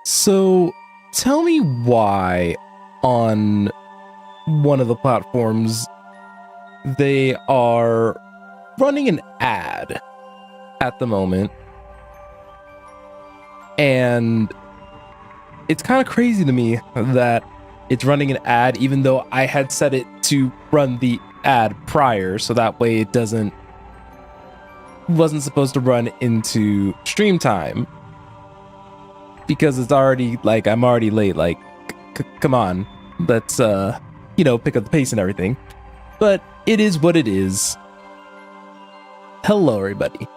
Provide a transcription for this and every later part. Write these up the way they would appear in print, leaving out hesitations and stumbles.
So tell me why on one of the platforms they are running an ad at the moment. And it's kind of crazy to me that it's running an ad, even though I had set it to run the ad prior, so that way it wasn't supposed to run into stream time. Because it's already, like, I'm already late, like, come on, let's, pick up the pace and everything. But it is what it is. Hello, everybody.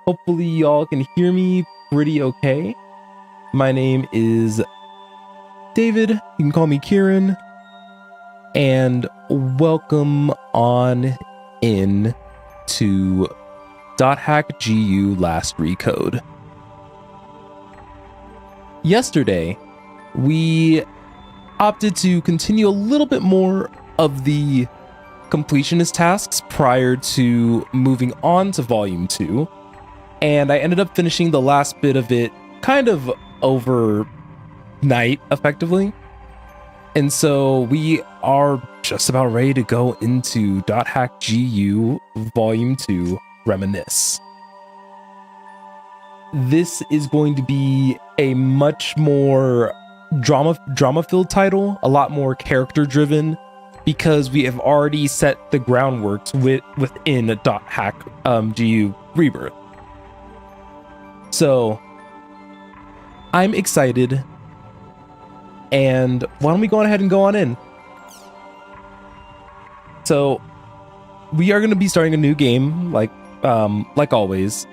Hopefully y'all can hear me pretty okay. My name is David, you can call me Kieran, and welcome on in to .hack.gu last Recode. Yesterday, we opted to continue a little bit more of the completionist tasks prior to moving on to Volume 2, and I ended up finishing the last bit of it kind of overnight, effectively. And so we are just about ready to go into .hack.gu Volume 2 Reminisce. This is going to be a much more drama-filled title, a lot more character-driven, because we have already set the groundwork within .hack.gu Rebirth. So I'm excited, and why don't we go ahead and go on in? So we are going to be starting a new game, like always.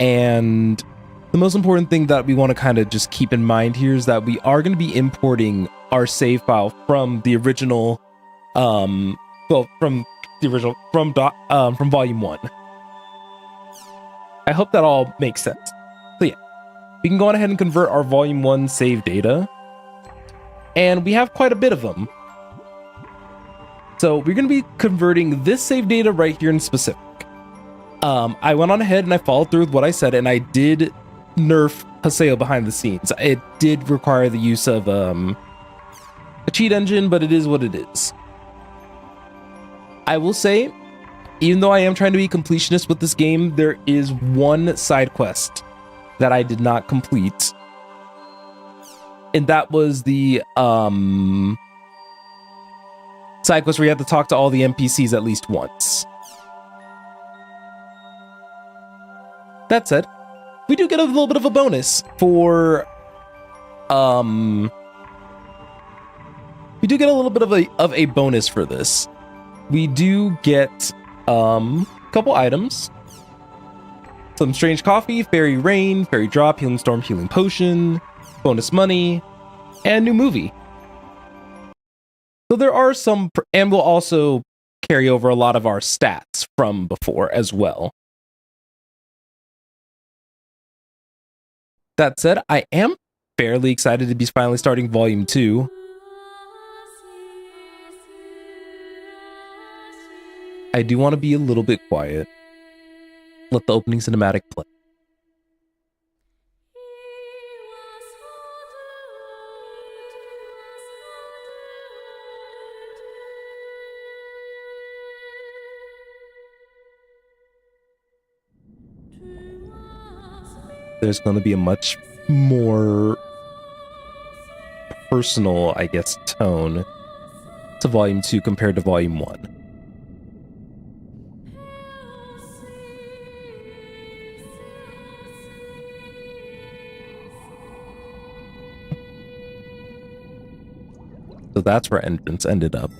And the most important thing that we want to kind of just keep in mind here is that we are going to be importing our save file from the original, from Volume 1. I hope that all makes sense. So yeah, we can go on ahead and convert our Volume 1 save data, and we have quite a bit of them. So we're going to be converting this save data right here in specific. I went on ahead and I followed through with what I said, and I did nerf Haseo behind the scenes. It did require the use of a cheat engine, but it is what it is. I will say, even though I am trying to be completionist with this game, there is one side quest that I did not complete, and that was the side quest where you have to talk to all the NPCs at least once. That said, we do get a little bit of a bonus for, we do get a little bit of a bonus for this. We do get, a couple items. Some strange coffee, fairy rain, fairy drop, healing storm, healing potion, bonus money, and new movie. So there are some, and we'll also carry over a lot of our stats from before as well. That said, I am fairly excited to be finally starting Volume 2. I do want to be a little bit quiet. Let the opening cinematic play. There's going to be a much more personal, I guess, tone to Volume 2 compared to Volume 1. So that's where entrance ended up.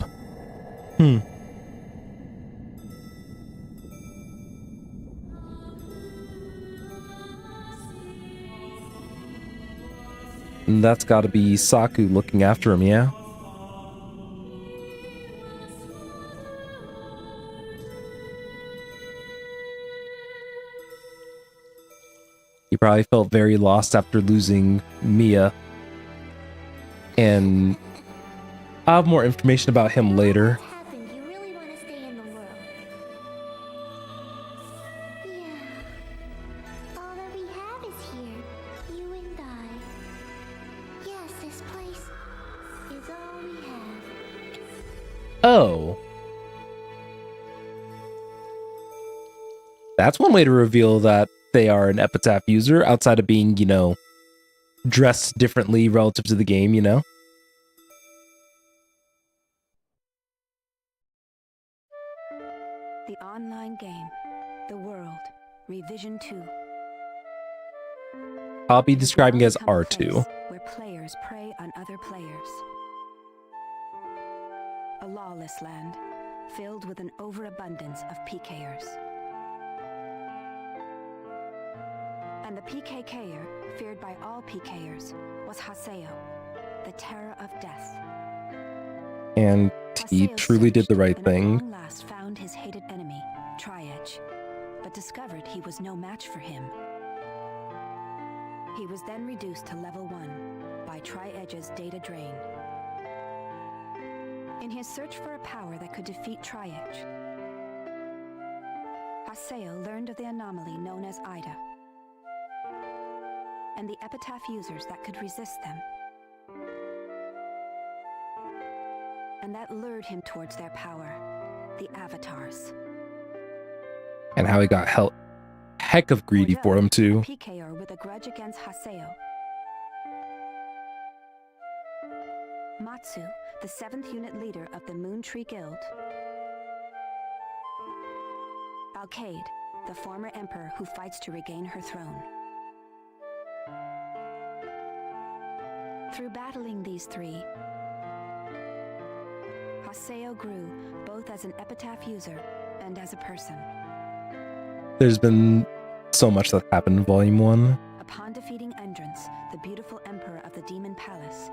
And that's gotta be Saku looking after him, yeah? He probably felt very lost after losing Mia. And I'll have more information about him later. You really want to stay in the world. Yeah. All that we have is here. You and I. Oh. That's one way to reveal that they are an epitaph user outside of being, you know, dressed differently relative to the game, you know? The online game, The World, Revision 2. I'll be describing as R2. Where players prey on other players. A lawless land, filled with an overabundance of PKers. And the PKKer, feared by all PKers, was Haseo, the terror of death. And he truly did the right thing. At long last found his hated enemy, Tri-Edge, but discovered he was no match for him. He was then reduced to level 1 by Tri-Edge's data drain. In his search for a power that could defeat Tri-Edge, Haseo learned of the anomaly known as Ida, and the epitaph users that could resist them. And that lured him towards their power, the avatars. And how he got heck of greedy for him too. PKer with a grudge against Haseo. Matsu, the 7th unit leader of the Moon Tree Guild. Alkaid, the former emperor who fights to regain her throne. Through battling these three, Haseo grew both as an epitaph user and as a person. There's been so much that happened in Volume 1. Upon defeating Endrance, the beautiful emperor of the Demon Palace,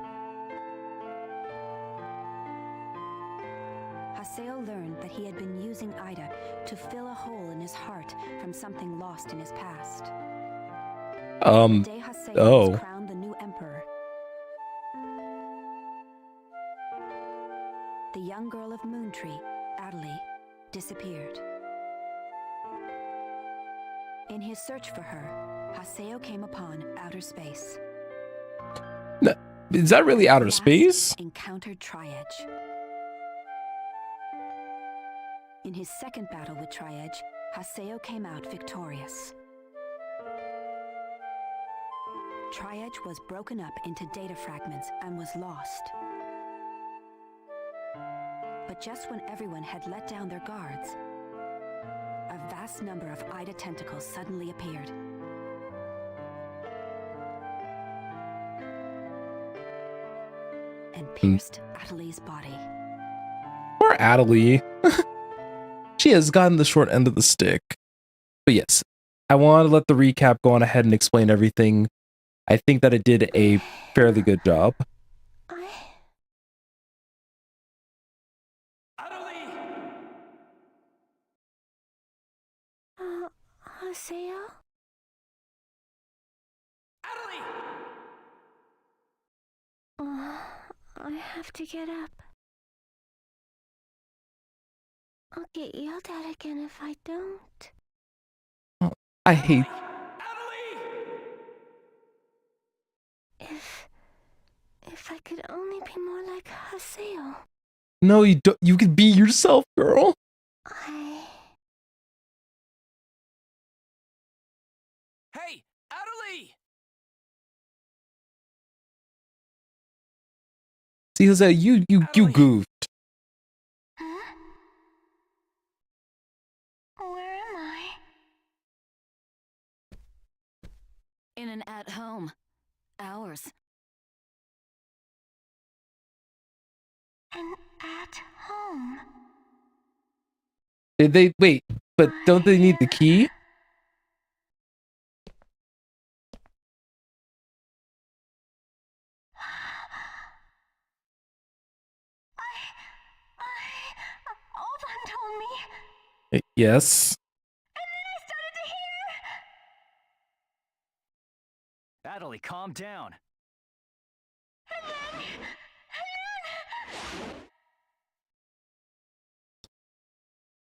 Haseo learned that he had been using Ida to fill a hole in his heart from something lost in his past. The day Haseo was crowned the new emperor, the young girl of Moontree, Adelie, disappeared. In his search for her, Haseo came upon outer space. Is that really outer space? Encountered Tri-Edge. In his second battle with Tri-Edge, Haseo came out victorious. Tri-Edge was broken up into data fragments and was lost. But just when everyone had let down their guards, a vast number of Ida tentacles suddenly appeared. And pierced Adelie's body. Poor Adelie. She has gotten the short end of the stick. But yes, I want to let the recap go on ahead and explain everything. I think that it did a fairly good job. Haseo? Adelie! I have to get up. I'll get yelled at again if I don't. Oh, I hate... If I could only be more like Haseo. No, you don't. You could be yourself, girl. Hey, Adelie! See, Jose, you goofed. Huh? Where am I? In an at-home. Ours. An at-home? Did they... Wait, but don't they need the key? Alban told me. Yes. And then I started to hear. Adelie, calm down. And then...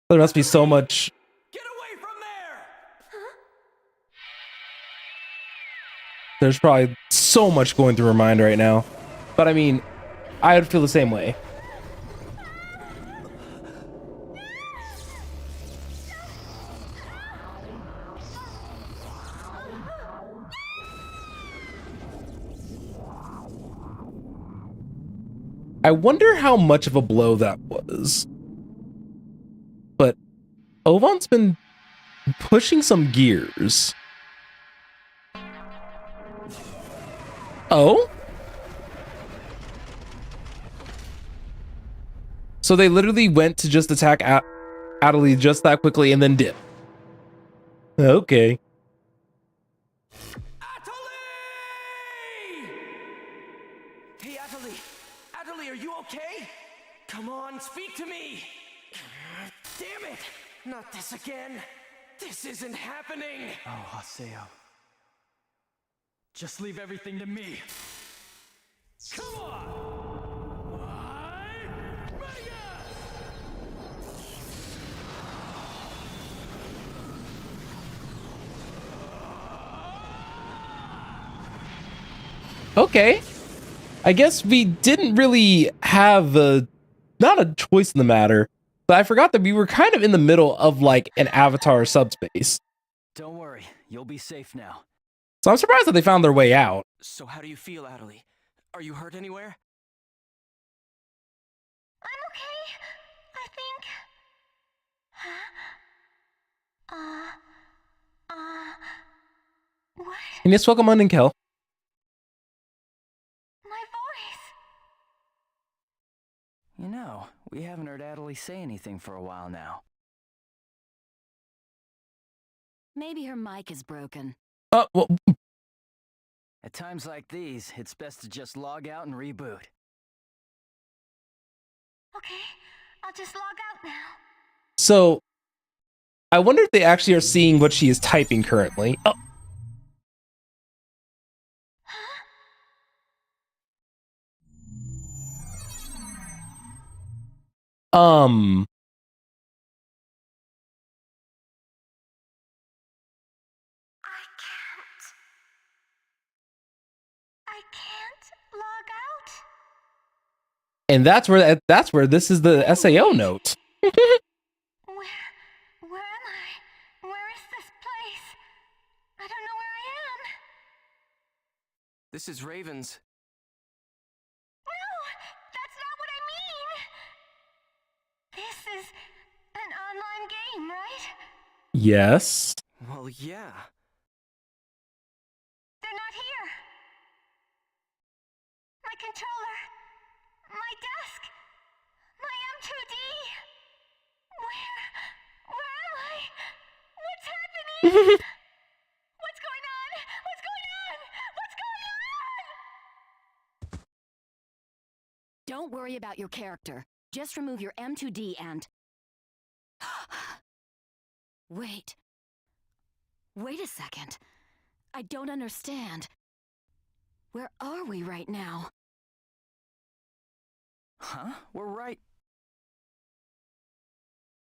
There must be so much... Get away from there! Huh? There's probably so much going through her mind right now. But I mean, I would feel the same way. I wonder how much of a blow that was. But Ovon's been pushing some gears. Oh? So they literally went to just attack Adelie just that quickly and then dip. Okay. Hey, Adelie! Adelie, are you okay? Come on, speak to me! Damn it! Not this again! This isn't happening! Oh, Haseo. Just leave everything to me. Come on! Okay. I guess we didn't really have not a choice in the matter, but I forgot that we were kind of in the middle of like an Avatar subspace. Don't worry, you'll be safe now. So I'm surprised that they found their way out. So how do you feel, Adelie? Are you hurt anywhere? I'm okay, I think. What? And yes, welcome on in, Kel. My voice. You know, we haven't heard Adelie say anything for a while now. Maybe her mic is broken. Well, At times like these, it's best to just log out and reboot. Okay, I'll just log out now. so I wonder if they actually are seeing what she is typing currently. Oh. I can't log out. And that's where this is the SAO note. Where am I? Where is this place? I don't know where I am. This is Raven's. No, that's not what I mean. This is an online game, right? Yes. Well, yeah. They're not here. My controller. My desk. My M2D. Where am I? What's happening? What's going on? What's going on? What's going on? Don't worry about your character. Just remove your M2D and... Wait. Wait a second. I don't understand. Where are we right now? Huh? We're right...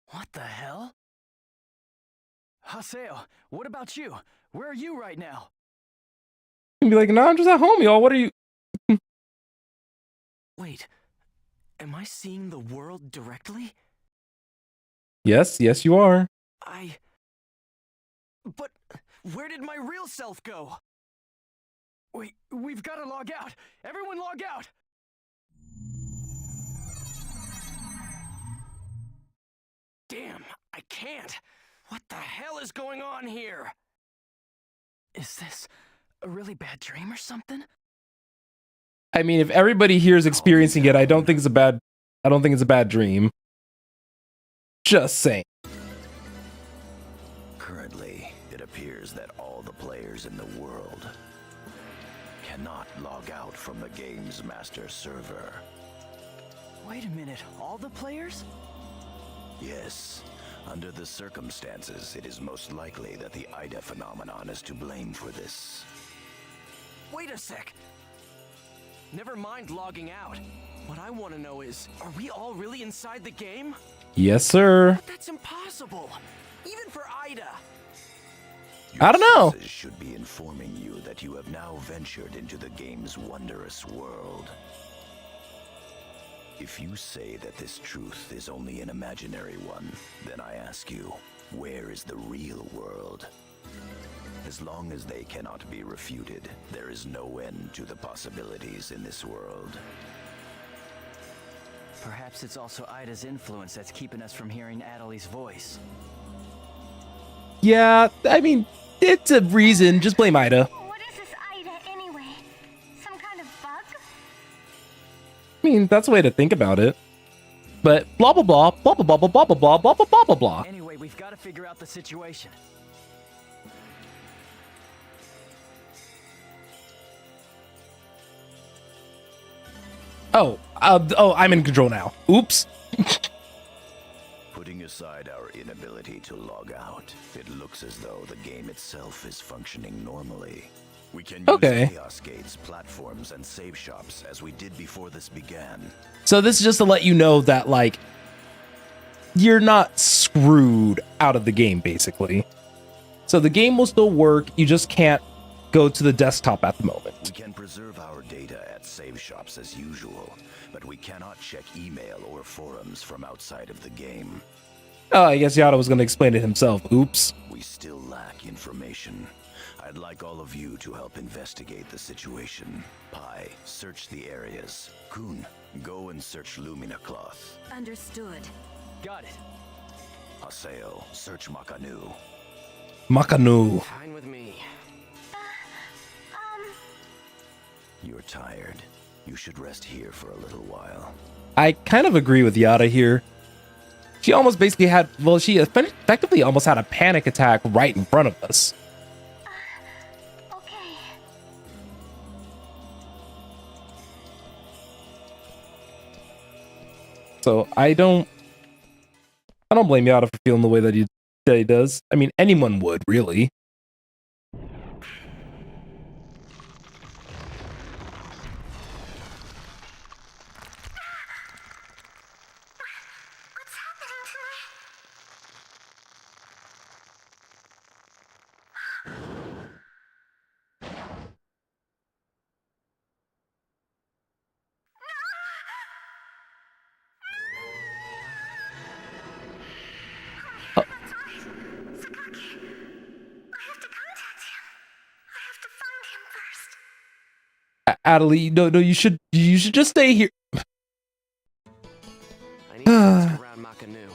What the hell? Haseo, what about you? Where are you right now? And be like, no, I'm just at home, y'all. What are you? Wait, am I seeing the world directly? Yes, you are. But where did my real self go? Wait, we've got to log out! Everyone log out! Damn, I can't! What the hell is going on here? Is this a really bad dream or something? I mean, if everybody here is experiencing it, I don't think it's a bad dream. Just saying. Currently, it appears that all the players in the world cannot log out from the game's master server. Wait a minute, all the players? Yes, under the circumstances, it is most likely that the Ida phenomenon is to blame for this. Wait a sec! Never mind logging out. What I want to know is, are we all really inside the game? Yes, sir. But that's impossible! Even for Ida! I don't know. Your senses should be informing you that you have now ventured into the game's wondrous world. If you say that this truth is only an imaginary one, then I ask you, where is the real world? As long as they cannot be refuted, there is no end to the possibilities in this world. Perhaps it's also Ida's influence that's keeping us from hearing Adelie's voice. Yeah, I mean, it's a reason. Just blame Ida. What is this Ida anyway? Some kind of bug? I mean, that's a way to think about it. But blah blah blah blah blah blah blah blah blah blah blah blah blah blah. Anyway, we've got to figure out the situation. Oh, I'm in control now. Oops. Putting aside our inability to log out, it looks as though the game itself is functioning normally. We can use Chaos Gates, platforms, and save shops as we did before this began. So this is just to let you know that, like, you're not screwed out of the game, basically. So the game will still work, you just can't go to the desktop at the moment. We can preserve our data at save shops as usual, but we cannot check email or forums from outside of the game. Oh, I guess Yada was going to explain it himself. Oops. We still lack information. I'd like all of you to help investigate the situation. Pi, search the areas. Kun, go and search Lumina Cloth. Understood. Got it. Haseo, search Makanu. Makanu. Fine with me. You're tired. You should rest here for a little while. I kind of agree with Yada here. She almost basically had, well, she effectively almost had a panic attack right in front of us. Okay. So I don't blame Yada for feeling the way that he does. I mean, anyone would, really. What's happening to me? Adelie, no, you should just stay here. I need to ask around Makanu.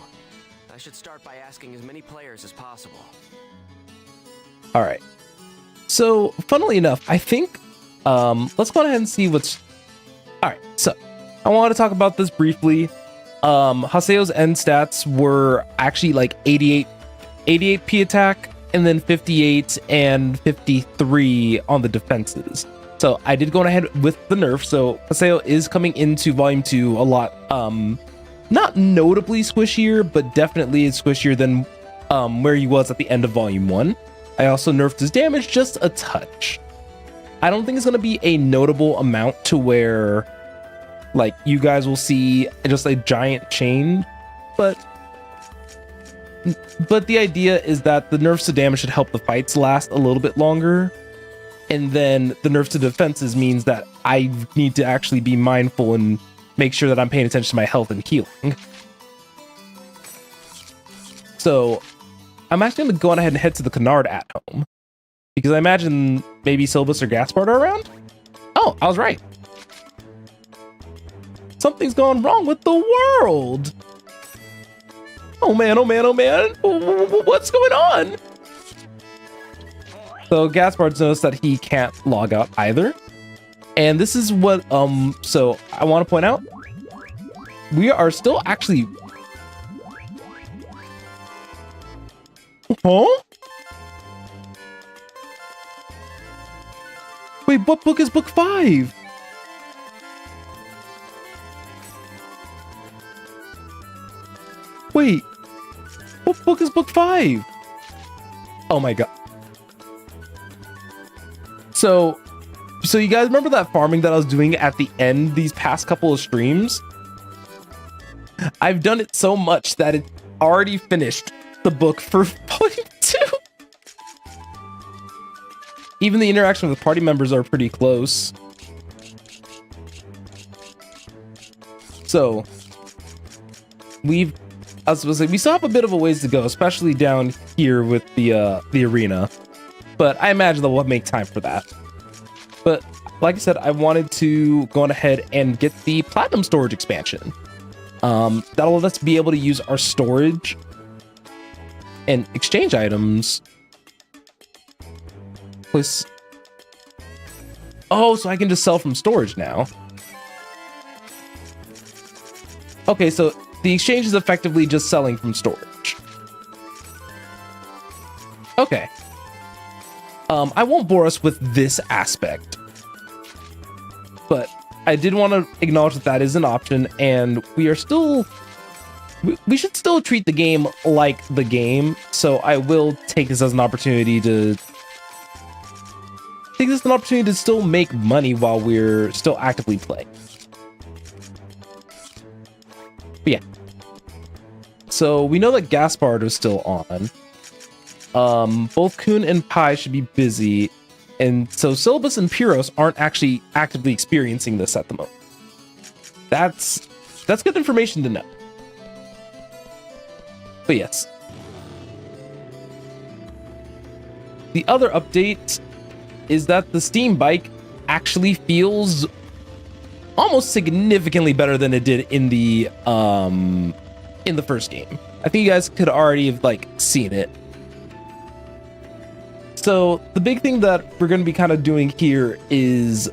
I should start by asking as many players as possible. All right. So, funnily enough, I think let's go ahead and see what's. All right. So, I want to talk about this briefly. Haseo's end stats were actually like 88 P attack, and then 58 and 53 on the defenses. So I did go ahead with the nerf. So Haseo is coming into Volume 2 a lot, not notably squishier, but definitely is squishier than where he was at the end of Volume 1. I also nerfed his damage just a touch. I don't think it's going to be a notable amount to where, like, you guys will see just a giant change, but the idea is that the nerfs to damage should help the fights last a little bit longer. And then the nerf to defenses means that I need to actually be mindful and make sure that I'm paying attention to my health and healing. So I'm actually going to go on ahead and head to the Canard at home, because I imagine maybe Silbus or Gaspard are around. Oh, I was right. Something's gone wrong with the world. Oh man, oh man, oh man. What's going on? So Gaspard's noticed that he can't log out either. And this is what, so I want to point out, we are still actually... Huh? Wait, what book is book 5? Wait, what book is book 5? Oh my god. So you guys remember that farming that I was doing at the end these past couple of streams? I've done it so much that it already finished the book for Volume 2. Even the interaction with the party members are pretty close. So we still have a bit of a ways to go, especially down here with the arena. But I imagine that we'll make time for that. But like I said, I wanted to go on ahead and get the Platinum Storage expansion. That'll let us be able to use our storage and exchange items. Place. Oh, so I can just sell from storage now. Okay, so the exchange is effectively just selling from storage. Okay. I won't bore us with this aspect, but I did want to acknowledge that that is an option, and we are still... We should still treat the game like the game, so I will take this as an opportunity to... Take this as an opportunity to still make money while we're still actively playing. But yeah. So we know that Gaspard is still on. Both Kun and Pi should be busy, and so Syllabus and Pyros aren't actually actively experiencing this at the moment. That's good information to know. But yes. The other update is that the Steam bike actually feels almost significantly better than it did in the first game. I think you guys could already have like seen it. So the big thing that we're going to be kind of doing here is,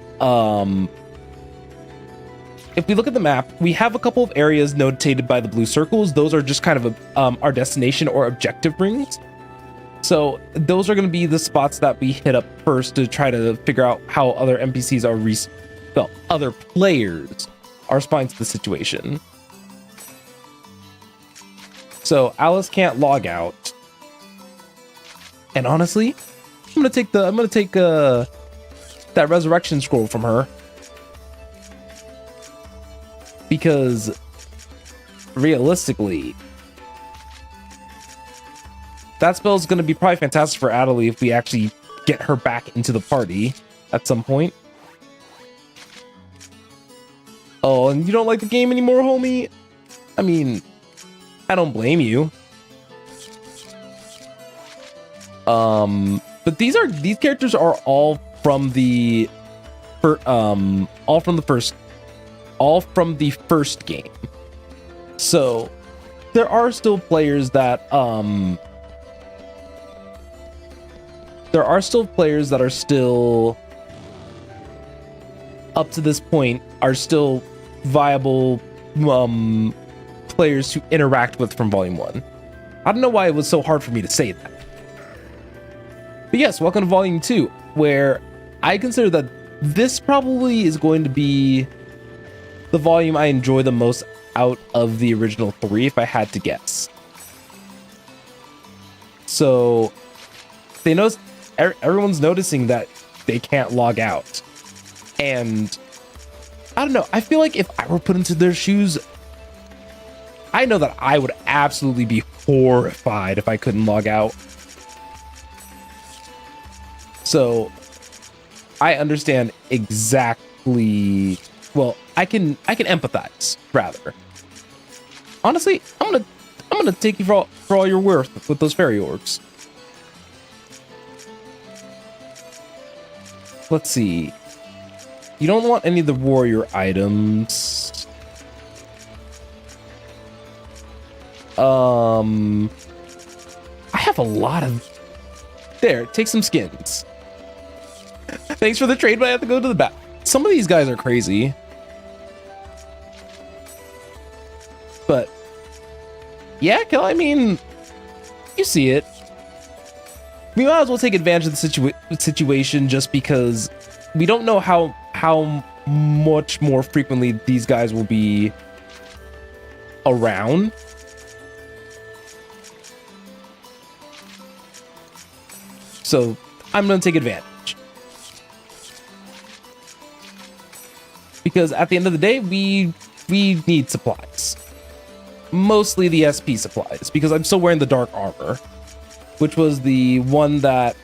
if we look at the map, we have a couple of areas notated by the blue circles. Those are just kind of our destination or objective rings. So those are going to be the spots that we hit up first to try to figure out how other NPCs are, other players are responding to the situation. So Alice can't log out. And honestly, I'm gonna take that resurrection scroll from her, because realistically, that spell is gonna be probably fantastic for Adelie if we actually get her back into the party at some point. Oh, and you don't like the game anymore, homie? I mean, I don't blame you. But these characters are all from the first game. So there are still players that are still up to this point are still viable players to interact with from Volume 1. I don't know why it was so hard for me to say that. But yes, welcome to Volume 2, where I consider that this probably is going to be the volume I enjoy the most out of the original 3, if I had to guess. So everyone's noticing that they can't log out. And I don't know, I feel like if I were put into their shoes, I know that I would absolutely be horrified if I couldn't log out. So I understand exactly, well, I can empathize rather. Honestly, I'm gonna take you for all you're worth with those fairy orbs. Let's see. You don't want any of the warrior items. I have a lot of... There, take some skins. Thanks for the trade, but I have to go to the back. Some of these guys are crazy. But yeah, I mean, you see it. We might as well take advantage of the situation just because we don't know how much more frequently these guys will be around. So I'm going to take advantage. Because at the end of the day, we need supplies. Mostly the SP supplies, because I'm still wearing the dark armor, which was the one that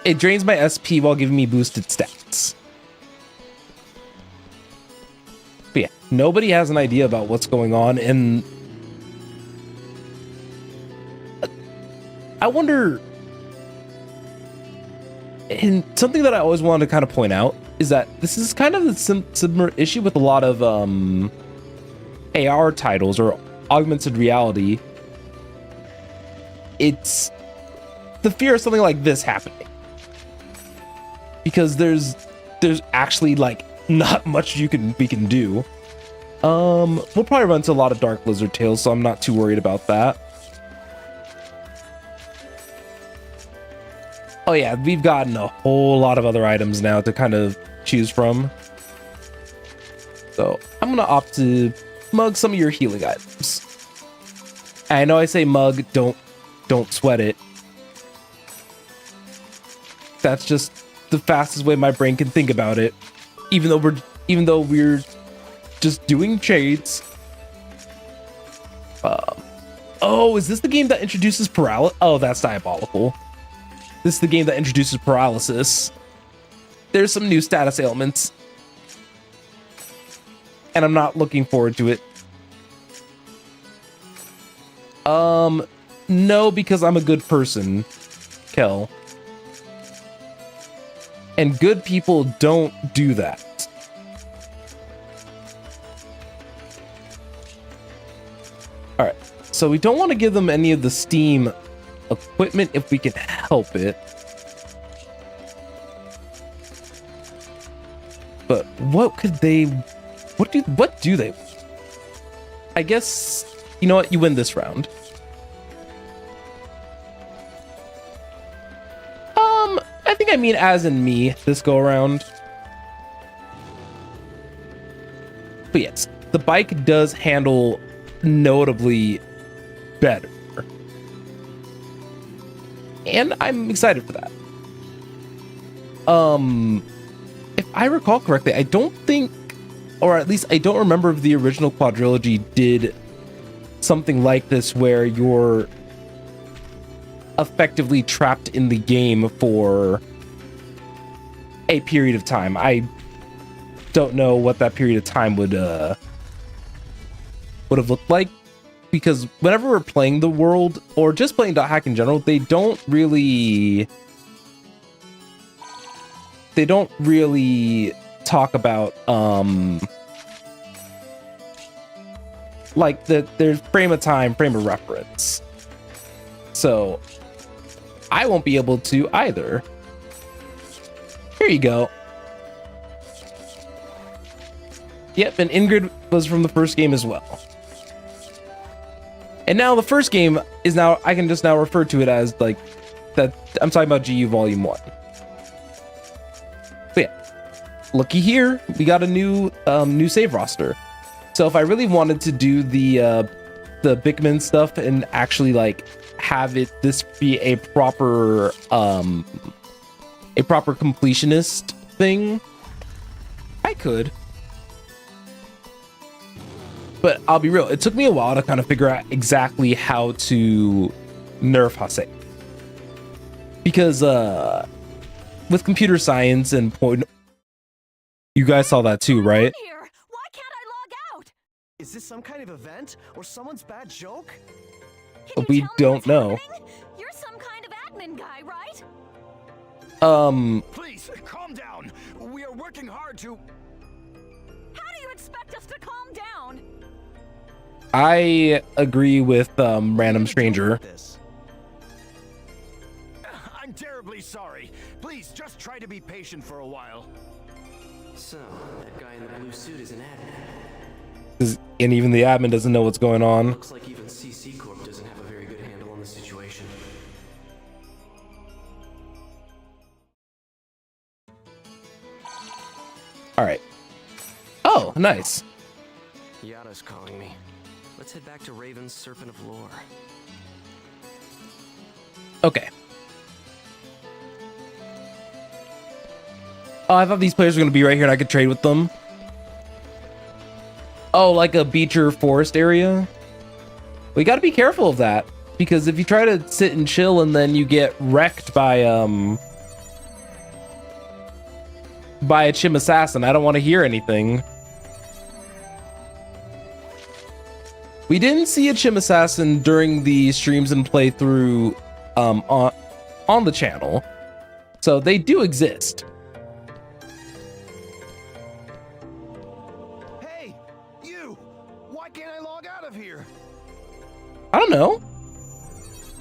it drains my SP while giving me boosted stats. But yeah, nobody has an idea about what's going on, and I wonder And something that I always wanted to kind of point out is that this is kind of the similar issue with a lot of AR titles or augmented reality. It's the fear of something like this happening, because there's actually like not much we can do. We'll probably run into a lot of Dark Blizzard tales, so I'm not too worried about that. Oh yeah, we've gotten a whole lot of other items now to kind of choose from. So I'm gonna opt to mug some of your healing items. I know I say mug, don't sweat it. That's just the fastest way my brain can think about it. Even though we're just doing trades. Oh, is this the game that introduces paralysis? Oh, that's diabolical. This is the game that introduces paralysis. There's some new status ailments, and I'm not looking forward to it. No, because I'm a good person, Kel. And good people don't do that. Alright, so we don't want to give them any of the Steam equipment if we can help it. But what could they... What do they... I guess... You know what? You win this round. I think I mean as in me this go around. But yes, the bike does handle notably better. And I'm excited for that. If I recall correctly, I don't think, or at least I don't remember if the original quadrilogy did something like this where you're effectively trapped in the game for a period of time. I don't know what that period of time would have looked like, because whenever we're playing the world or just playing .hack in general, they don't really talk about like there's frame of time, frame of reference. So I won't be able to either. Here you go. Yep, and Ingrid was from the first game as well. And now the first game is now, I can just now refer to it as like that. I'm talking about GU Volume 1. But yeah, looky here, we got a new save roster. So if I really wanted to do the Bickman stuff and actually like have this be a proper completionist thing, I could. But I'll be real, it took me a while to kind of figure out exactly how to nerf Hase. Because with computer science and point, you guys saw that too, right? Here. Why can't I log out? Is this some kind of event or someone's bad joke? Can you We tell me don't what's know. happening? You're some kind of admin guy, right? Please, calm down. We are working hard to... How do you expect us to calm down? I agree with Random Stranger. I'm terribly sorry. Please, just try to be patient for a while. So, that guy in the blue suit is an admin. And even the admin doesn't know what's going on. Looks like even CC Corp doesn't have a very good handle on the situation. All right. Oh, nice. Yada's calling me. Let's head back to Raven's Serpent of Lore. Okay. Oh, I thought these players were going to be right here and I could trade with them. Oh, like a beach or forest area? We got to be careful of that, because if you try to sit and chill and then you get wrecked by a Chim Assassin, I don't want to hear anything. We didn't see a Chim Assassin during the streams and playthrough on the channel. So they do exist. Hey, you! Why can't I log out of here? I don't know.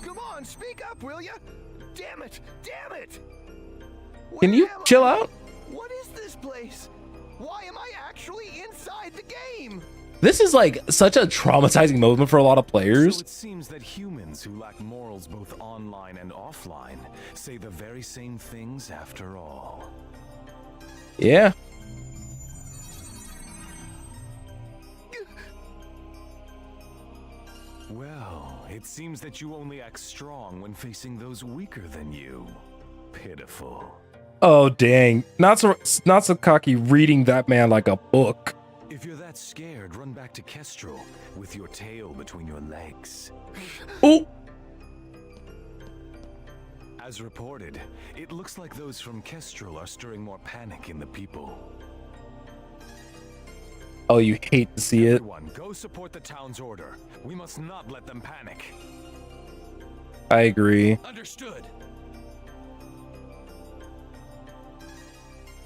Come on, speak up, will ya? Damn it! Damn it! Can you chill out? What is this place? Why am I actually inside the game? This is like such a traumatizing moment for a lot of players. So it seems that humans who lack morals both online and offline say the very same things after all. Yeah. Well, it seems that you only act strong when facing those weaker than you. Pitiful. Oh dang. Not so cocky reading that man like a book. If you're that scared, run back to Kestrel with your tail between your legs. Oh. As reported, it looks like those from Kestrel are stirring more panic in the people. Oh, you hate to see it. Everyone, go support the town's order. We must not let them panic. I agree. Understood.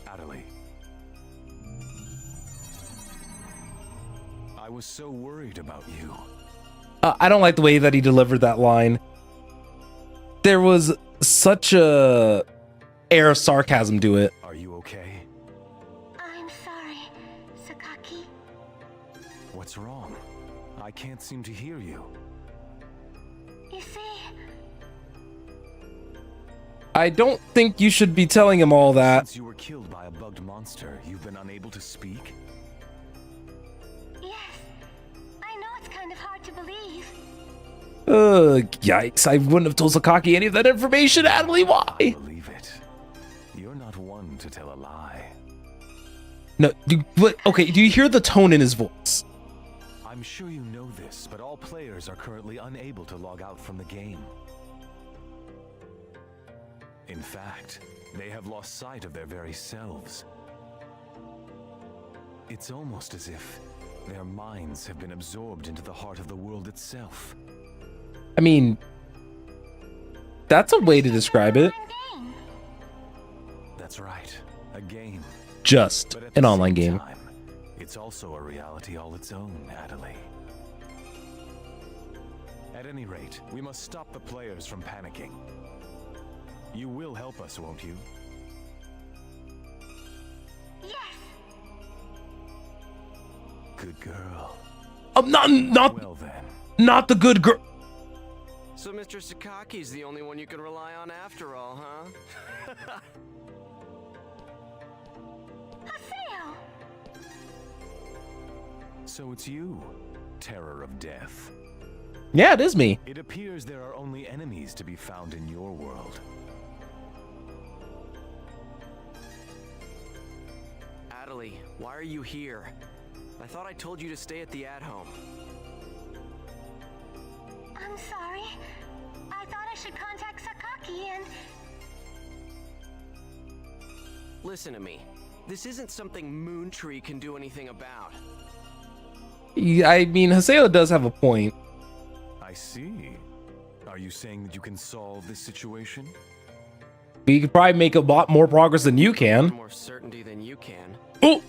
Adelie. I was so worried about you. I don't like the way that he delivered that line. There was such a air of sarcasm to it. Are you okay? I'm sorry, Sakaki. What's wrong? I can't seem to hear you. You see, I don't think you should be telling him all that. Since you were killed by a bugged monster, you've been unable to speak? yes. I know it's kind of hard to believe. Yikes. I wouldn't have told Sakaki any of that information, Adelie. Why? Believe it. You're not one to tell a lie. No, okay, do you hear the tone in his voice? I'm sure you know this, but all players are currently unable to log out from the game. In fact, they have lost sight of their very selves. It's almost as if their minds have been absorbed into the heart of the world itself. I mean, that's a way to describe it. Online game. That's right, a game. Just But at an the online same game. time, it's also a reality all its own, Adelie. At any rate, we must stop the players from panicking. You will help us, won't you? Yes. Good girl. Well then. Not the good girl. So Mr. Sakaki's the only one you can rely on after all, huh? Haseo. So it's you, Terror of Death. Yeah, it is me. It appears there are only enemies to be found in your world. Adelie, why are you here? I thought I told you to stay at the at-home. I'm sorry. I thought I should contact Sakaki and... Listen to me. This isn't something Moontree can do anything about. I mean, Haseo does have a point. I see. Are you saying that you can solve this situation? We could probably make a lot more progress than you can. More certainty than you can. Oh!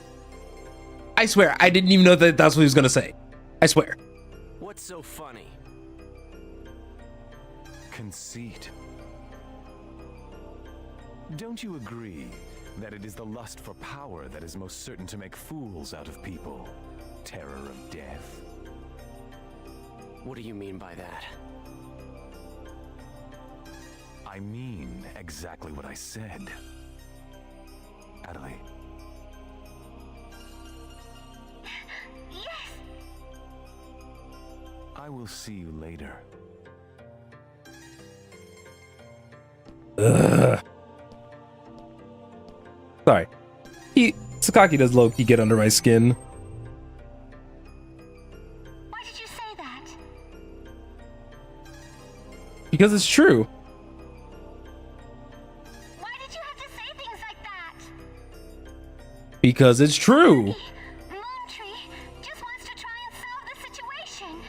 I swear, I didn't even know that that's what he was gonna say. I swear. What's so funny? Conceit. Don't you agree that it is the lust for power that is most certain to make fools out of people? Terror of Death. What do you mean by that? I mean exactly what I said. Adelie. Yes. I will see you later. Ugh. Sorry. Sakaki does low-key get under my skin. Why did you say that? Because it's true. Why did you have to say things like that? Because it's true. Moontree just wants to try and solve the situation.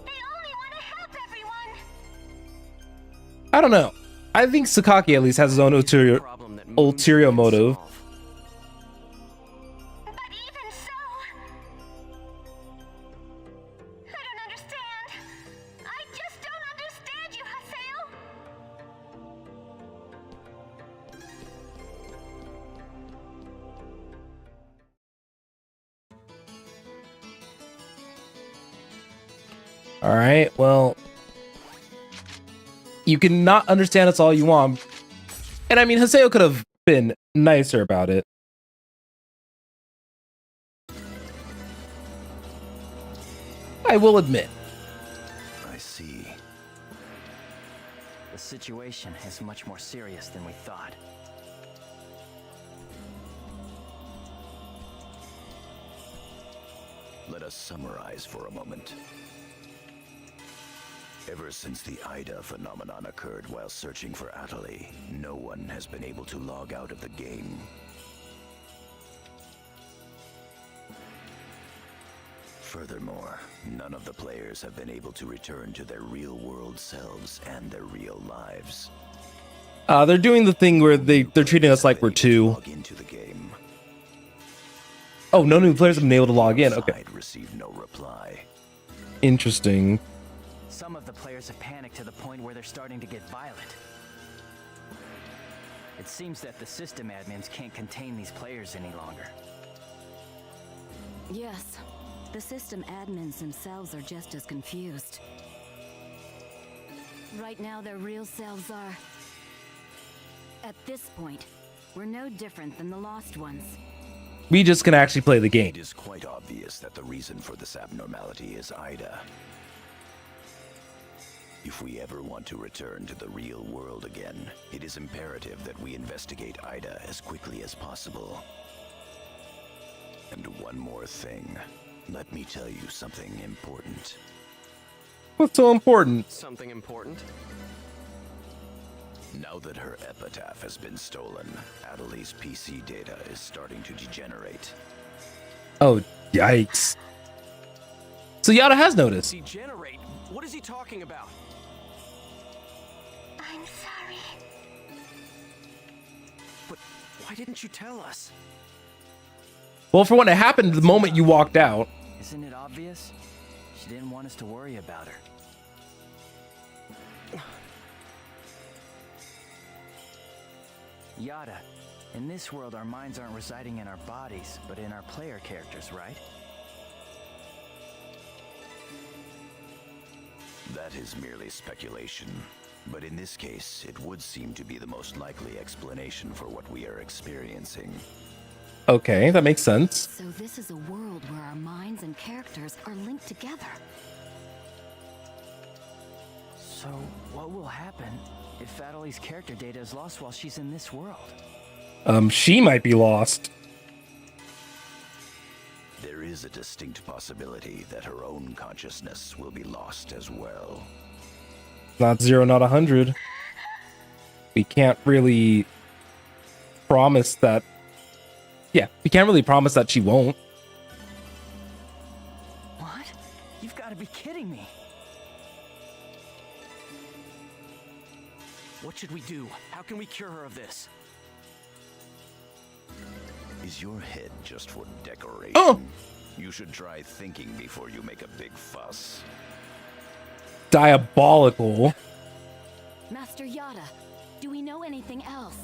They only want to help everyone. I don't know. I think Sakaki at least has his own ulterior Problem that Moon ulterior can't motive. solve. But even so, I don't understand. I just don't understand you, Haseo. All right, well, you can not understand us all you want. And I mean, Haseo could have been nicer about it. I will admit. I see. The situation is much more serious than we thought. Let us summarize for a moment. Ever since the Ida phenomenon occurred while searching for Atali, no one has been able to log out of the game. Furthermore, none of the players have been able to return to their real-world selves and their real lives. They're doing the thing where they're treating us like we're two. Log into the game. Oh, no new players have been able to log in. Okay, Side received no reply. interesting. Some of the players have panicked to the point where they're starting to get violent. It seems that the system admins can't contain these players any longer. Yes, the system admins themselves are just as confused. Right now, their real selves are... At this point, we're no different than the lost ones. We just can actually play the game. It is quite obvious that the reason for this abnormality is Ida. If we ever want to return to the real world again, it is imperative that we investigate Ida as quickly as possible. And one more thing. Let me tell you something important. What's so important? Something important? Now that her epitaph has been stolen, Atali's PC data is starting to degenerate. Oh, yikes. So Yada has noticed. Degenerate? What is he talking about? I'm sorry. But why didn't you tell us? Well, for when it happened, the moment you walked out. Isn't it obvious? She didn't want us to worry about her. Yada, in this world our minds aren't residing in our bodies, but in our player characters, right? That is merely speculation. But in this case, it would seem to be the most likely explanation for what we are experiencing. Okay, that makes sense. So this is a world where our minds and characters are linked together. So, what will happen if Atali's character data is lost while she's in this world? She might be lost. There is a distinct possibility that her own consciousness will be lost as well. Not 0, not 100. We can't really promise that. Yeah, we can't really promise that she won't. What? You've got to be kidding me. What should we do? How can we cure her of this? Is your head just for decoration? Oh! You should try thinking before you make a big fuss. Diabolical. Master Yada, do we know anything else?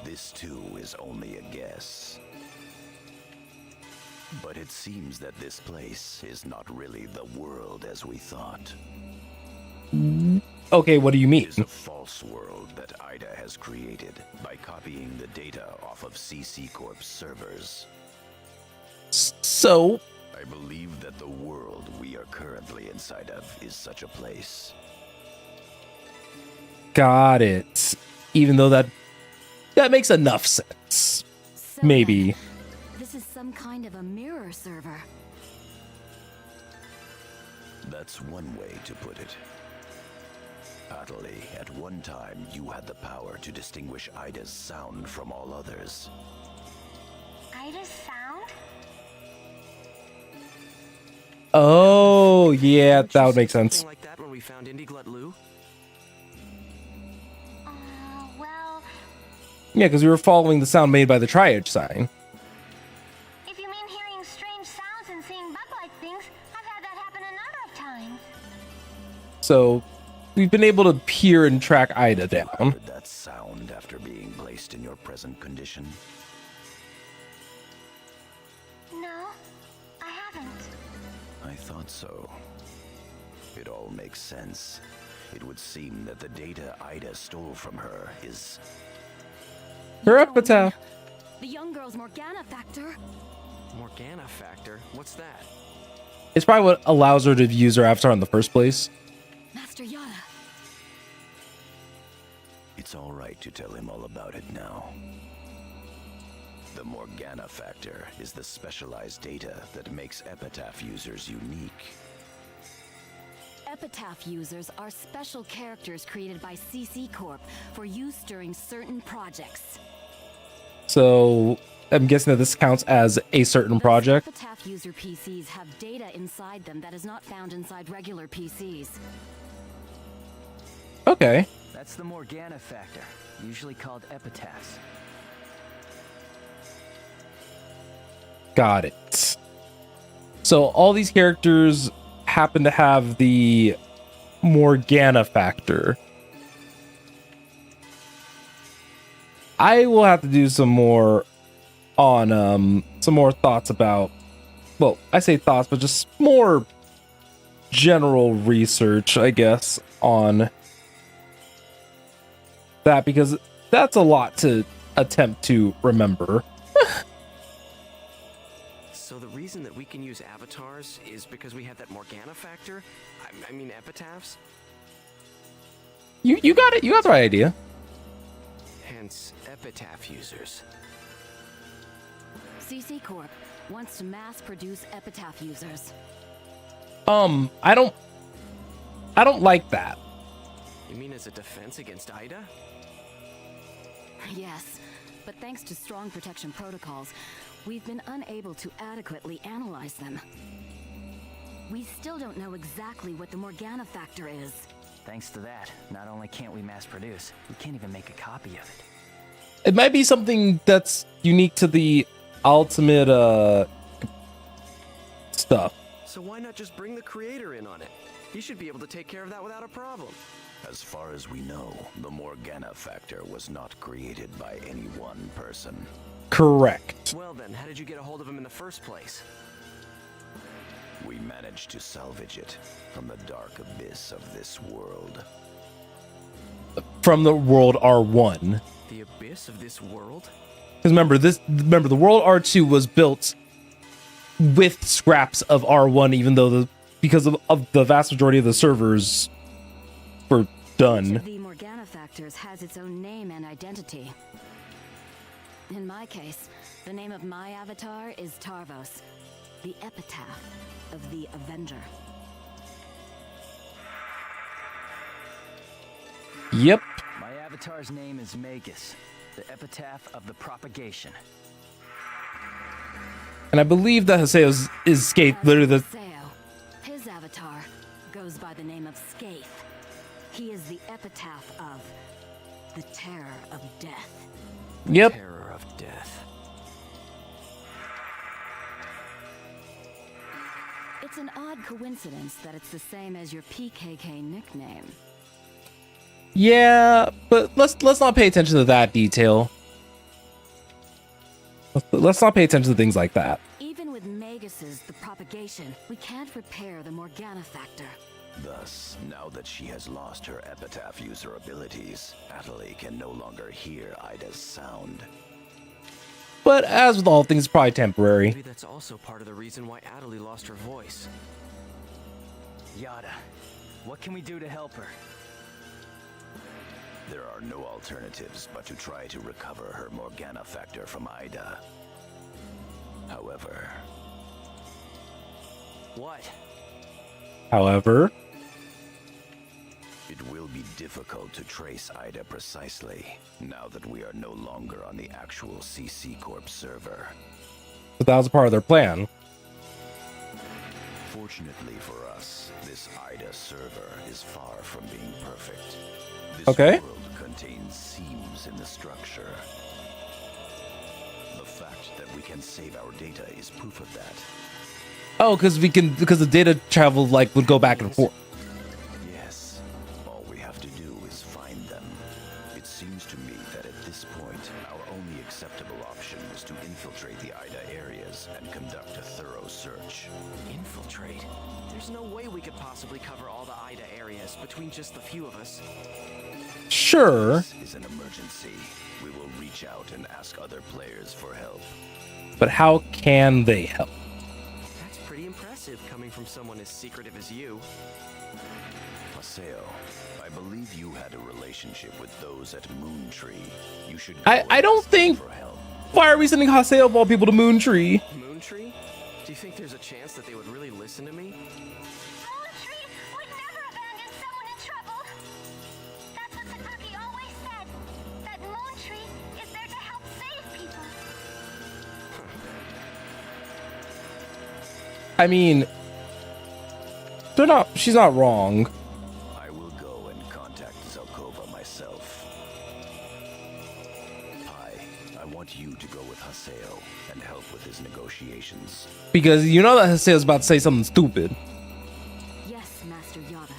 This too is only a guess. But it seems that this place is not really the world as we thought. Okay, what do you mean? It is a false world that Ida has created by copying the data off of CC Corp's servers. So, I believe that the world we are currently inside of is such a place. got it. Even though that makes enough sense. So Maybe. then, this is some kind of a mirror server. That's one way to put it. Atali, at one time you had the power to distinguish Ida's sound from all others. Ida's sound? Oh, yeah, that would make sense. Something like that when we found Indy Glut Lu? Yeah, because we were following the sound made by the triage sign. If you mean hearing strange sounds and seeing bug-like things, I've had that happen a number of times. So we've been able to peer and track Ida down. Heard that sound after being placed in your present condition? No, I haven't. I thought so. It all makes sense. It would seem that the data Ida stole from her is... Her epitaph. The young girl's Morgana factor. Morgana factor? What's that? It's probably what allows her to use her avatar in the first place. Master Yada. It's all right to tell him all about it now. The Morgana factor is the specialized data that makes epitaph users unique. Epitaph users are special characters created by CC Corp for use during certain projects. So I'm guessing that this counts as a certain project. Epitaph user PCs have data inside them that is not found inside regular PCs. Okay. That's the Morgana factor, usually called epitaphs. Got it. So all these characters happen to have the Morgana factor. I will have to do some more on some more thoughts about, well, I say thoughts, but just more general research, I guess, on that, because that's a lot to attempt to remember. So the reason that we can use avatars is because we have that Morgana factor? I mean epitaphs? You got it. You got the right idea. Hence, epitaph users. CC Corp wants to mass produce epitaph users. I don't like that. You mean as a defense against Ida? Yes, but thanks to strong protection protocols, we've been unable to adequately analyze them. We still don't know exactly what the Morgana factor is. Thanks to that, not only can't we mass produce, we can't even make a copy of it. It might be something that's unique to the ultimate stuff. So why not just bring the creator in on it? He should be able to take care of that without a problem. As far as we know, the Morgana factor was not created by any one person. Correct. Well then, how did you get a hold of him in the first place? We managed to salvage it from the dark abyss of this world. From the world R1. The abyss of this world? Because remember, the world R2 was built with scraps of R1, even though because of the vast majority of the servers were Each done. of the Morgana factors has its own name and identity. In my case, the name of my avatar is Tarvos, the epitaph of the Avenger. Yep. My avatar's name is Magus, the epitaph of the propagation. And I believe that Haseo's is Skaith, literally the... Haseo, his avatar goes by the name of Skaith. He is the epitaph of the terror of death. Yep. Terror of death. It's an odd coincidence that it's the same as your PKK nickname. Yeah, but let's not pay attention to that detail. Let's not pay attention to things like that. Even with Magus's the propagation, we can't repair the Morgana factor. Thus, now that she has lost her epitaph user abilities, Atali can no longer hear Ida's sound. But as with all things, it's probably temporary. Maybe that's also part of the reason why Atali lost her voice. Yada, what can we do to help her? There are no alternatives but to try to recover her Morgana factor from Ida. However... What? However, it will be difficult to trace Ida precisely, now that we are no longer on the actual CC Corp server. but that was a part of their plan. Unfortunately for us, this IDA server is far from being perfect. This Okay. world contains seams in the structure. The fact that we can save our data is proof of that. Oh, because the data travel like would go back and forth. Yes, all we have to do is find them. It seems to me that at this point, our only acceptable option is to infiltrate the IDA areas and conduct a thorough search. Infiltrate? There's no way we could possibly cover all the IDA areas between just the few of us. Sure, This is an emergency. We will reach out and ask other players for help. but how can they help? That's pretty impressive coming from someone as secretive as you. Paseo, I believe you had a relationship with those at Moontree. You should. I don't think. For help. Why are we sending Haseo of all people to Moontree? Moontree? Do you think there's a chance that they would really listen to me? Moontree would never abandon someone in trouble. That's what Sakuki always said. That Moontree is there to help save people. I mean, she's not wrong. I will go and contact Zelkova myself. I want you to go with Haseo and help with his negotiations. Because you know that Haseo's about to say something stupid. Yes, Master Yada.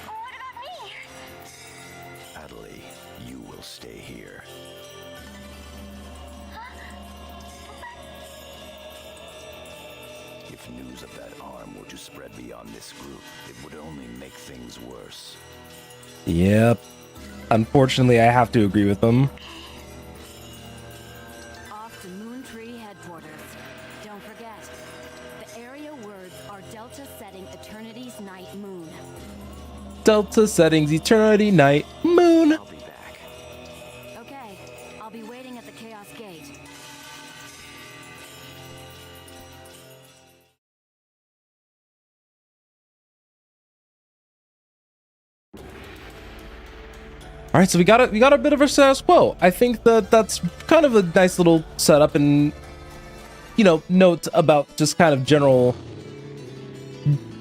What about me? Adelie, you will stay here. If news of that arm were to spread beyond this group, it would only make things worse. Yep. Unfortunately, I have to agree with them. Off to Moontree headquarters. Don't forget, the area words are Delta setting Eternity's night moon. Delta settings, eternity, night, moon. I'll be back. Okay, I'll be waiting at the Chaos Gate. All right, so we got a bit of a status quo. I think that's kind of a nice little setup and, you know, note about just kind of general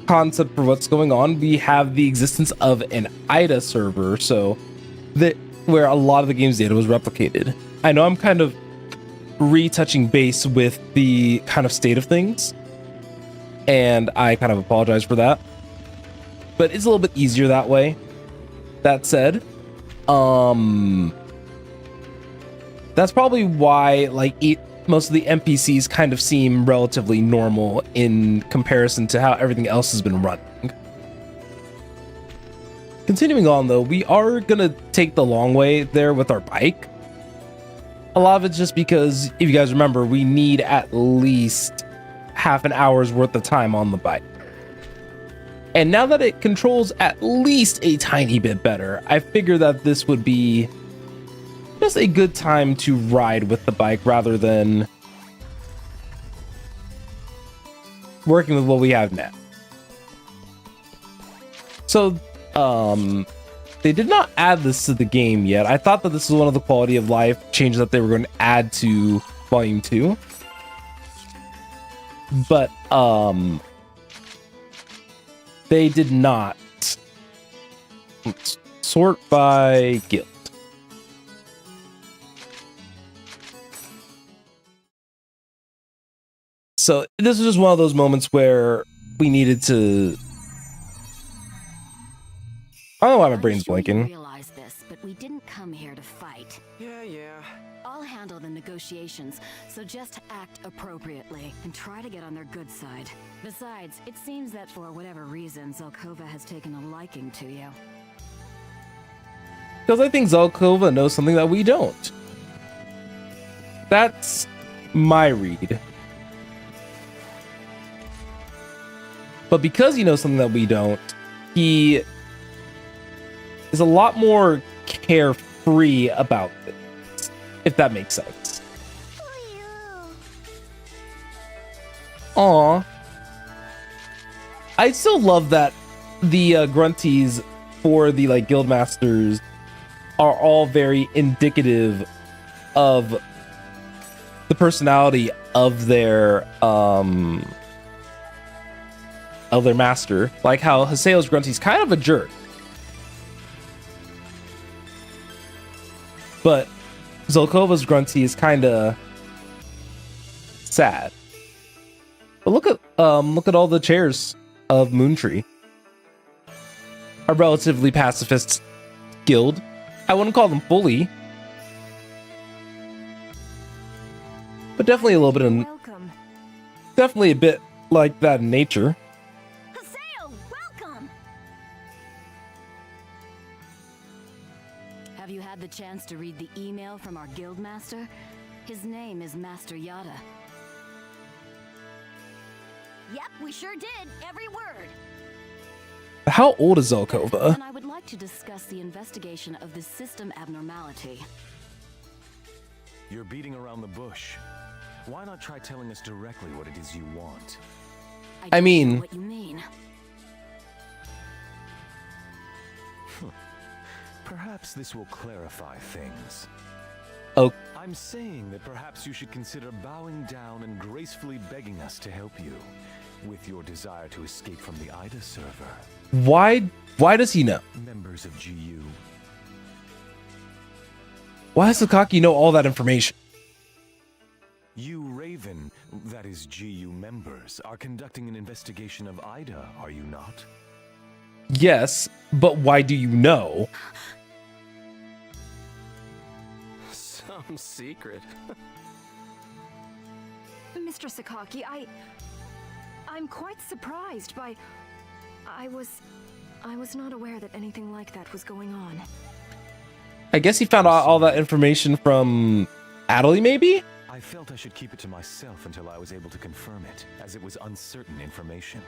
concept for what's going on. We have the existence of an IDA server, so that where a lot of the game's data was replicated. I know I'm kind of retouching base with the kind of state of things, and I kind of apologize for that. But it's a little bit easier that way. That said, that's probably why most of the NPCs kind of seem relatively normal in comparison to how everything else has been running. Continuing on though, we are gonna take the long way there with our bike. A lot of it's just because, if you guys remember, we need at least half an hour's worth of time on the bike. And now that it controls at least a tiny bit better, I figure that this would be just a good time to ride with the bike rather than working with what we have now. So, they did not add this to the game yet. I thought that this was one of the quality of life changes that they were going to add to Volume 2. But, they did not. Let's sort by guild. So this was just one of those moments where we needed to. I don't know why my brain's I'm sure you blinking. realize this, but we didn't come here to fight. Yeah. I'll handle the negotiations, so just act appropriately and try to get on their good side. Besides, it seems that for whatever reason, Zelkova has taken a liking to you. Because I think Zelkova knows something that we don't. That's my read. But because he knows something that we don't, he is a lot more carefree about it, if that makes sense. Aw. I still love that the grunties for the guild masters are all very indicative of the personality of their master, like how Haseo's Grunty's kind of a jerk, but Zelkova's Grunty is kind of sad. But look at all the chairs of Moontree. A relatively pacifist guild. I wouldn't call them fully, but definitely a little bit of, Welcome. definitely a bit like that in nature. Haseo, welcome! Have you had the chance to read the email from our guild master? His name is Master Yada. Yep, we sure did. Every word. How old is Zelkova? And I would like to discuss the investigation of this system abnormality. You're beating around the bush. Why not try telling us directly what it is you want? I don't mean- know what you mean. Perhaps this will clarify things. Oh, I'm saying that perhaps you should consider bowing down and gracefully begging us to help you with your desire to escape from the Ida server. why does he know? Members of GU, Why does Sakaki know all that information? you Raven, that is GU members, are conducting an investigation of Ida, are you not? Yes, but why do you know? Some secret. Mr. Sakaki, I'm quite surprised by... I was not aware that anything like that was going on. I guess he found out all that information from Adelie, maybe? I felt I should keep it to myself until I was able to confirm it, as it was uncertain information.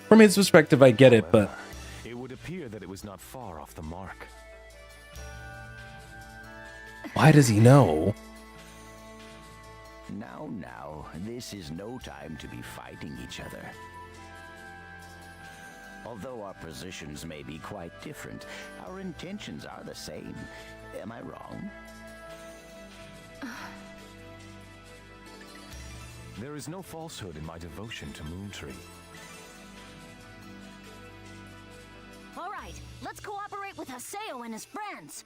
From his perspective, I get it, but However, it would appear that it was not far off the mark. why does he know? Now, this is no time to be fighting each other. Although our positions may be quite different, our intentions are the same. Am I wrong? There is no falsehood in my devotion to Moontree. All right, let's cooperate with Haseo and his friends.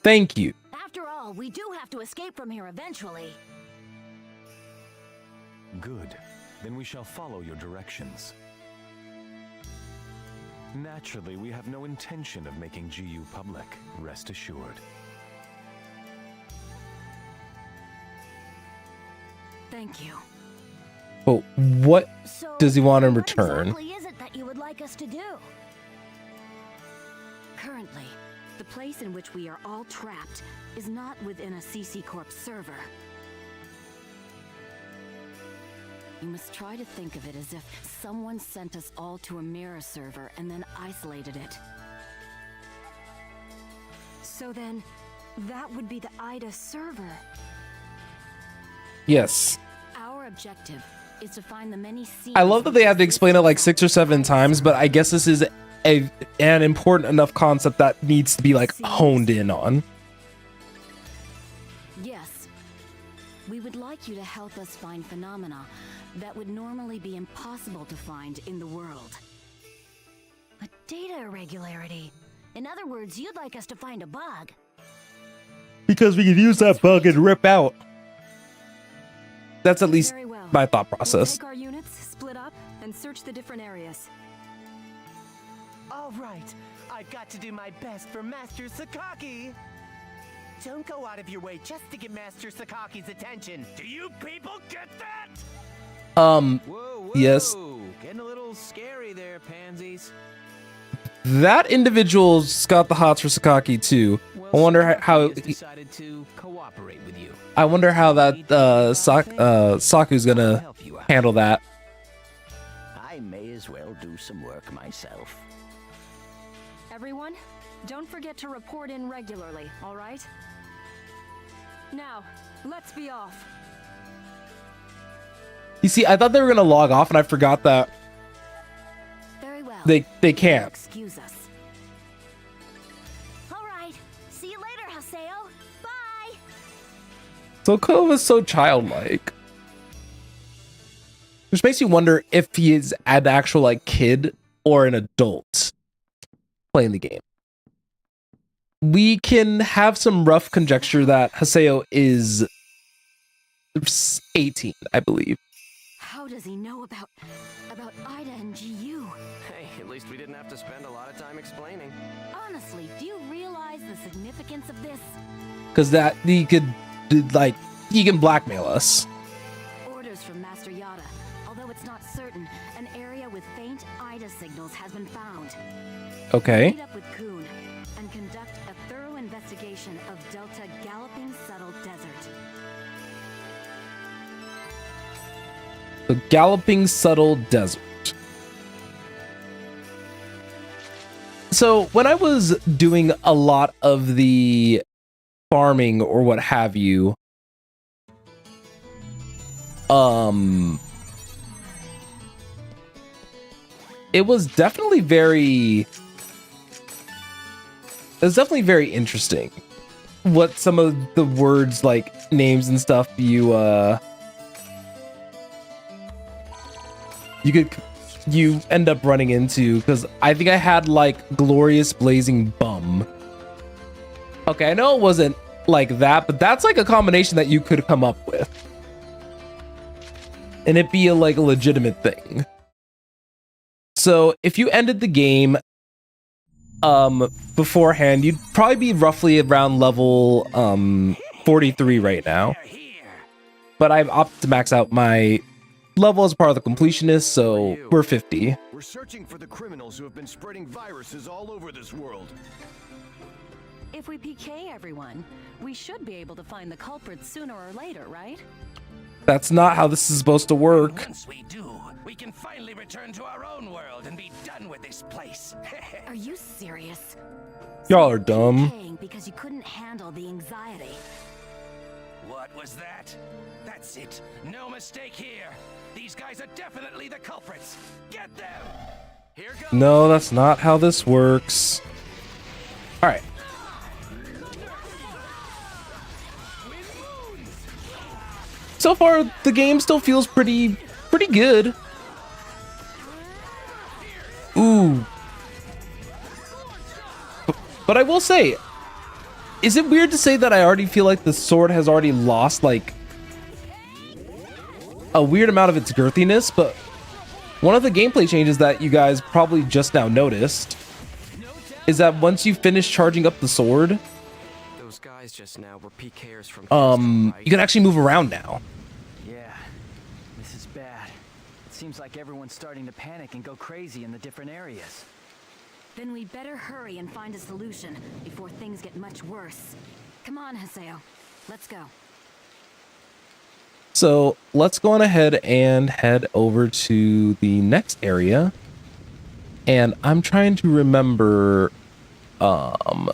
Thank you. After all, we do have to escape from here eventually. Good. Then we shall follow your directions. Naturally, we have no intention of making GU public, rest assured. Thank you. But what So, does he want in what return? exactly is it that you would like us to do? Currently, the place in which we are all trapped is not within a CC Corp server. You must try to think of it as if someone sent us all to a mirror server and then isolated it. So then, that would be the Ida server. Yes. Our objective is to find the many scenes. I love that they had to explain it like 6 or 7 times, but I guess this is an important enough concept that needs to be like honed in on. Yes. We would like you to help us find phenomena that would normally be impossible to find in the world. A data irregularity. In other words, you'd like us to find a bug. Because we could use that bug and rip out. That's at least Very well. my thought We'll process. take our units, split up, and search the different areas. All right, I've got to do my best for Master Sakaki. Don't go out of your way just to get Master Sakaki's attention. Do you people get that? Whoa, Yes. Getting a little scary there, pansies. That individual's got the hots for Sakaki too. I wonder how Sakaki has decided to cooperate with you. I wonder how that Saku's gonna Help you out. handle that. I may as well do some work myself. Everyone, don't forget to report in regularly, all right? Now, let's be off. You see, I thought they were gonna log off, and I forgot that Very well. they can't. Excuse us. All right, see you later, Haseo. Bye. Tokova is so childlike. Which makes you wonder if he is an actual like kid or an adult playing the game. We can have some rough conjecture that Haseo is 18, I believe. How does he know about Ida and GU? Hey, at least we didn't have to spend a lot of time explaining. Honestly, do you realize the significance of this? Because that he could, like, he can blackmail us. Orders from Master Yada. Although it's not certain, an area with faint Ida signals has been found. Okay. Meet up with Kuhn and conduct a thorough investigation of Delta Galloping Subtle Desert. The Galloping Subtle Desert. So when I was doing a lot of the farming or what have you, it was definitely very interesting what some of the words, like names and stuff, you end up running into, because I think I had like Glorious Blazing Bum. Okay, I know it wasn't like that, but that's like a combination that you could come up with. And it be a legitimate thing. So if you ended the game beforehand, you'd probably be roughly around level 43 right now. But I've opted to max out my level as part of the completionist, so we're 50. We're searching for the criminals who have been spreading viruses all over this world. If we PK everyone, we should be able to find the culprits sooner or later, right? That's not how this is supposed to work. Once we do, we can finally return to our own world and be done with this place. Are you serious? Y'all are dumb. PKing because you couldn't handle the anxiety. What was that? That's it. No mistake here. These guys are definitely the culprits. Get them! Here goes. No, that's not how this works. All right. So far, the game still feels pretty good. Ooh. But I will say, is it weird to say that I already feel like the sword has already lost like a weird amount of its girthiness? But one of the gameplay changes that you guys probably just now noticed is that once you finish charging up the sword, Those guys just now were PKers from you can actually move around now. Yeah, this is bad. It seems like everyone's starting to panic and go crazy in the different areas. Then we better hurry and find a solution before things get much worse. Come on, Haseo. Let's go. So let's go on ahead and head over to the next area. And I'm trying to remember, hold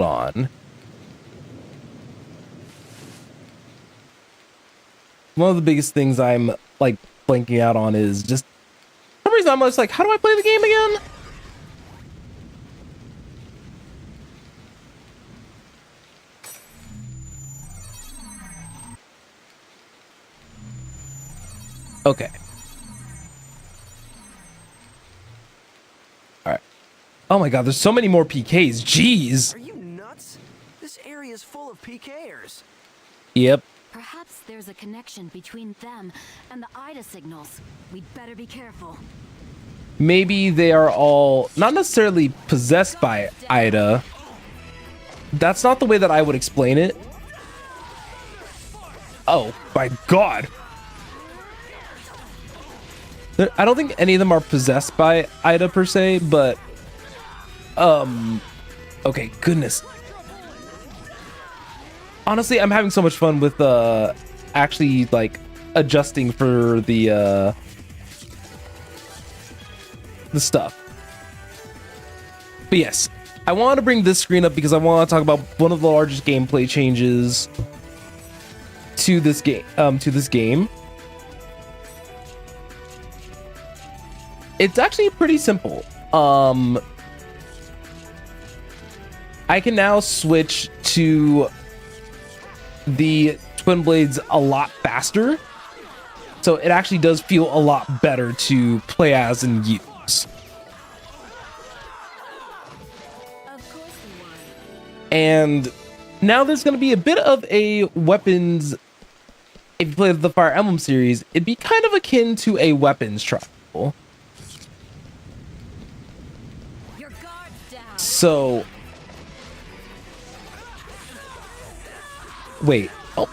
on. One of the biggest things I'm like blanking out on is just, for some reason I'm just like, how do I play the game again? Okay. All right. Oh my God, there's so many more PKs. Jeez. Are you nuts? This area is full of PKers. Yep. Perhaps there's a connection between them and the Ida signals. We'd better be careful. Maybe they are all not necessarily possessed by Ida. That's not the way that I would explain it. Oh my God. I don't think any of them are possessed by Ida per se, but okay, goodness. Honestly, I'm having so much fun with actually like adjusting for the stuff. But yes, I want to bring this screen up because I want to talk about one of the largest gameplay changes to this game. It's actually pretty simple. I can now switch to the twin blades a lot faster. So it actually does feel a lot better to play as and use. And now there's going to be a bit of a weapons. If you play the Fire Emblem series, it'd be kind of akin to a weapons trial. So, wait. Oh,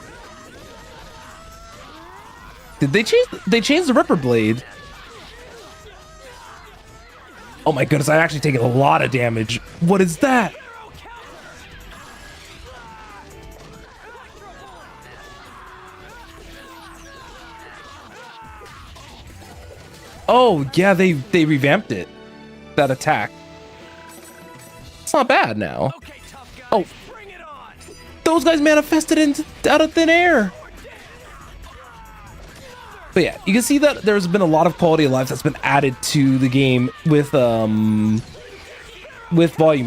did they change? They changed the Ripper Blade. Oh my goodness! I actually taken a lot of damage. What is that? Oh yeah, they revamped it. That attack. It's not bad now. Oh, those guys manifested out of thin air. But yeah, you can see that there's been a lot of quality of life that's been added to the game with Volume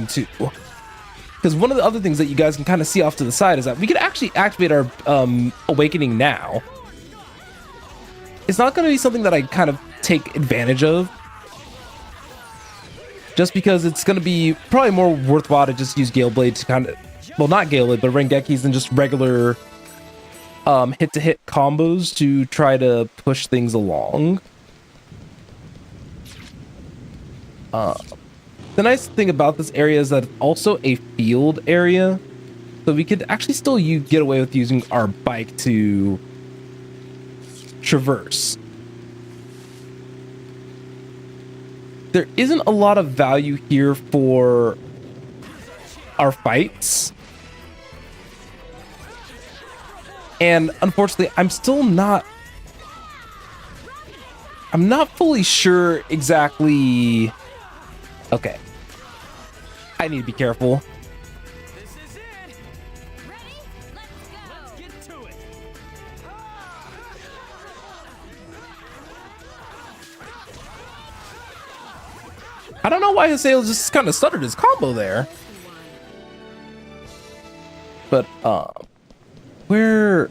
2. Because one of the other things that you guys can kind of see off to the side is that we could actually activate our Awakening now. It's not going to be something that I kind of take advantage of. Just because it's going to be probably more worthwhile to just use Gale Blade to kind of... Well, not Gale Blade, but Rengeki's than just regular hit-to-hit combos to try to push things along. The nice thing about this area is that it's also a field area. So we could actually still get away with using our bike to traverse. There isn't a lot of value here for our fights. And unfortunately, I'm not fully sure exactly. Okay. I need to be careful. This is it. Ready? Let's go. Let's get to it. I don't know why Haseo just kind of stuttered his combo there. But, where...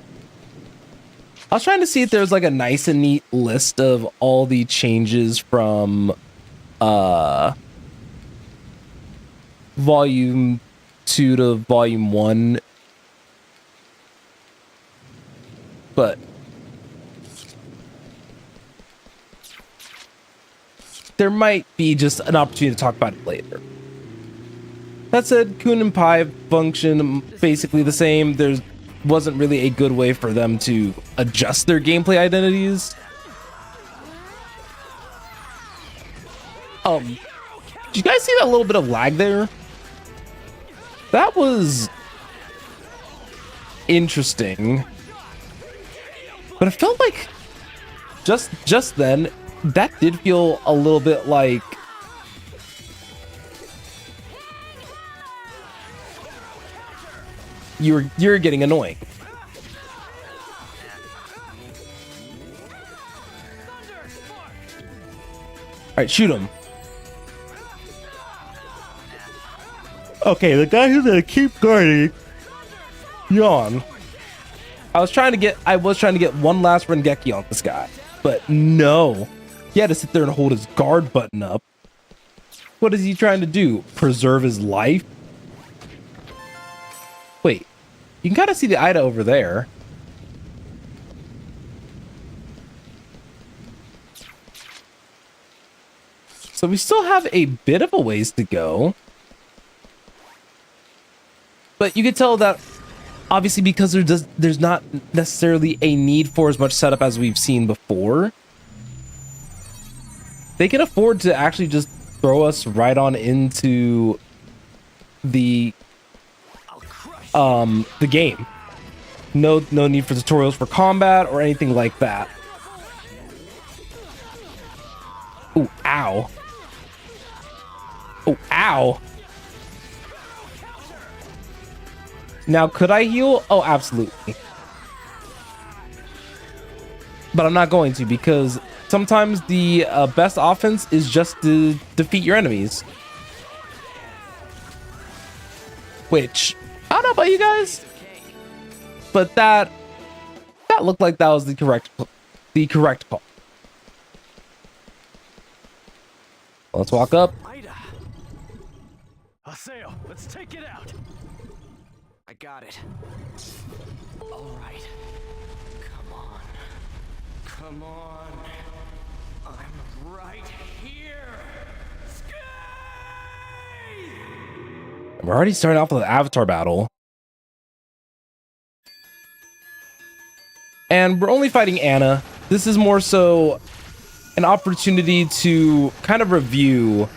I was trying to see if there's like a nice and neat list of all the changes from, Volume 2 to Volume 1. But... there might be just an opportunity to talk about it later. That said, Kun and Pai function basically the same. There wasn't really a good way for them to adjust their gameplay identities. Did you guys see that little bit of lag there? That was interesting. But it felt like just then, that did feel a little bit like you're getting annoying. All right, shoot him. Okay, the guy who's gonna keep guarding. Yawn. I was trying to get one last Rengeki on this guy, but no. He had to sit there and hold his guard button up. What is he trying to do? Preserve his life? Wait, you can kind of see the Ida over there. So we still have a bit of a ways to go. But you can tell that obviously because there's not necessarily a need for as much setup as we've seen before. They can afford to actually just throw us right on into the game. No need for tutorials for combat or anything like that. Ooh, ow. Oh, ow. Now, could I heal? Oh, absolutely. But I'm not going to, because sometimes the best offense is just to defeat your enemies. which I don't know about you guys, but that looked like that was the correct call. Let's walk up. Ida, Haseo, let's take it out. I got it. All right. Come on. Come on. I'm right here. Skate! We're already starting off with an avatar battle. And we're only fighting Anna. This is more so an opportunity to kind of review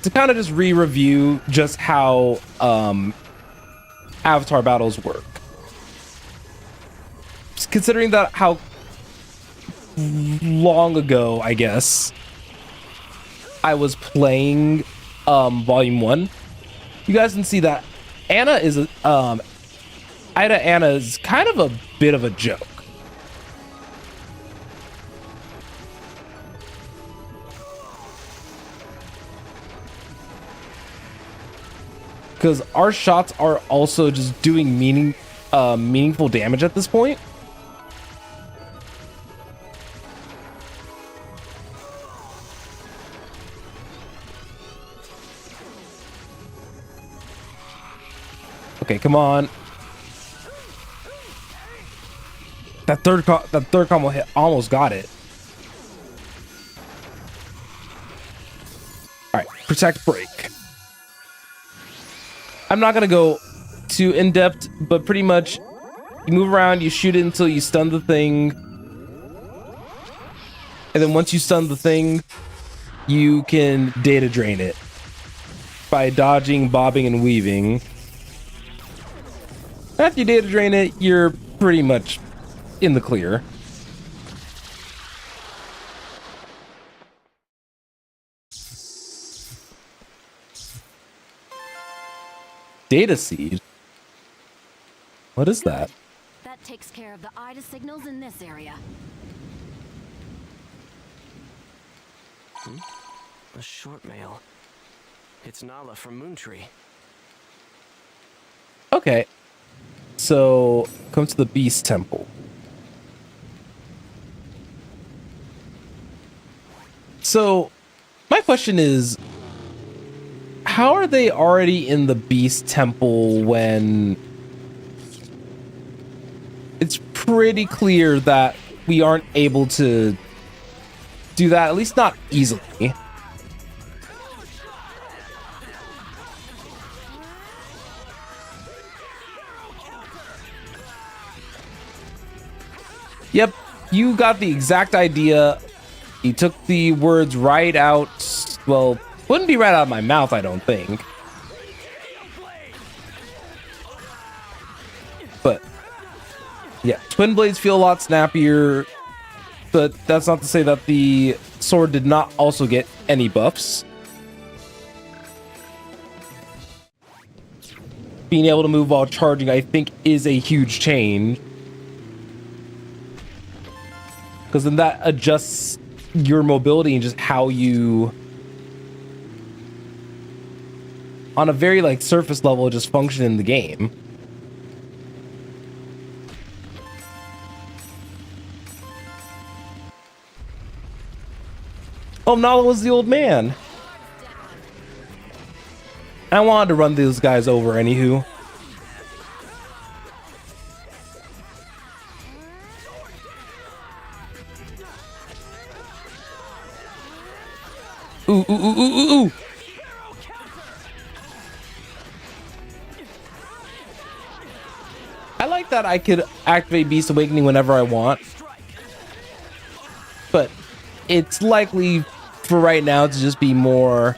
to kind of just re-review just how avatar battles work. Just considering that how long ago, I guess, I was playing volume 1, you guys can see that Anna is Ida Anna is kind of a bit of a joke. Because our shots are also just doing meaningful damage at this point. Okay, come on. That third combo hit almost got it. All right, protect, break. I'm not gonna go too in depth, but pretty much you move around, you shoot it until you stun the thing, and then once you stun the thing, you can data drain it by dodging, bobbing, and weaving. After you data drain it, you're pretty much in the clear. Data seed? What is that? That takes care of the Ida signals in this area. A short mail. It's Nala from Moontree. Okay. So, come to the Beast Temple. So, my question is, how are they already in the Beast Temple when it's pretty clear that we aren't able to do that, at least not easily? Yep, you got the exact idea. You took the words right out. Well, wouldn't be right out of my mouth, I don't think. But yeah, twin blades feel a lot snappier, but that's not to say that the sword did not also get any buffs. Being able to move while charging, I think, is a huge change, because then that adjusts your mobility and just how you, on a very like surface level, just function in the game. Oh, Nala was the old man. I wanted to run these guys over anywho. Ooh, ooh, ooh, ooh, ooh. I like that I could activate Beast Awakening whenever I want, but it's likely for right now to just be more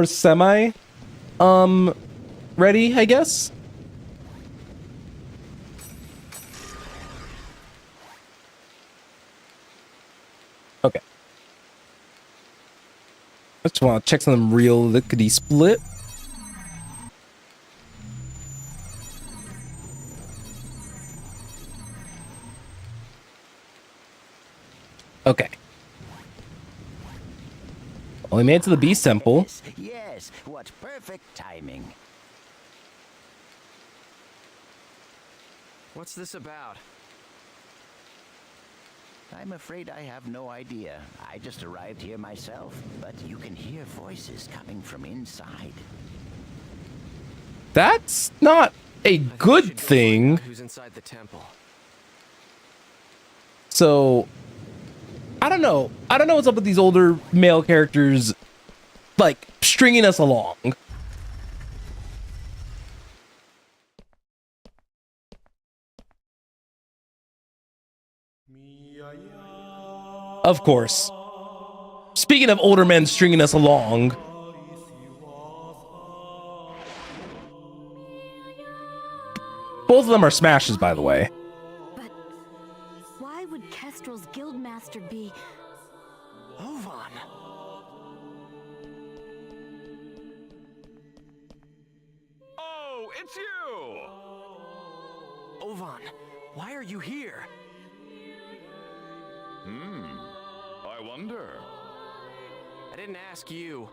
semi ready, I guess. Okay. I just want to check some real lickety split. Well, he made it to the Beast Temple. Yes, yes, what perfect timing. What's this about? I'm afraid I have no idea. I just arrived here myself, but you can hear voices coming from inside. That's not a I think we good should go find thing. out who's inside the temple? So, I don't know. I don't know what's up with these older male characters, like, stringing us along. Of course. Speaking of older men stringing us along. Both of them are smashes, by the way. But why would Kestrel's guildmaster be... Ovan! Oh, it's you! Ovan, why are you here? I wonder. I didn't ask you.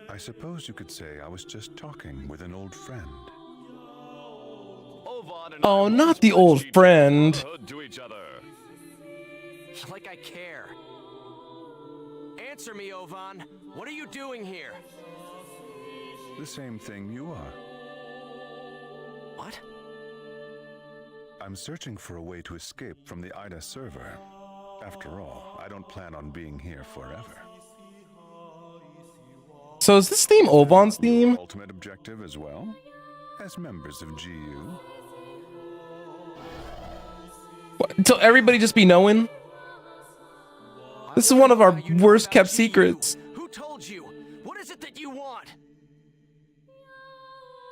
I suppose you could say I was just talking with an old friend. Ovan and Oh, I not once the pledged old eternal friend. brotherhood to each other. Like I care. Answer me, Ovan. What are you doing here? The same thing you are. What? I'm searching for a way to escape from the IDA server. After all, I don't plan on being here forever. So is this theme Ovan's theme? Your ultimate objective as well? As members of GU? What, so everybody just be knowing? This is one of our worst kept secrets. Who told you? What is it that you want?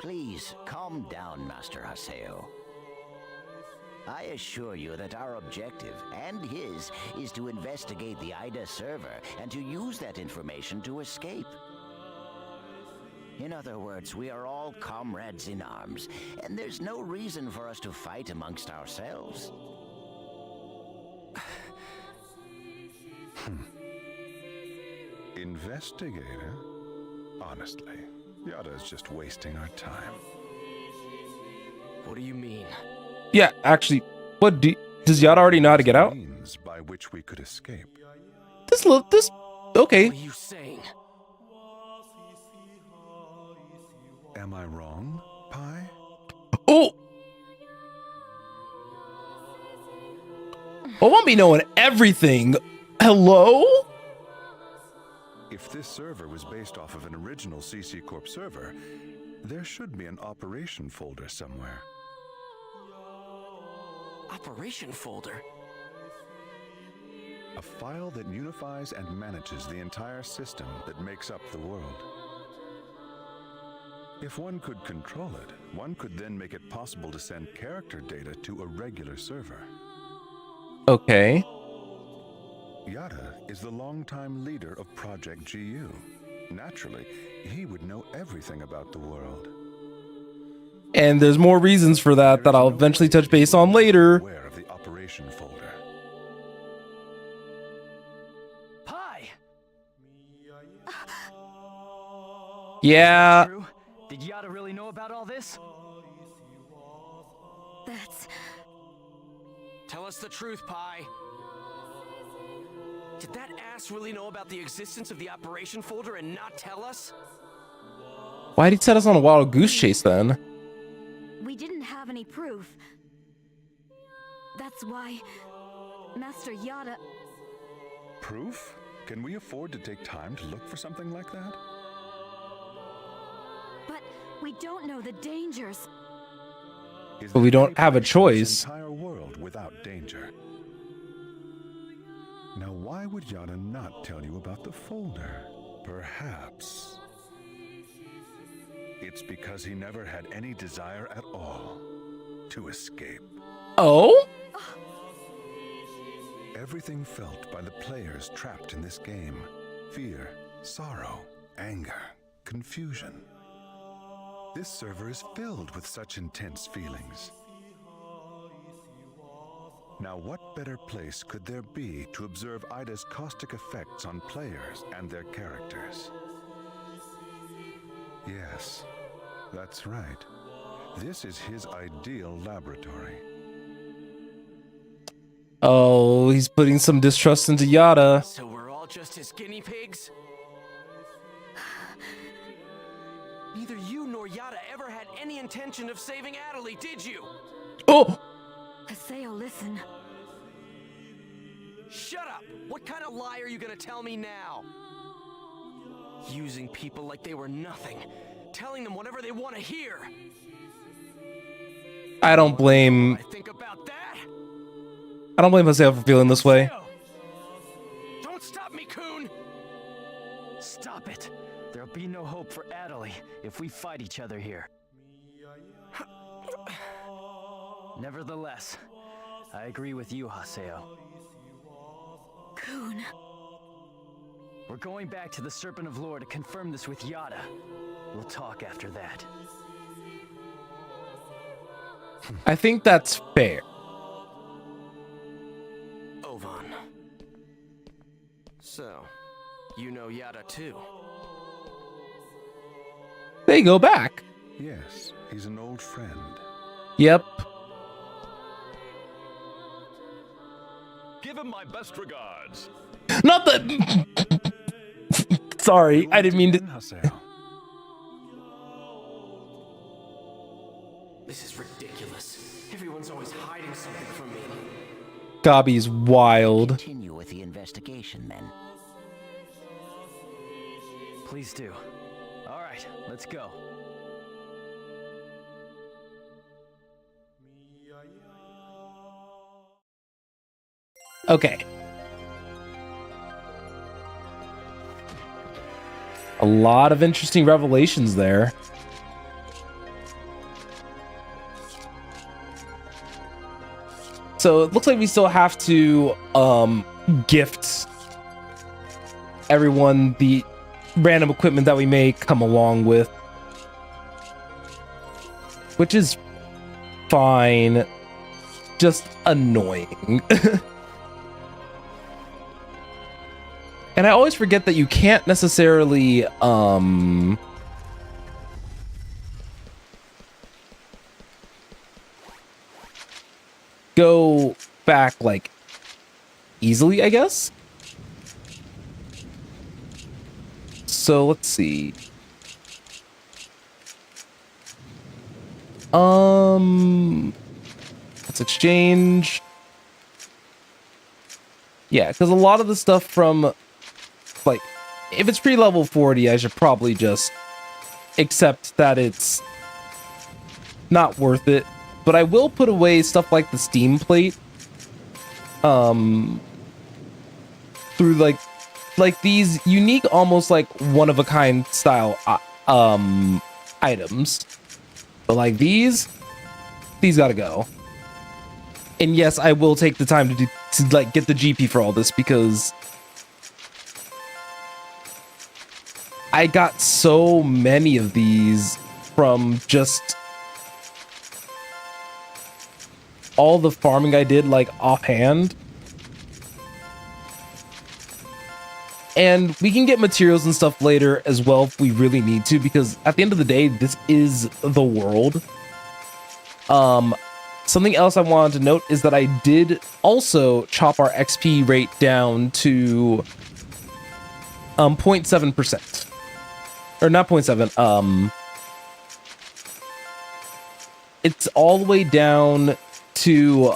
Please, calm down, Master Haseo. I assure you that our objective, and his, is to investigate the IDA server and to use that information to escape. In other words, we are all comrades in arms, and there's no reason for us to fight amongst ourselves. Investigator? Honestly, Yada is just wasting our time. What do you mean? Yeah, actually, does Yada already know how to get out? Means by which we could escape. Okay. What are you saying? Am I wrong, Pi? Oh! I won't be knowing everything. Hello? If this server was based off of an original CC Corp server, there should be an operation folder somewhere. Operation folder? A file that unifies and manages the entire system that makes up the world. If one could control it, one could then make it possible to send character data to a regular server. Okay. Yada is the longtime leader of Project GU. Naturally, he would know everything about the world. And there's more reasons for that I'll eventually touch base on later. Aware of the operation folder. Pi! Yeah. True? Did Yada really know about all this? That's... Tell us the truth, Pi. Did that ass really know about the existence of the operation folder and not tell us? Why'd he set us on a wild goose chase then? We didn't have any proof. That's why Master Yada... Proof? Can we afford to take time to look for something like that? But we don't know the dangers. But we don't have a choice. This entire world without danger. Now, why would Yada not tell you about the folder? Perhaps it's because he never had any desire at all to escape. Oh? Everything felt by the players trapped in this game. Fear, sorrow, anger, confusion. This server is filled with such intense feelings. Now, what better place could there be to observe Ida's caustic effects on players and their characters? Yes, that's right. This is his ideal laboratory. Oh, he's putting some distrust into Yada. So we're all just his guinea pigs? Neither you nor Yada ever had any intention of saving Adelie, did you? Oh! Haseo, listen. Shut up! What kind of lie are you gonna tell me now? Using people like they were nothing. Telling them whatever they want to hear. I don't blame... I think about that. I don't blame Haseo for feeling this way. Don't stop me, Coon! Stop it. There'll be no hope for Adelie if we fight each other here. Nevertheless, I agree with you, Haseo. Coon. We're going back to the Serpent of Lore to confirm this with Yada. We'll talk after that. I think that's fair. Ovan. So, you know Yada too? They go back. Yes, he's an old friend. Yep. Give him my best regards. Not the... Sorry, I didn't mean to... Haseo. This is ridiculous. Everyone's always hiding something from me. Gabi's wild. Continue with the investigation, then. Please do. All right, let's go. Okay. A lot of interesting revelations there. So it looks like we still have to gift everyone the random equipment that we may come along with, which is fine, just annoying. And I always forget that you can't necessarily go back like easily, I guess. So let's see. Let's exchange. Yeah, because a lot of the stuff from, like, if it's pre-level 40, I should probably just accept that it's not worth it. But I will put away stuff like the Steam plate. Through like these unique, almost like one-of-a-kind style items. But like these gotta go. And yes, I will take the time to like get the GP for all this, because I got so many of these from just all the farming I did like offhand. And we can get materials and stuff later as well if we really need to, because at the end of the day, this is the world. Something else I wanted to note is that I did also chop our XP rate down to 0.7%. Or not 0.7, it's all the way down to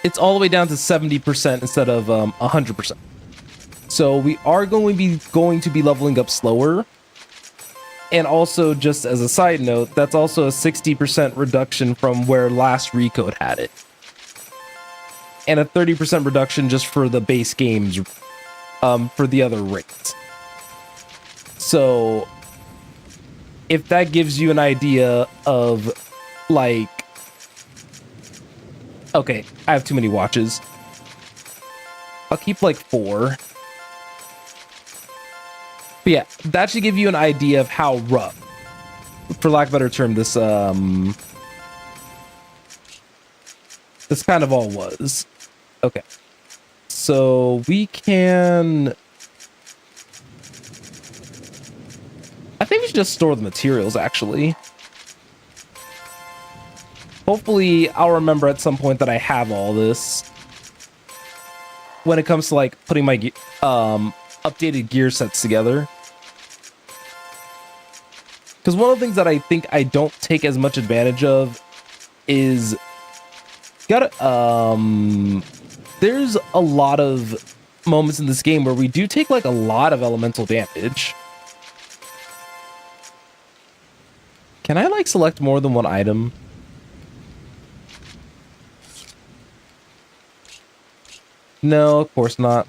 it's all the way down to 70% instead of 100%. So we are going to be leveling up slower. And also, just as a side note, that's also a 60% reduction from where last Recode had it. And a 30% reduction just for the base games for the other rates. So if that gives you an idea of, like, okay, I have too many watches. I'll keep like 4. But yeah, that should give you an idea of how rough, for lack of a better term, this this kind of all was. Okay. So we can, I think we should just store the materials, actually. Hopefully I'll remember at some point that I have all this when it comes to like putting my updated gear sets together. Because one of the things that I think I don't take as much advantage of is there's a lot of moments in this game where we do take like a lot of elemental damage. Can I like select more than one item? No, of course not.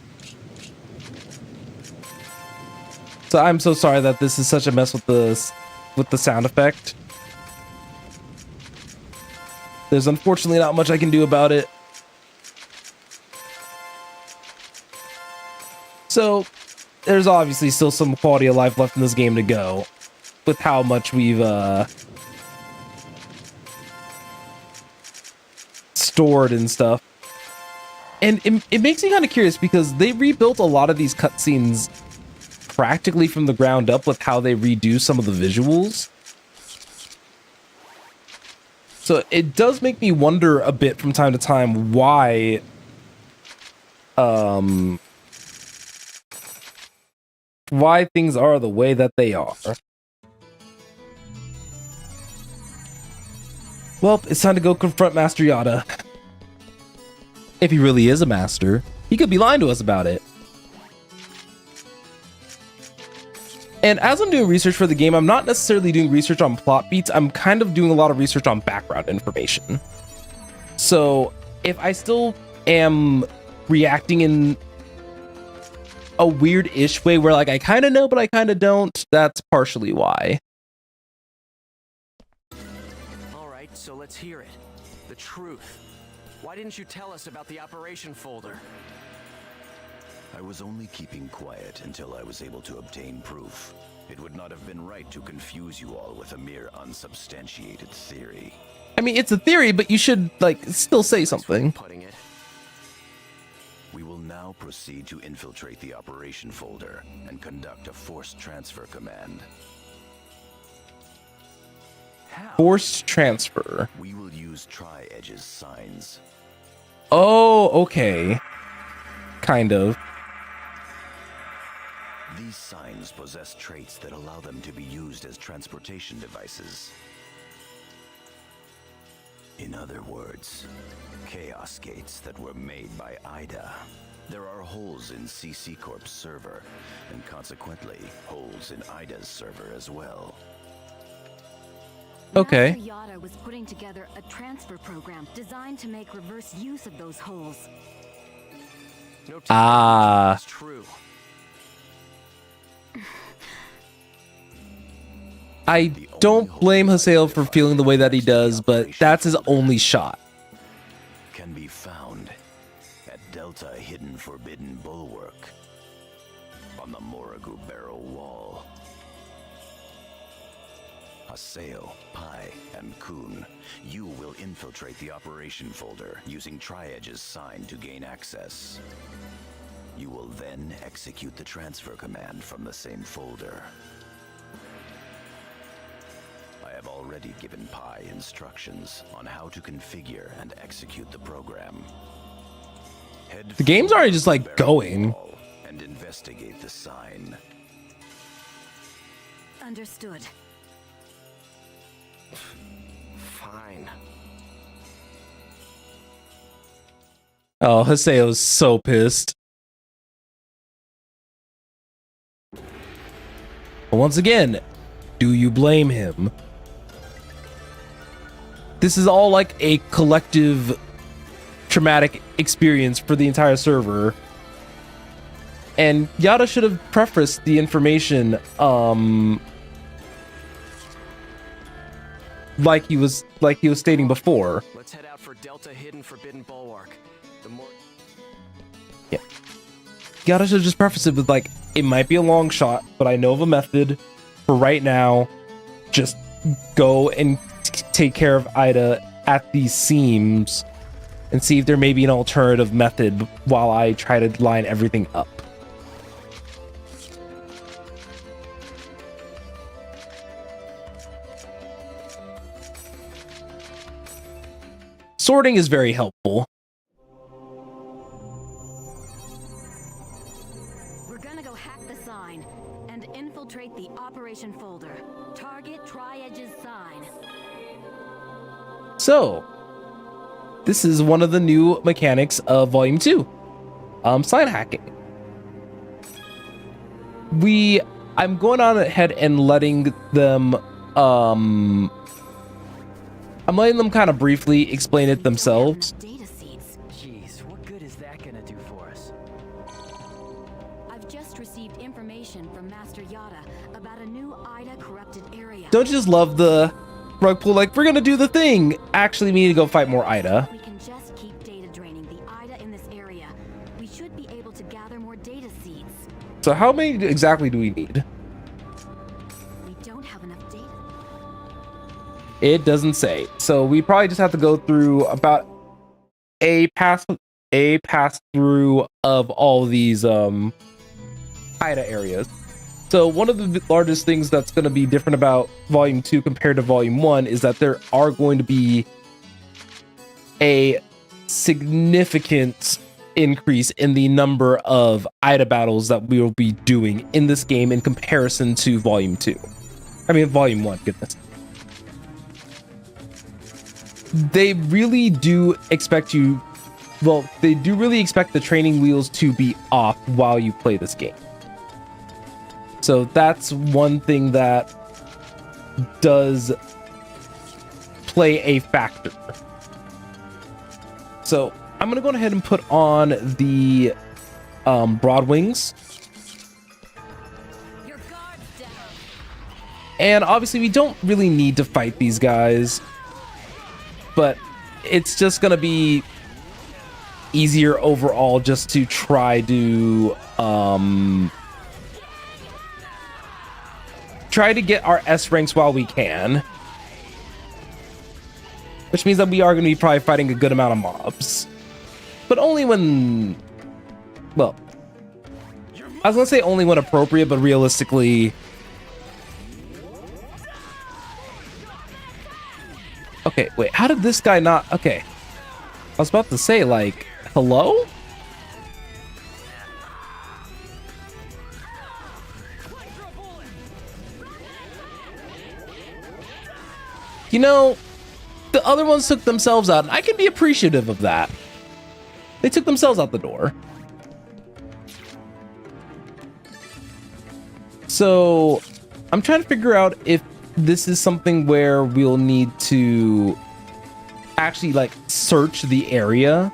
So I'm so sorry that this is such a mess with the sound effect. There's unfortunately not much I can do about it. So there's obviously still some quality of life left in this game to go with how much we've stored and stuff. And it makes me kind of curious because they rebuilt a lot of these cutscenes practically from the ground up with how they redo some of the visuals. So it does make me wonder a bit from time to time why things are the way that they are. Well, it's time to go confront Master Yada. If he really is a master, he could be lying to us about it. And as I'm doing research for the game, I'm not necessarily doing research on plot beats. I'm kind of doing a lot of research on background information. So if I still am reacting in a weird-ish way where like I kind of know, but I kind of don't, that's partially why. All right, so let's hear it. The truth. Why didn't you tell us about the operation folder? I was only keeping quiet until I was able to obtain proof. It would not have been right to confuse you all with a mere unsubstantiated theory. I mean, it's a theory, but you should, like, still say something. Putting it. We will now proceed to infiltrate the operation folder and conduct a forced transfer command. How? Forced transfer. We will use Tri-Edge's signs. Oh, okay. Kind of. These signs possess traits that allow them to be used as transportation devices. In other words, chaos gates that were made by Ida. There are holes in CC Corp's server, and consequently, holes in Ida's server as well. Okay. Master Yada was putting together a transfer program designed to make reverse use of those holes. No Ah. It's true. I don't blame Haseo for feeling the way that he does, but that's his only shot. Can be found at Delta Hidden Forbidden Bulwark on the Moragu Barrow Wall. Haseo, Pai, and Kun, you will infiltrate the operation folder using Tri-Edge's sign to gain access. You will then execute the transfer command from the same folder. I have already given Pai instructions on how to configure and execute the program. Head The game's already just like going. and investigate the sign. Understood. Fine. Oh, Haseo's so pissed. But once again, do you blame him? This is all like a collective traumatic experience for the entire server. And Yada should have prefaced the information like he was stating before. Let's head out for Delta Hidden Forbidden Bulwark. The more Yeah. Yada should have just prefaced it with like, It might be a long shot, but I know of a method. For right now, just go and take care of Ida at these seams and see if there may be an alternative method while I try to line everything up. Sorting is very helpful. We're gonna go hack the sign and infiltrate the operation folder. Target Tri-Edge's sign. So, this is one of the new mechanics of Volume 2. Sign hacking. I'm going on ahead and letting them, I'm letting them kind of briefly explain it themselves. Data seeds. Jeez, what good is that gonna do for us? I've just received information from Master Yada about a new Ida corrupted area. Don't you just love the rug pull, like, we're gonna do the thing. Actually, we need to go fight more Ida. We can just keep data draining the Ida in this area. We should be able to gather more data seeds. So how many exactly do we need? We don't have enough data. It doesn't say. So we probably just have to go through about a pass through of all these Ida areas. So one of the largest things that's going to be different about Volume 2 compared to Volume 1 is that there are going to be a significant increase in the number of Ida battles that we will be doing in this game in comparison to Volume 2. I mean, Volume 1, goodness. They really do expect you, well, they do really expect the training wheels to be off while you play this game. So that's one thing that does play a factor. So I'm gonna go ahead and put on the broad wings. Your guard's down. And obviously we don't really need to fight these guys, but it's just gonna be easier overall just to try to get our S ranks while we can. Which means that we are going to be probably fighting a good amount of mobs. But only when... Well, I was going to say only when appropriate, but realistically... Okay, wait, how did this guy not... Okay. I was about to say, like, hello? You know, the other ones took themselves out, and I can be appreciative of that. They took themselves out the door. So, I'm trying to figure out if this is something where we'll need to actually, like, search the area.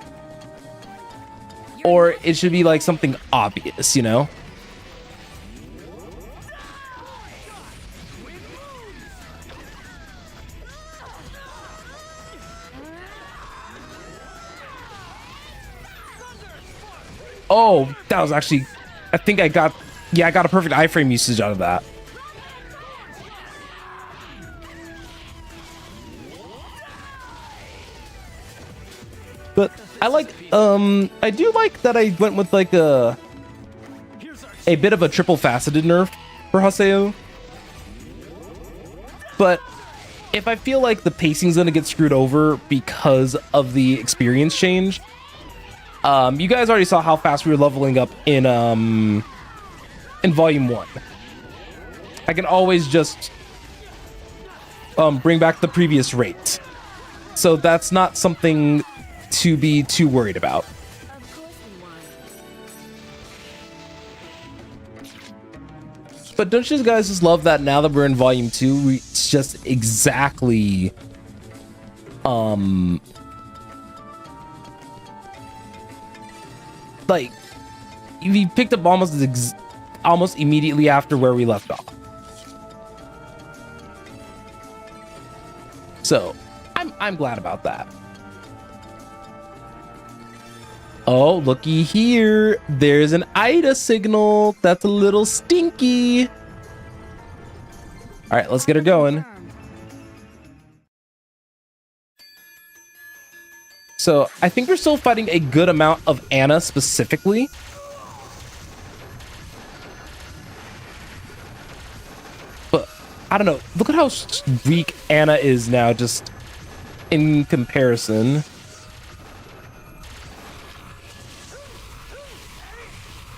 Or it should be, like, something obvious, you know? Oh, that was actually, I think I got a perfect iframe usage out of that. But I like, I do like that I went with like a bit of a triple faceted nerf for Haseo. But if I feel like the pacing's gonna get screwed over because of the experience change, you guys already saw how fast we were leveling up in Volume 1. I can always just bring back the previous rate. So that's not something to be too worried about. But don't you guys just love that now that we're in Volume 2, it's just exactly like we picked up almost immediately after where we left off. So I'm glad about that. Oh, looky here. There's an Ida signal. That's a little stinky. All right, let's get her going. So I think we're still fighting a good amount of Anna specifically. But I don't know. Look at how weak Anna is now, just in comparison.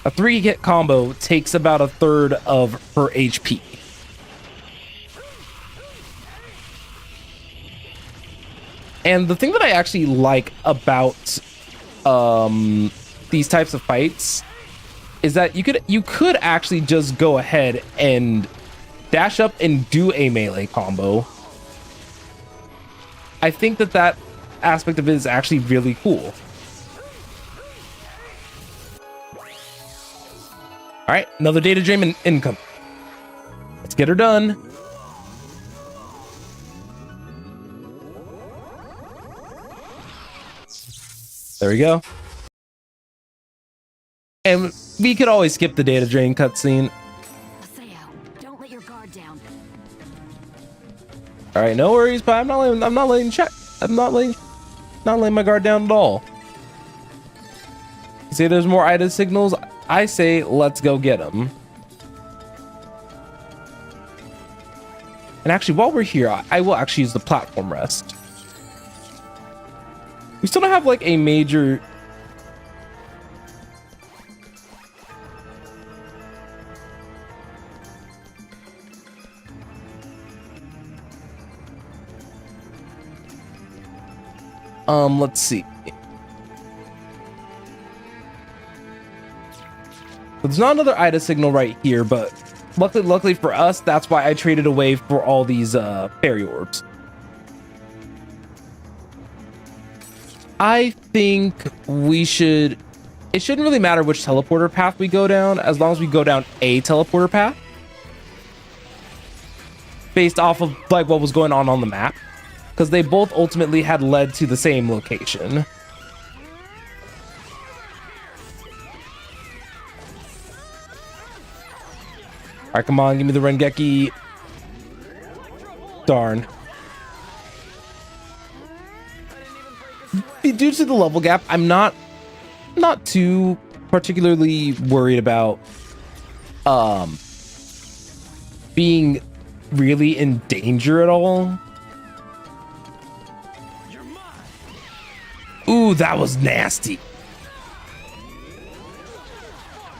A 3-hit combo takes about a third of her HP. And the thing that I actually like about these types of fights is that you could actually just go ahead and dash up and do a melee combo. I think that aspect of it is actually really cool. All right, another data drain income. Let's get her done. There we go. And we could always skip the data drain cutscene. Don't let your guard down. All right, no worries, but I'm not letting my guard down at all. You say there's more Ida signals. I say let's go get them. And actually, while we're here, I will actually use the platform rest. We still don't have like a major... let's see. There's not another Ida signal right here, but luckily for us, that's why I traded away for all these fairy orbs. I think we should... It shouldn't really matter which teleporter path we go down, as long as we go down a teleporter path. Based off of like what was going on the map. Because they both ultimately had led to the same location. Alright, come on, give me the Rengeki. Darn. Due to the level gap, I'm not too particularly worried about being really in danger at all. Ooh, that was nasty.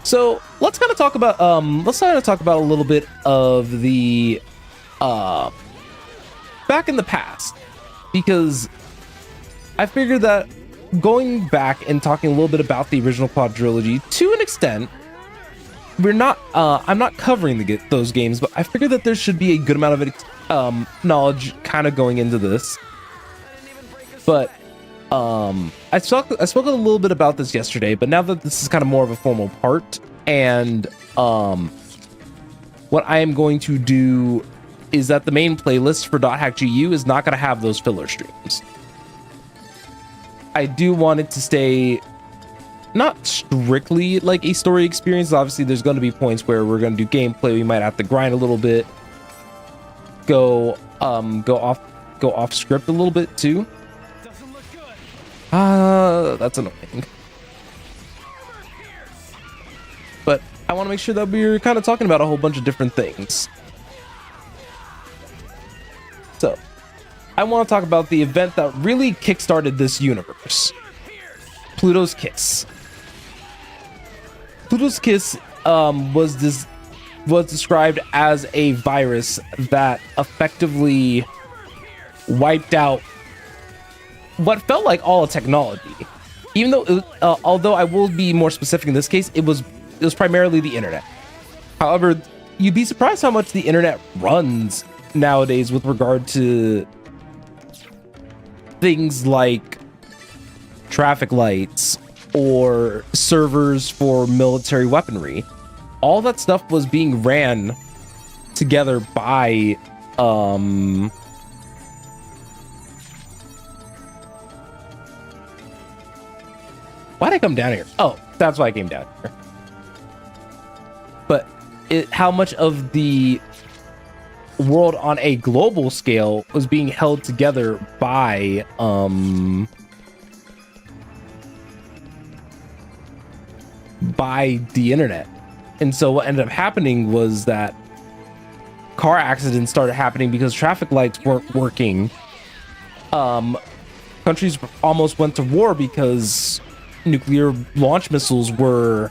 So let's kind of talk about a little bit of the back in the past, because I figured that going back and talking a little bit about the original quadrilogy to an extent, I'm not covering those games, but I figured that there should be a good amount of knowledge kind of going into this. But I spoke a little bit about this yesterday, but now that this is kind of more of a formal part, and what I am going to do is that the main playlist for .hackgu is not going to have those filler streams. I do want it to stay not strictly like a story experience. Obviously, there's going to be points where we're going to do gameplay. We might have to grind a little bit, go off script a little bit too. That's annoying. But I want to make sure that we're kind of talking about a whole bunch of different things. So, I want to talk about the event that really kickstarted this universe. Pluto's Kiss. Pluto's Kiss was described as a virus that effectively wiped out what felt like all of technology. Even though, although I will be more specific in this case, it was primarily the internet. However, you'd be surprised how much the internet runs nowadays with regard to things like traffic lights or servers for military weaponry. All that stuff was being ran together by Why'd I come down here? Oh, that's why I came down here. But how much of the world on a global scale was being held together by the internet. And so what ended up happening was that car accidents started happening because traffic lights weren't working. Countries almost went to war because nuclear launch missiles were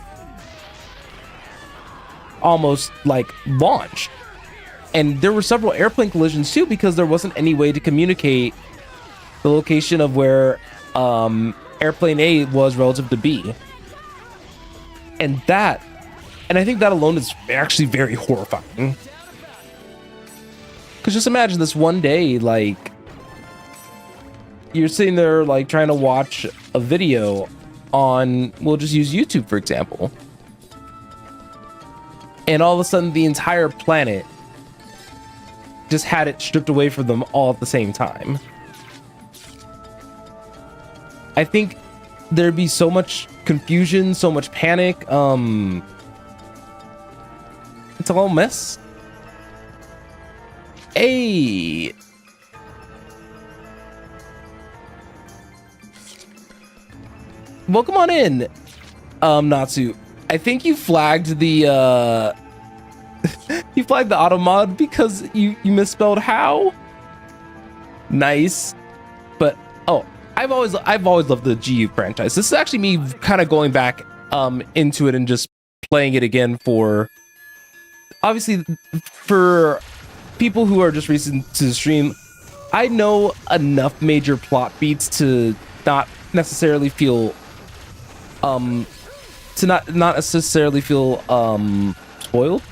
almost like launched. And there were several airplane collisions too because there wasn't any way to communicate the location of where airplane A was relative to B. And I think that alone is actually very horrifying. Because just imagine this one day, like, you're sitting there, like, trying to watch a video on, we'll just use YouTube, for example. And all of a sudden, the entire planet just had it stripped away from them all at the same time. I think there'd be so much confusion, so much panic. It's all a mess. Hey. Welcome on in, Natsu. I think you flagged the you flagged the auto mod because you misspelled how. Nice. But oh, I've always loved the GU franchise. This is actually me kind of going back into it and just playing it again for, obviously, for people who are just recent to the stream. I know enough major plot beats to not necessarily feel not necessarily feel spoiled,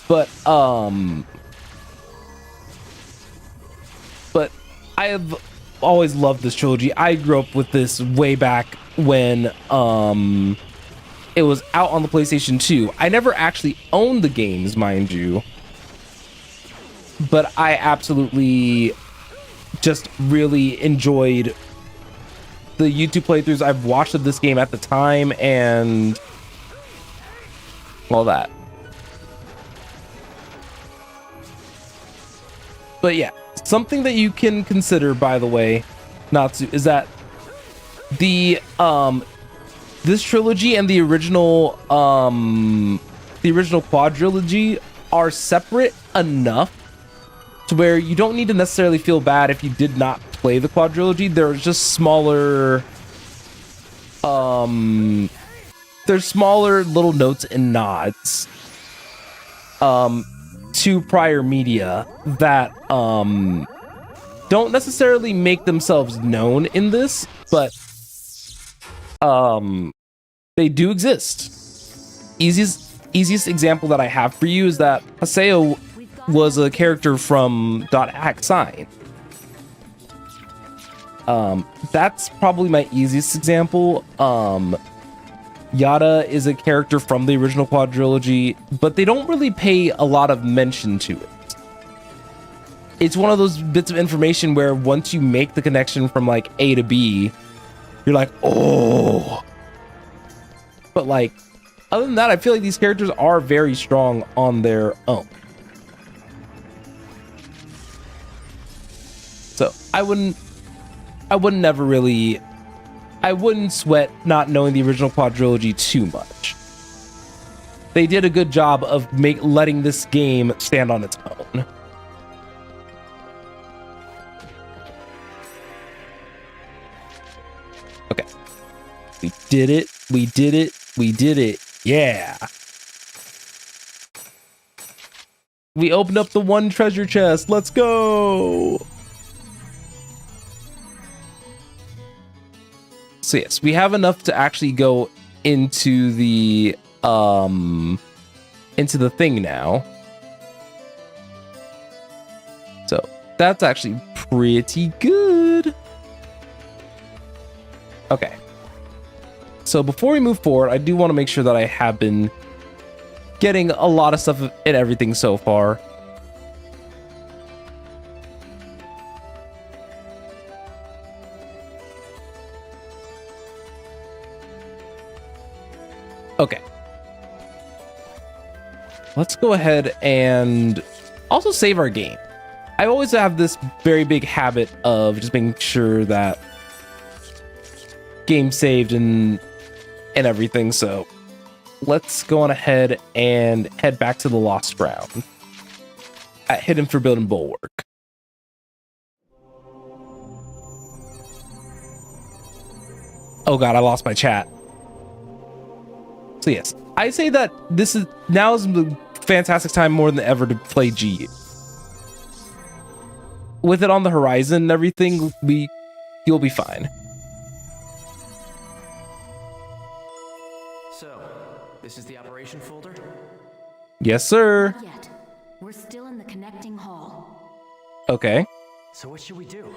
but I have always loved this trilogy. I grew up with this way back when it was out on the PlayStation 2. I never actually owned the games, mind you, but I absolutely just really enjoyed the YouTube playthroughs I've watched of this game at the time and all that. But yeah, something that you can consider, by the way, Natsu, is that the this trilogy and the original quadrilogy are separate enough to where you don't need to necessarily feel bad if you did not play the quadrilogy. There's just smaller there's smaller little notes and nods to prior media that don't necessarily make themselves known in this, but they do exist. Easiest example that I have for you is that Haseo was a character from .hack Sign. That's probably my easiest example. Yada is a character from the original quadrilogy, but they don't really pay a lot of mention to it. It's one of those bits of information where once you make the connection from like A to B, you're like, oh. But like, other than that, I feel like these characters are very strong on their own. So I wouldn't sweat not knowing the original quadrilogy too much. They did a good job of letting this game stand on its own. Okay. We did it. We did it. We did it. Yeah. We opened up the one treasure chest. Let's go. So yes, we have enough to actually go into the thing now. So that's actually pretty good. Okay. So before we move forward, I do want to make sure that I have been getting a lot of stuff and everything so far. Okay. Let's go ahead and also save our game. I always have this very big habit of just making sure that game saved and everything. So let's go on ahead and head back to the Lost Ground at Hidden Forbidden Bulwark. Oh god, I lost my chat. So yes, I say that now is the fantastic time more than ever to play GU. With it on the horizon and everything, you'll be fine. So, this is the operation folder? Yes, sir. Not yet. We're still in the connecting hall. Okay. So what should we do?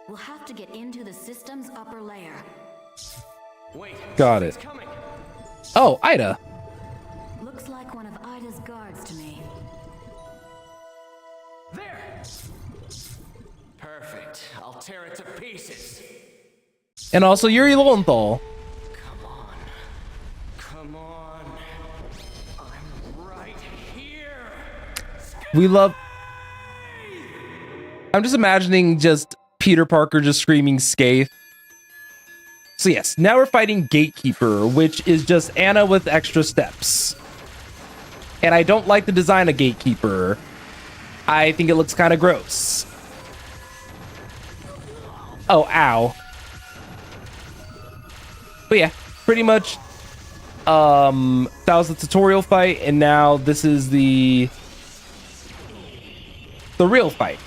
We'll have to get into the system's upper layer. Wait. Got it. Coming. Oh, Ida. Looks like one of Ida's guards to me. There. Perfect. I'll tear it to pieces. And also Yuri Lowenthal. Come on. I'm right here. We love... I'm just imagining just Peter Parker just screaming Scathe. So yes, now we're fighting Gatekeeper, which is just Anna with extra steps. And I don't like the design of Gatekeeper. I think it looks kind of gross. Oh, ow. But yeah, pretty much that was the tutorial fight, and now this is the real fight.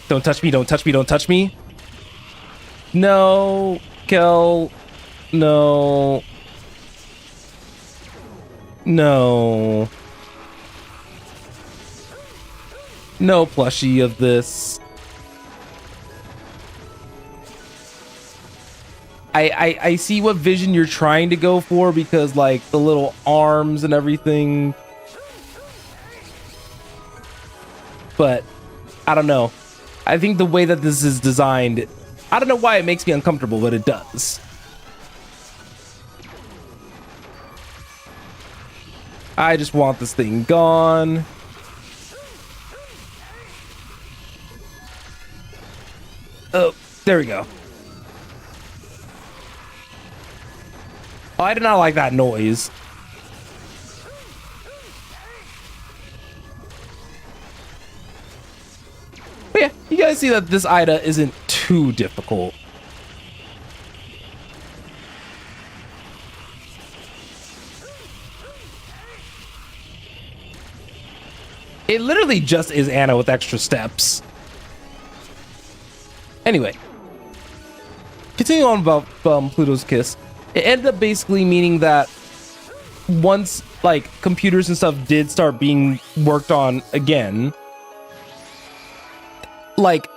Don't touch me, don't touch me, don't touch me. No, Kel. No. No. No plushie of this. I see what vision you're trying to go for, because like the little arms and everything. But I don't know. I think the way that this is designed, I don't know why it makes me uncomfortable, but it does. I just want this thing gone. Oh, there we go. Oh, I did not like that noise. But yeah, you guys see that this Ida isn't too difficult. It literally just is Anna with extra steps. Anyway, continuing on about Pluto's Kiss, it ended up basically meaning that once like computers and stuff did start being worked on again, like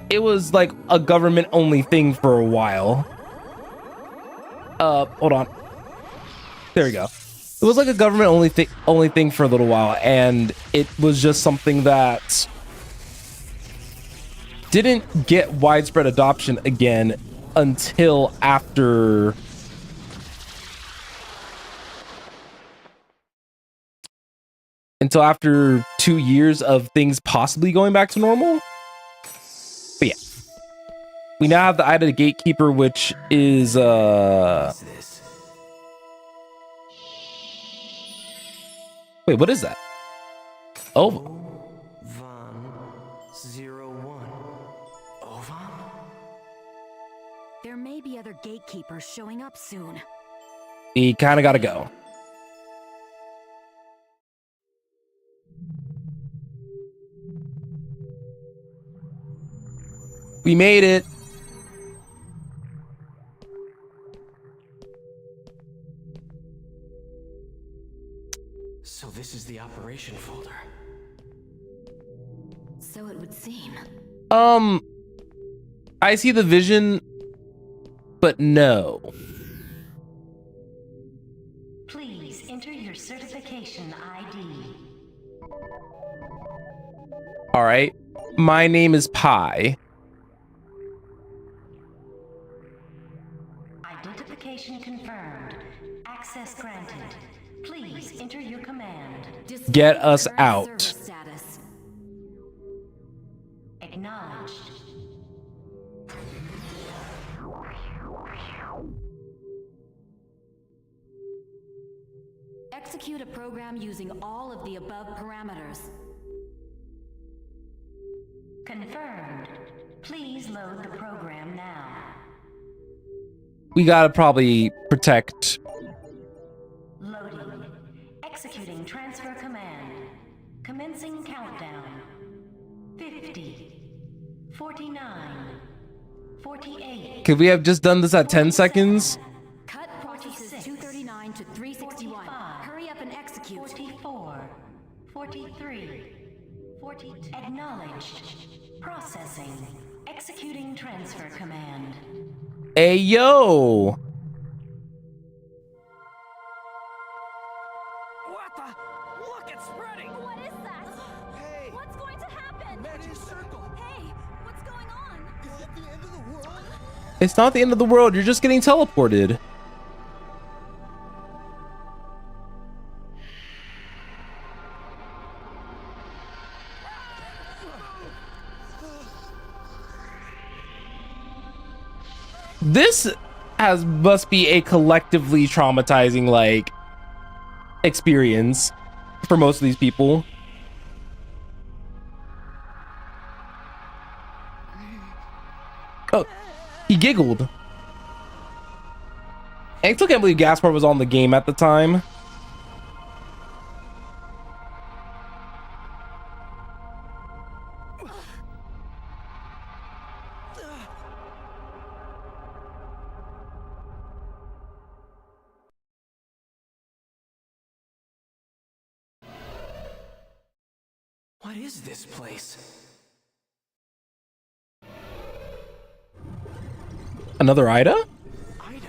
it was like a government only thing for a while. Hold on. There we go. It was like a government only thing for a little while, and it was just something that didn't get widespread adoption again until after until after 2 years of things possibly going back to normal. But yeah, we now have the Ida the Gatekeeper, which is wait, what is that? Oh, Van 01. Ovan? There may be other gatekeepers showing up soon. we kind of gotta go. We made it. So this is the operation folder. So it would seem. I see the vision, but no. Please enter your certification ID. All right. My name is Pi. Location confirmed. Access granted. Please enter your command. Get us Current out. service status. Acknowledged. Execute a program using all of the above parameters. Confirmed. Please load the program now. We gotta probably protect. Loading. Executing transfer command. Commencing countdown. 50. 49. 48. Could we have just done this at 10 seconds? Cut processes 239 to 361. 45, Hurry up and execute. 44. 43. 40. Acknowledged. Processing. Executing transfer command. Hey, yo! What the? Look, it's spreading! What is that? Hey! What's going to happen? Magic circle! Hey, what's going on? Is it the end of the world? It's not the end of the world, you're just getting teleported. This must be a collectively traumatizing, like, experience for most of these people. Oh, he giggled. I still can't believe Gaspar was on the game at the time. What is this place? Another Ida? Ida.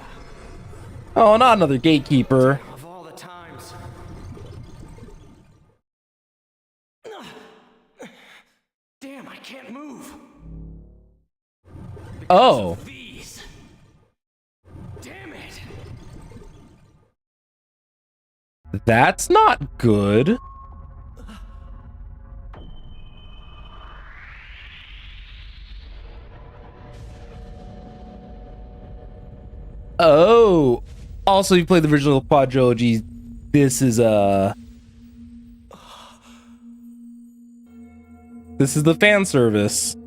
Oh, not another gatekeeper. Of all the times. Damn, I can't move. Oh. These. Damn it. That's not good. Oh, also you played the original quadrilogy. This is the fan service.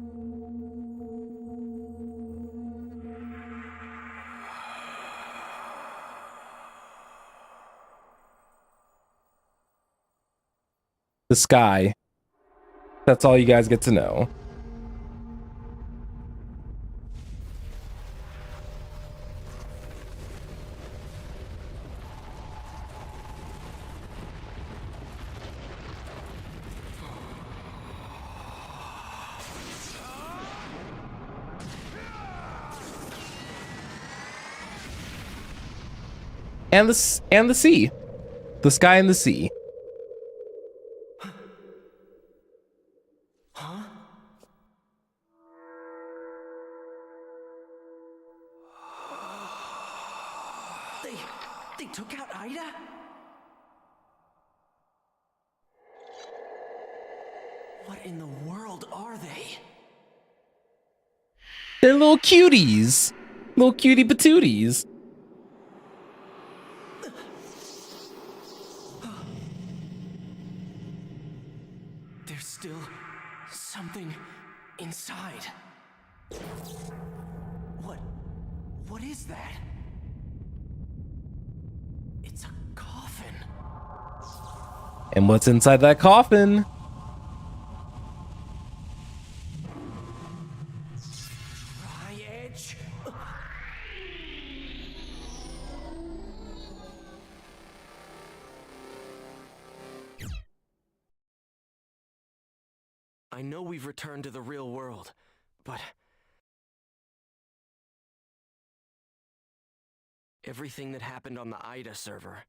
The sky. That's all you guys get to know. And the sea. The sky and the sea. Huh? They took out Ida? What in the world are they? They're little cuties. Little cutie patooties. There's still something inside. What is that? It's a coffin. And what's inside that coffin? Tri-edge. I know we've returned to the real world, but everything that happened on the Ida server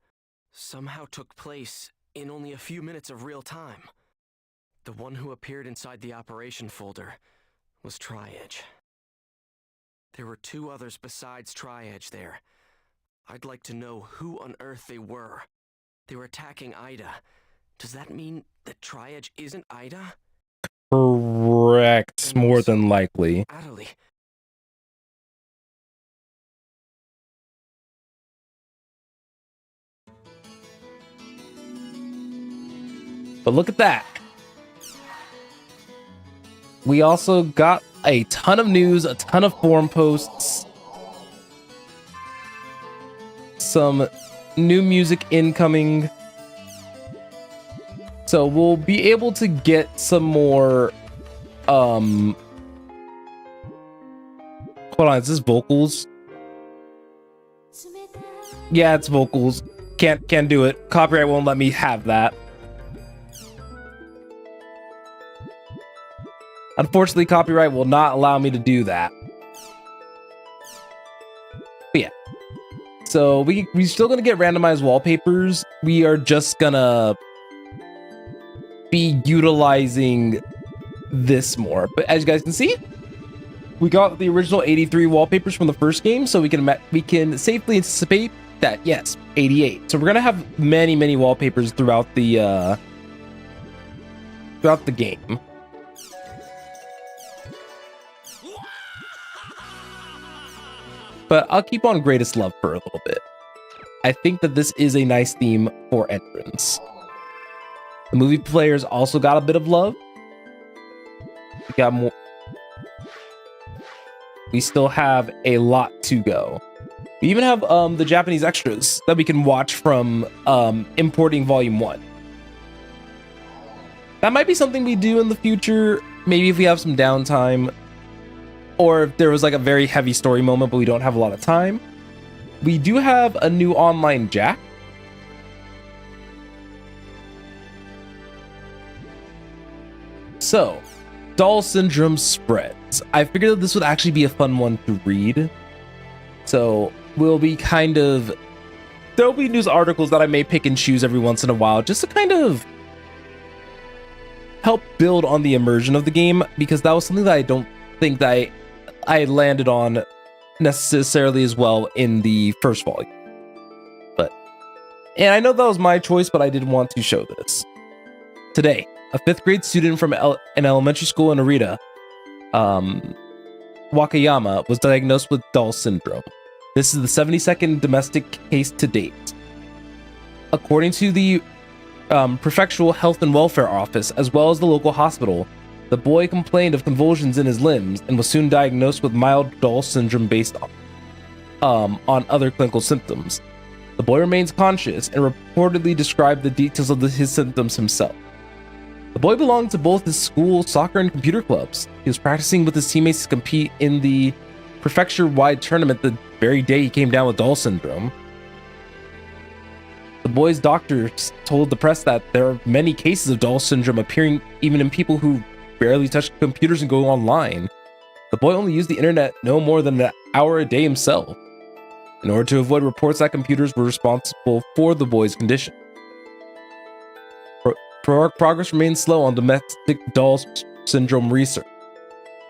somehow took place in only a few minutes of real time. The one who appeared inside the operation folder was Tri-edge. There were two others besides Tri-edge there, I'd like to know who on earth they were. They were attacking Ida. Does that mean that Tri-Edge isn't Ida? Correct, more than likely. Adelie. But look at that. We also got a ton of news, a ton of forum posts, some new music incoming. So we'll be able to get some more, hold on, is this vocals? Yeah, it's vocals. Can't do it. Copyright won't let me have that. Unfortunately, copyright will not allow me to do that. But yeah. So we're still gonna get randomized wallpapers. We are just gonna be utilizing this more. But as you guys can see, we got the original 83 wallpapers from the first game, so we can safely anticipate that yes, 88. So we're gonna have many wallpapers throughout the game. But I'll keep on Greatest Love for a little bit. I think that this is a nice theme for entrance. The movie players also got a bit of love. We got more. We still have a lot to go. We even have the Japanese extras that we can watch from importing Volume 1. That might be something we do in the future. Maybe if we have some downtime. Or if there was like a very heavy story moment, but we don't have a lot of time. We do have a new online Jack. So, Doll Syndrome spreads. I figured that this would actually be a fun one to read. So, we'll be there'll be news articles that I may pick and choose every once in a while, just to kind of help build on the immersion of the game, because that was something that I don't think that I landed on necessarily as well in the first volume. And I know that was my choice, but I did want to show this. Today, a 5th grade student from an elementary school in Narita, Wakayama, was diagnosed with Doll syndrome. This is the 72nd domestic case to date. According to the Prefectural Health and Welfare Office, as well as the local hospital, the boy complained of convulsions in his limbs and was soon diagnosed with mild Doll syndrome based on other clinical symptoms. The boy remains conscious and reportedly described the details of his symptoms himself. The boy belonged to both his school soccer and computer clubs. He was practicing with his teammates to compete in the prefecture-wide tournament the very day he came down with Doll syndrome. The boy's doctors told the press that there are many cases of Doll syndrome appearing even in people who barely touch computers and go online. The boy only used the internet no more than an hour a day himself, in order to avoid reports that computers were responsible for the boy's condition. Progress remains slow on domestic Doll syndrome research,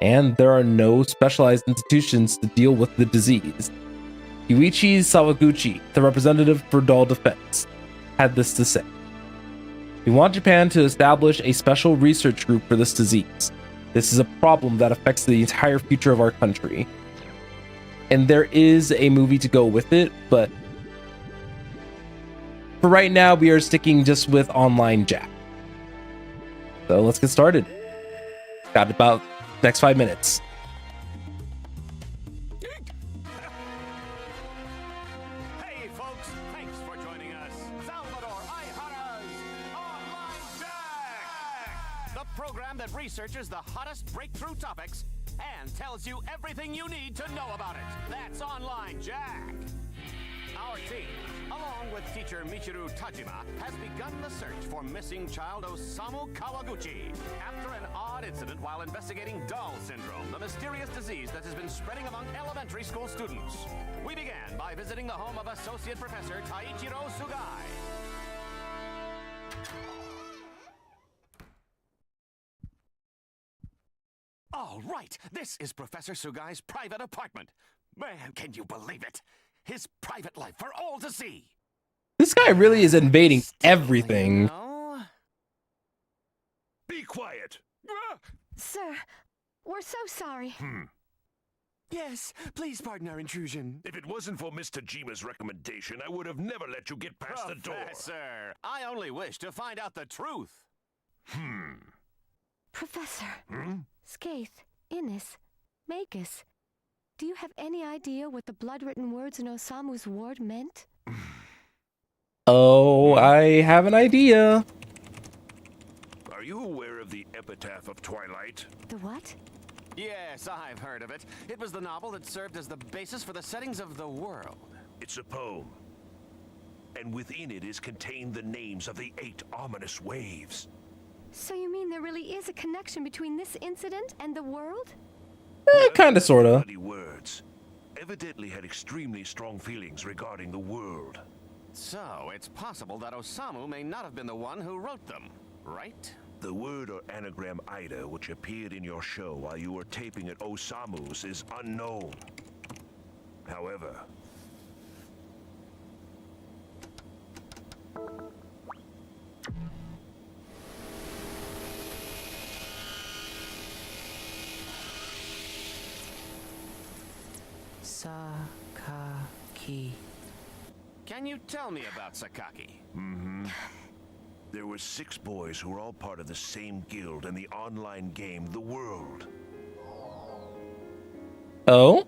and there are no specialized institutions to deal with the disease. Yuichi Sawaguchi, the representative for Doll Defense, had this to say: "We want Japan to establish a special research group for this disease. This is a problem that affects the entire future of our country." And there is a movie to go with it, but for right now, we are sticking just with Online Jack. So let's get started. Got about next 5 minutes. Hey folks, thanks for joining us. Salvador Ihara's Online Jack! The program that researches the hottest breakthrough topics and tells you everything you need to know about it. That's Online Jack. Our team, along with teacher Michiru Tajima, has begun the search for missing child Osamu Kawaguchi after an odd incident while investigating Doll syndrome, the mysterious disease that has been spreading among elementary school students. We began by visiting the home of Associate Professor Taichiro Sugai. All right, this is Professor Sugai's private apartment. Man, can you believe it? his private life for all to see. This guy really is invading everything. Be quiet. Sir, we're so sorry. Yes, please pardon our intrusion. If it wasn't for Mr. Jima's recommendation, I would have never let you get past the door. Professor, I only wish to find out the truth. Professor, Skaith, Innis, Magus, do you have any idea what the blood-written words in Osamu's ward meant? Oh, I have an idea. Are you aware of the epitaph of Twilight? The what? Yes, I've heard of it. It was the novel that served as the basis for the settings of the world. It's a poem. And within it is contained the names of the 8 ominous waves. So you mean there really is a connection between this incident and the world? Kinda, sorta. Bloody words evidently had extremely strong feelings regarding the world. So, it's possible that Osamu may not have been the one who wrote them, right? The word or anagram Ida, which appeared in your show while you were taping at Osamu's, is unknown. However, Sakaki. Can you tell me about Sakaki? there were 6 boys who were all part of the same guild in the online game, The World. Oh?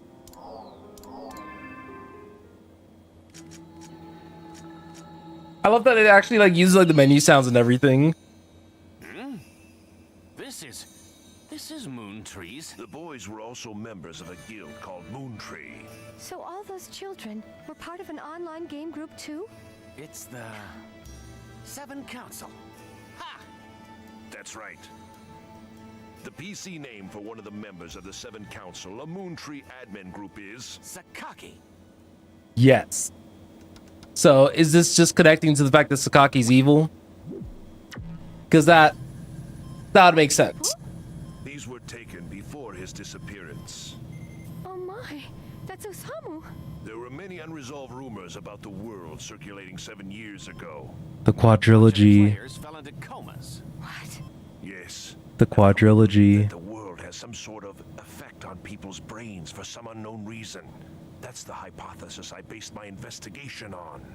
I love that it actually like uses like the menu sounds and everything. This is Moon Trees. The boys were also members of a guild called Moon Tree. So all those children were part of an online game group too? It's the 7 Council. Ha! That's right. The PC name for one of the members of the 7 Council, a Moon Tree admin group, is Sakaki. Yes. So is this just connecting to the fact that Sakaki's evil? Because that would make sense. These were taken before his disappearance. Oh my, that's Osamu. There were many unresolved rumors about the world circulating 7 years ago. The quadrilogy. Players fell into comas. What? Yes. The quadrilogy. The world has some sort of effect on people's brains for some unknown reason. That's the hypothesis I based my investigation on.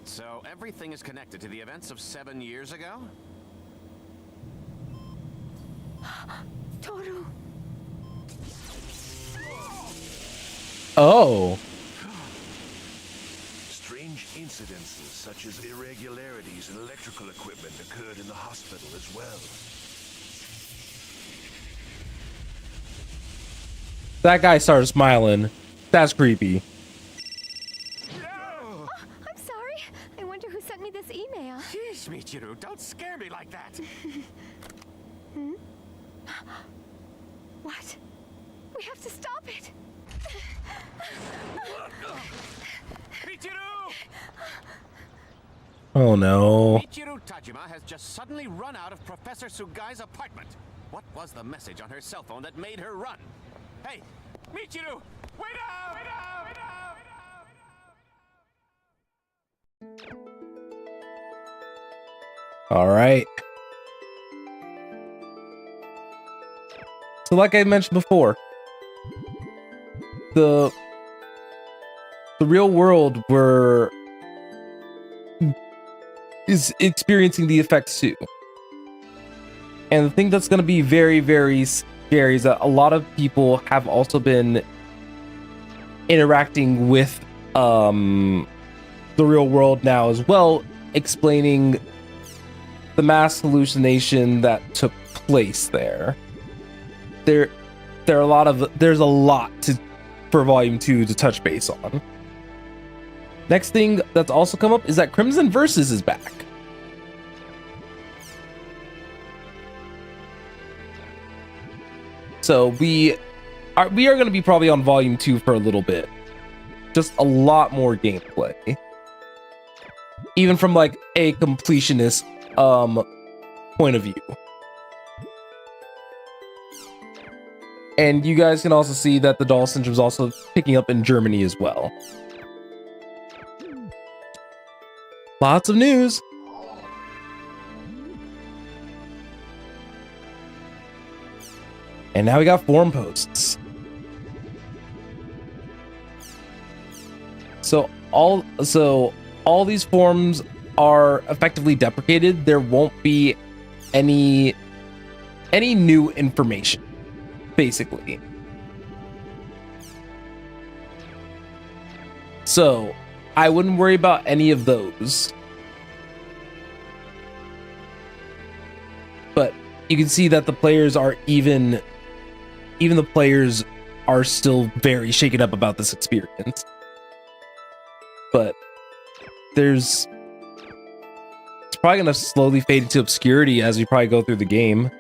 So everything is connected to the events of 7 years ago? Toru. Oh. Strange incidences such as irregularities in electrical equipment occurred in the hospital as well. That guy started smiling. That's creepy. Oh, I'm sorry. I wonder who sent me this email. Sheesh, Michiru, don't scare me like that. What? We have to stop it. Michiru! Oh no. Michiru Tajima has just suddenly run out of Professor Sugai's apartment. What was the message on her cell phone that made her run? Hey, Michiru! Wait out! Wait out! Wait out! All right. So like I mentioned before, the real world is experiencing the effects too. And the thing that's going to be very, very scary is that a lot of people have also been interacting with the real world now as well, explaining the mass hallucination that took place there. There's a lot for Volume 2 to touch base on. Next thing that's also come up is that Crimson Versus is back. So we are going to be probably on Volume 2 for a little bit. Just a lot more gameplay. Even from like a completionist point of view. And you guys can also see that the Doll Syndrome is also picking up in Germany as well. Lots of news. And now we got forum posts. So all these forums are effectively deprecated. There won't be any new information, basically. So I wouldn't worry about any of those. But you can see that the players are even the players are still very shaken up about this experience. But it's probably going to slowly fade into obscurity as we probably go through the game.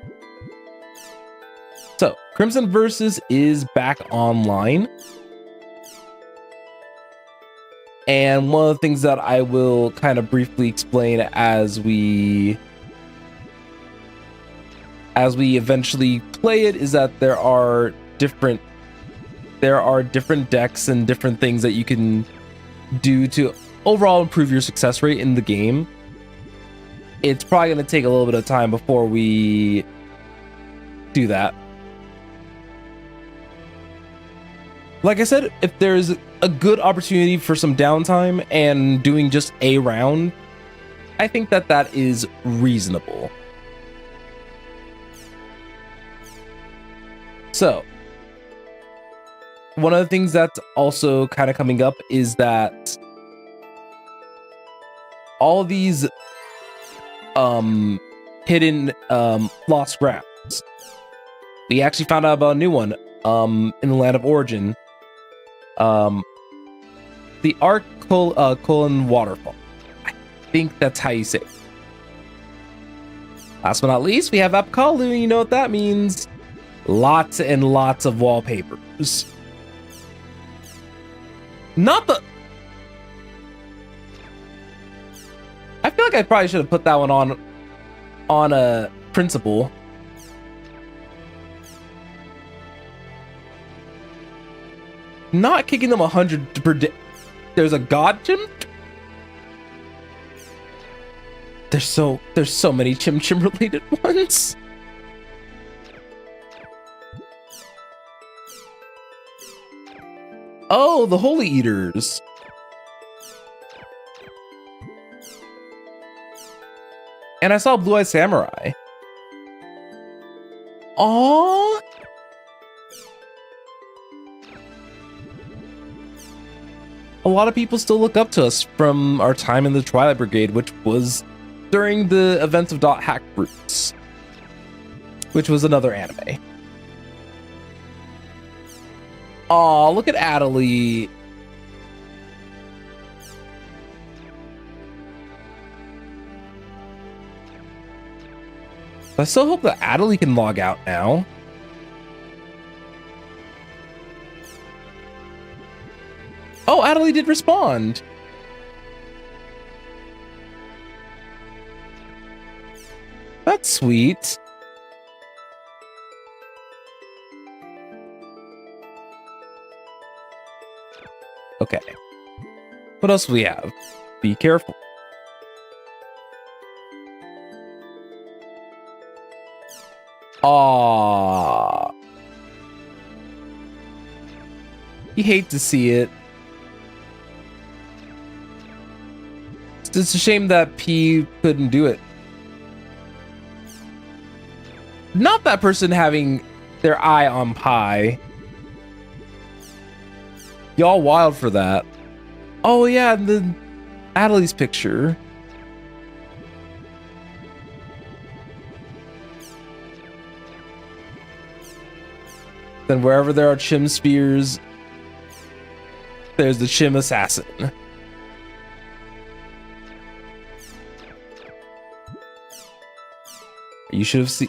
So, Crimson Versus is back online. And one of the things that I will kind of briefly explain as we eventually play it is that there are different decks and different things that you can do to overall improve your success rate in the game. It's probably going to take a little bit of time before we do that. Like I said, if there's a good opportunity for some downtime and doing just a round, I think that is reasonable. So, one of the things that's also kind of coming up is that all these hidden lost grounds. We actually found out about a new one in the Land of Origin. The Colon Waterfall. I think that's how you say it. Last but not least, we have Apkalu. You know what that means. Lots and lots of wallpapers. I feel like I probably should have put that one on a principle. Not kicking them 100 per day. There's a god gym. There's so many Chim Chim related ones. Oh, the Holy Eaters. And I saw Blue Eyed Samurai. Aww. A lot of people still look up to us from our time in the Twilight Brigade, which was during the events of .hack Roots, which was another anime. Aw, look at Adelie. I still hope that Adelie can log out now. Oh, Adelie did respond. That's sweet. Okay. What else do we have? Be careful. Aww. You hate to see it. It's a shame that P couldn't do it. Not that person having their eye on Pi. Y'all wild for that. Oh yeah, the Adelie's picture. Then wherever there are Chim spheres, there's the Chim assassin. You should have seen.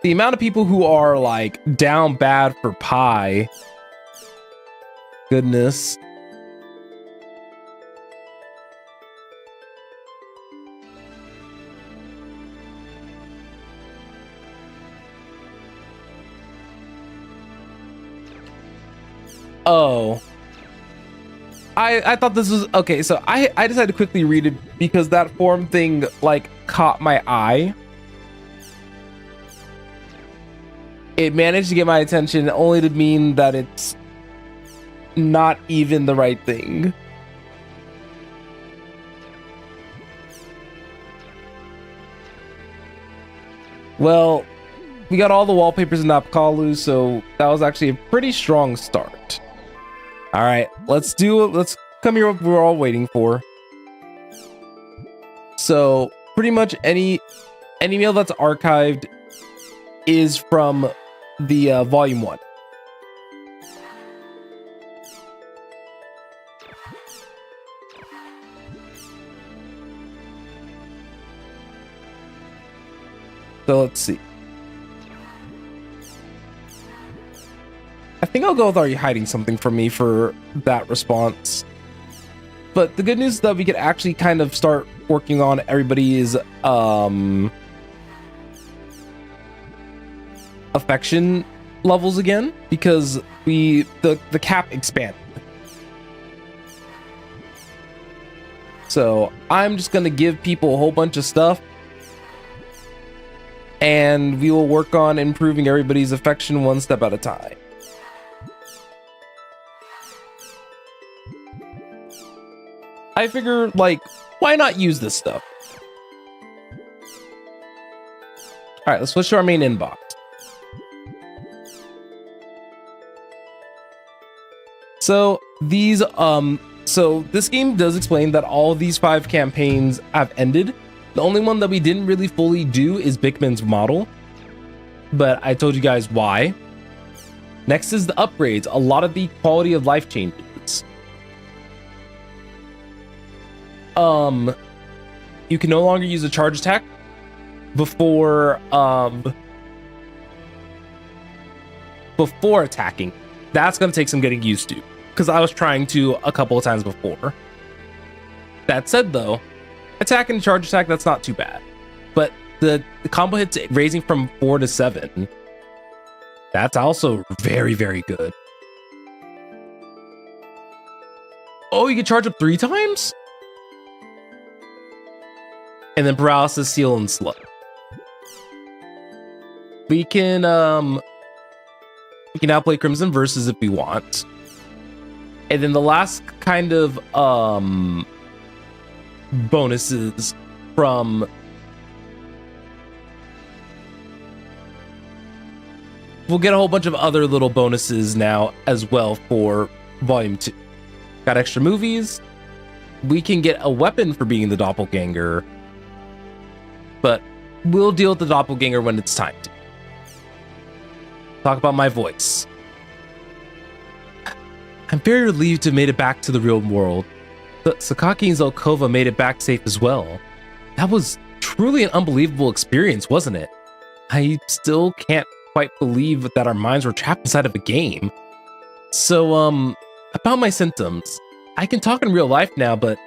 The amount of people who are like down bad for Pi. Goodness. Oh. I thought this was okay. So I decided to quickly read it because that form thing like caught my eye. It managed to get my attention only to mean that it's not even the right thing. Well, we got all the wallpapers in Apakalu, so that was actually a pretty strong start. All right, let's do it. Let's come here what we're all waiting for. So pretty much any mail that's archived is from the volume 1. So let's see. I think I'll go with already hiding something from me for that response. But the good news is that we could actually kind of start working on everybody's affection levels again, because the cap expanded. So I'm just gonna give people a whole bunch of stuff, and we will work on improving everybody's affection one step at a time. I figure, like, why not use this stuff? All right, let's switch to our main inbox. So these, so this game does explain that all of these 5 campaigns have ended. The only one that we didn't really fully do is Bickman's model, but I told you guys why. Next is the upgrades, a lot of the quality of life changes. You can no longer use a charge attack before attacking. That's gonna take some getting used to, because I was trying to a couple of times before. That said though, attack and charge attack, that's not too bad. But the combo hits raising from 4 to 7, that's also very, very good. Oh, you can charge up 3 times? And then paralysis, seal, and slow. We can now play Crimson Verses if we want. And then the last kind of bonuses from we'll get a whole bunch of other little bonuses now as well for volume 2. Got extra movies. We can get a weapon for being the doppelganger, but we'll deal with the doppelganger when it's time to. Talk about my voice. I'm very relieved to have made it back to the real world. But Sakaki and Zelkova made it back safe as well. That was truly an unbelievable experience, wasn't it? I still can't quite believe that our minds were trapped inside of a game. So, about my symptoms. I can talk in real life now, but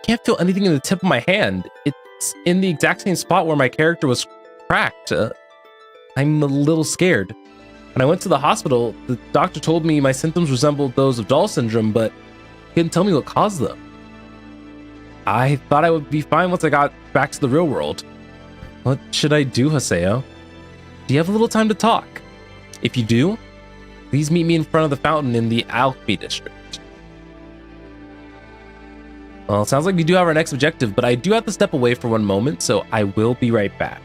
can't feel anything in the tip of my hand. It's in the exact same spot where my character was cracked. I'm a little scared. When I went to the hospital, the doctor told me my symptoms resembled those of Dahl syndrome, but he didn't tell me what caused them. I thought I would be fine once I got back to the real world. What should I do, Haseo? Do you have a little time to talk? If you do, please meet me in front of the fountain in the Alchemy District. Well, it sounds like we do have our next objective, but I do have to step away for one moment, so I will be right back.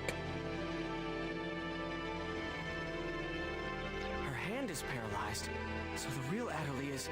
Her hand is paralyzed, so the real Atali is...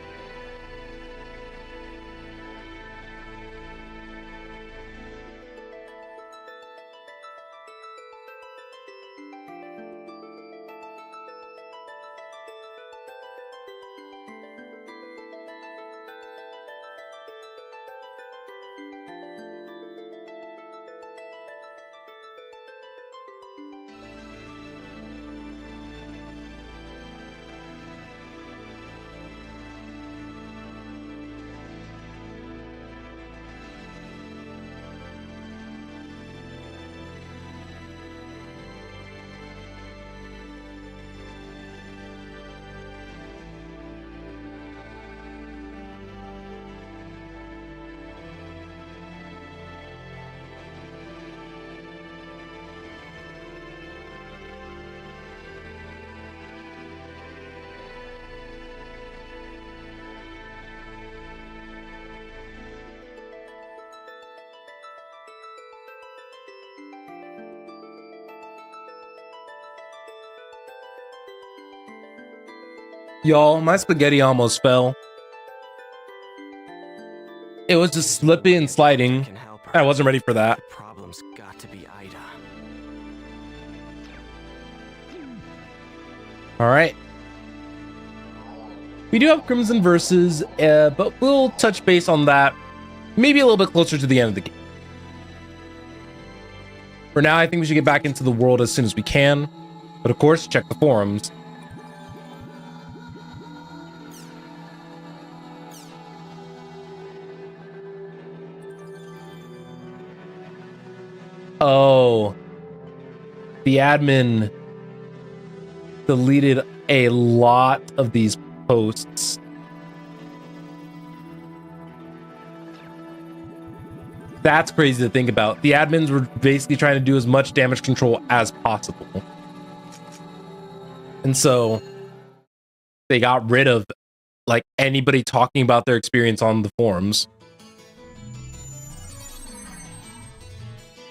Y'all, my spaghetti almost fell. It was just slipping and sliding. I wasn't ready for that. The problem's got to be Ida. All right. We do have Crimson Versus, but we'll touch base on that maybe a little bit closer to the end of the game. For now, I think we should get back into the world as soon as we can. But of course, check the forums. Oh, the admin deleted a lot of these posts. That's crazy to think about. The admins were basically trying to do as much damage control as possible. And so they got rid of like anybody talking about their experience on the forums.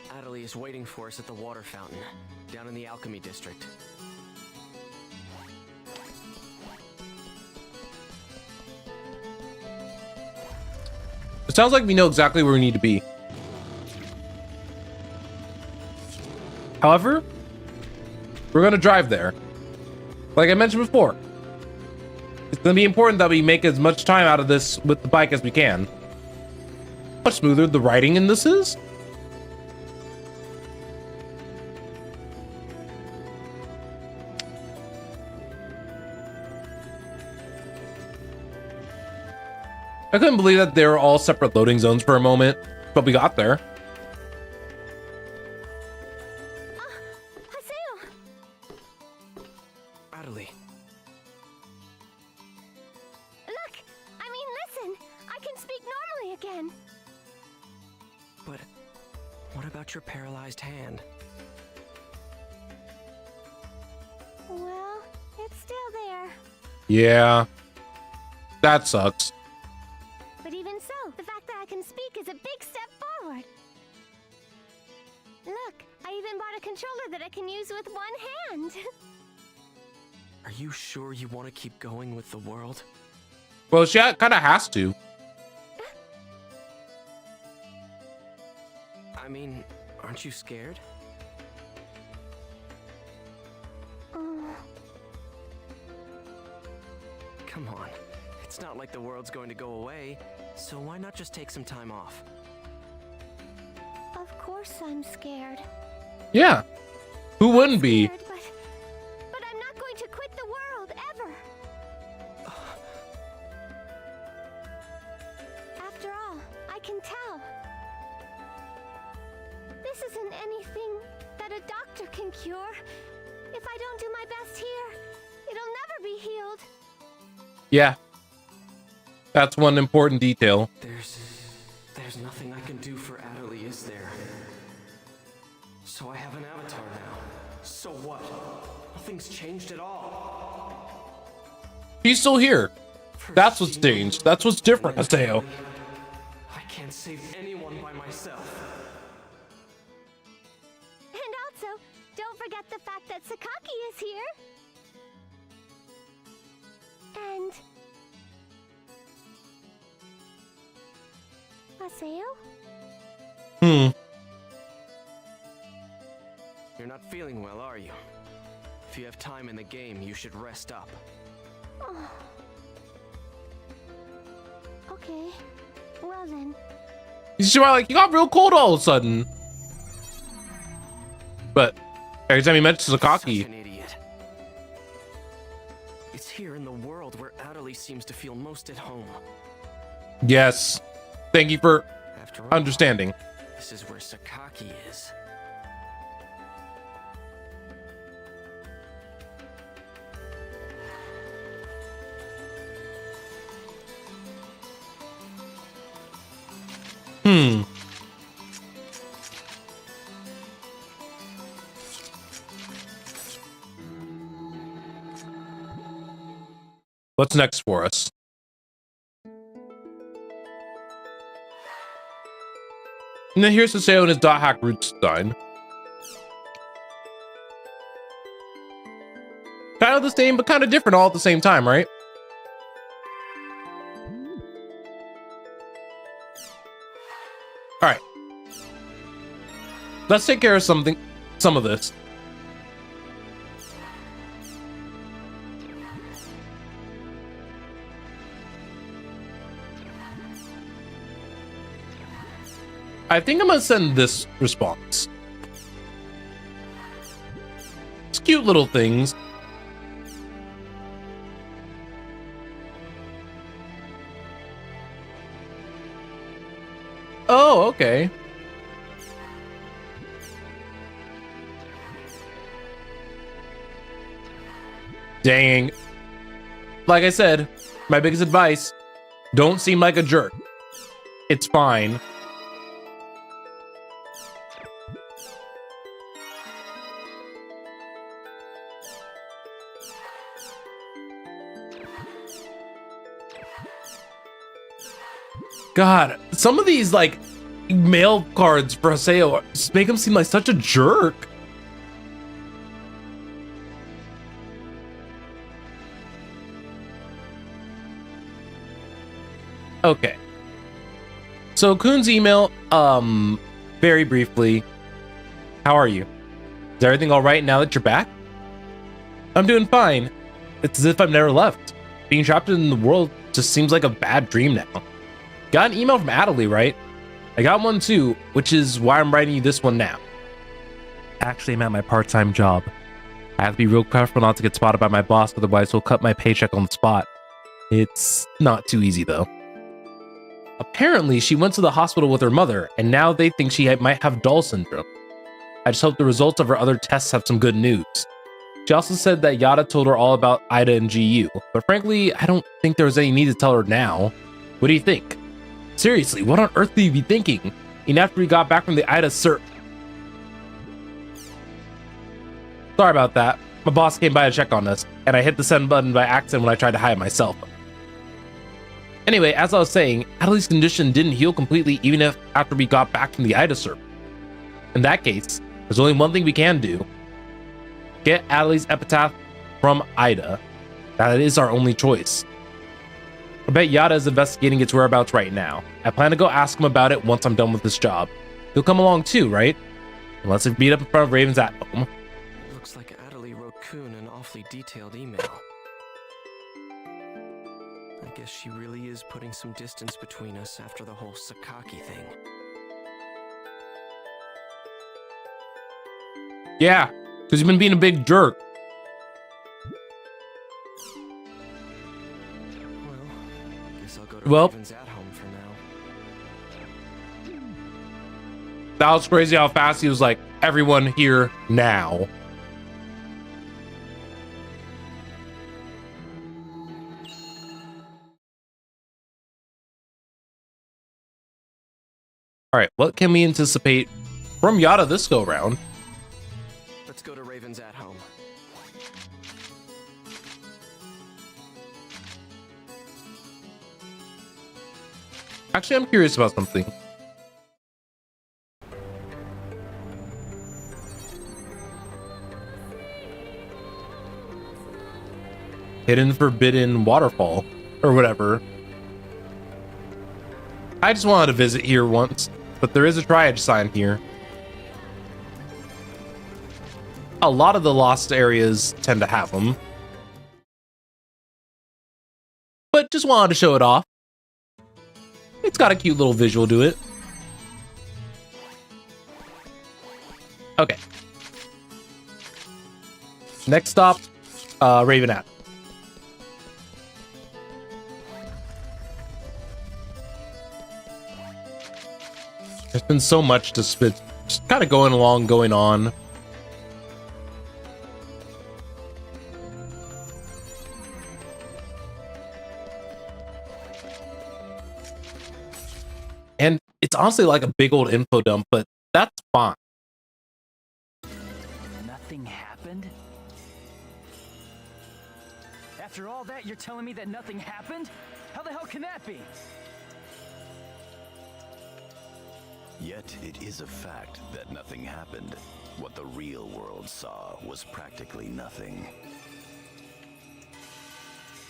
Adelie is waiting for us at the water fountain, down in the Alchemy District. It sounds like we know exactly where we need to be. However, we're going to drive there. Like I mentioned before, it's going to be important that we make as much time out of this with the bike as we can. Much smoother the riding in this is. I couldn't believe that they were all separate loading zones for a moment, but we got there. Haseo! Adelie. Look! I mean, listen! I can speak normally again! But what about your paralyzed hand? Well, it's still there. Yeah, that sucks. But even so, the fact that I can speak is a big step forward. Look, I even bought a controller that I can use with one hand. Are you sure you want to keep going with the world? Well, she kind of has to. I mean, aren't you scared? Come on. It's not like the world's going to go away, so why not just take some time off? Of course I'm scared. Yeah, who wouldn't be? Scared, but I'm not going to quit the world, ever. After all, I can tell. This isn't anything that a doctor can cure. If I don't do my best here, it'll never be healed. Yeah. That's one important detail. There's nothing I can do for Adelie, is there? So I have an avatar now. So what? Nothing's changed at all. He's still here. That's what's changed. That's what's different, Haseo. I can't save anyone by myself. And also, don't forget the fact that Sakaki is here. And Haseo? You're not feeling well, are you? If you have time in the game, you should rest up. Oh. Okay. Well then. She's like, you got real cold all of a sudden. But every time he mentions Sakaki. Such an idiot. It's here in the world where Adelie seems to feel most at home. Yes. Thank you for After all, understanding. This is where Sakaki is. What's next for us? And then here's Haseo and his dot hack root sign. Kind of the same, but kind of different all at the same time, right? Let's take care of some of this. I think I'm gonna send this response. It's cute little things. Oh, okay. Dang. Like I said, my biggest advice, don't seem like a jerk. It's fine. God, some of these like mail cards for Haseo just make him seem like such a jerk. Okay. So Kuhn's email, very briefly, how are you? Is everything all right now that you're back? I'm doing fine. It's as if I've never left. Being trapped in the world just seems like a bad dream now. Got an email from Adelie, right? I got one too, which is why I'm writing you this one now. Actually, I'm at my part-time job. I have to be real careful not to get spotted by my boss, otherwise he'll cut my paycheck on the spot. It's not too easy though. Apparently, she went to the hospital with her mother, and now they think she might have Doll syndrome. I just hope the results of her other tests have some good news. She also said that Yada told her all about Ida and GU, but frankly, I don't think there was any need to tell her now. What do you think? Seriously, what on earth do you be thinking? Even after we got back from the Ida Sorry about that. My boss came by to check on us, and I hit the send button by accident when I tried to hide myself. Anyway, as I was saying, Adelie's condition didn't heal completely even if after we got back from the Ida server. In that case, there's only one thing we can do. Get Adelie's epitaph from Ida. That is our only choice. I bet Yada is investigating its whereabouts right now. I plan to go ask him about it once I'm done with this job. He'll come along too, right? And let's meet up in front of Raven's at home. Looks like Adelie wrote Kuhn an awfully detailed email. I guess she really is putting some distance between us after the whole Sakaki thing. Yeah, because you've been being a big jerk. Well, Raven's at home for now. That was crazy how fast he was like, everyone here now. All right, what can we anticipate from Yada this go round? Let's go to Raven's at home. Actually, I'm curious about something. Hidden Forbidden Waterfall, or whatever. I just wanted to visit here once, but there is a triad sign here. A lot of the lost areas tend to have them. But just wanted to show it off. It's got a cute little visual to it. Okay. Next stop, Raven App. There's been so much to spit, just kind of going on. And it's honestly like a big old info dump, but that's fine. Nothing happened? After all that, you're telling me that nothing happened? How the hell can that be? Yet it is a fact that nothing happened. What the real world saw was practically nothing.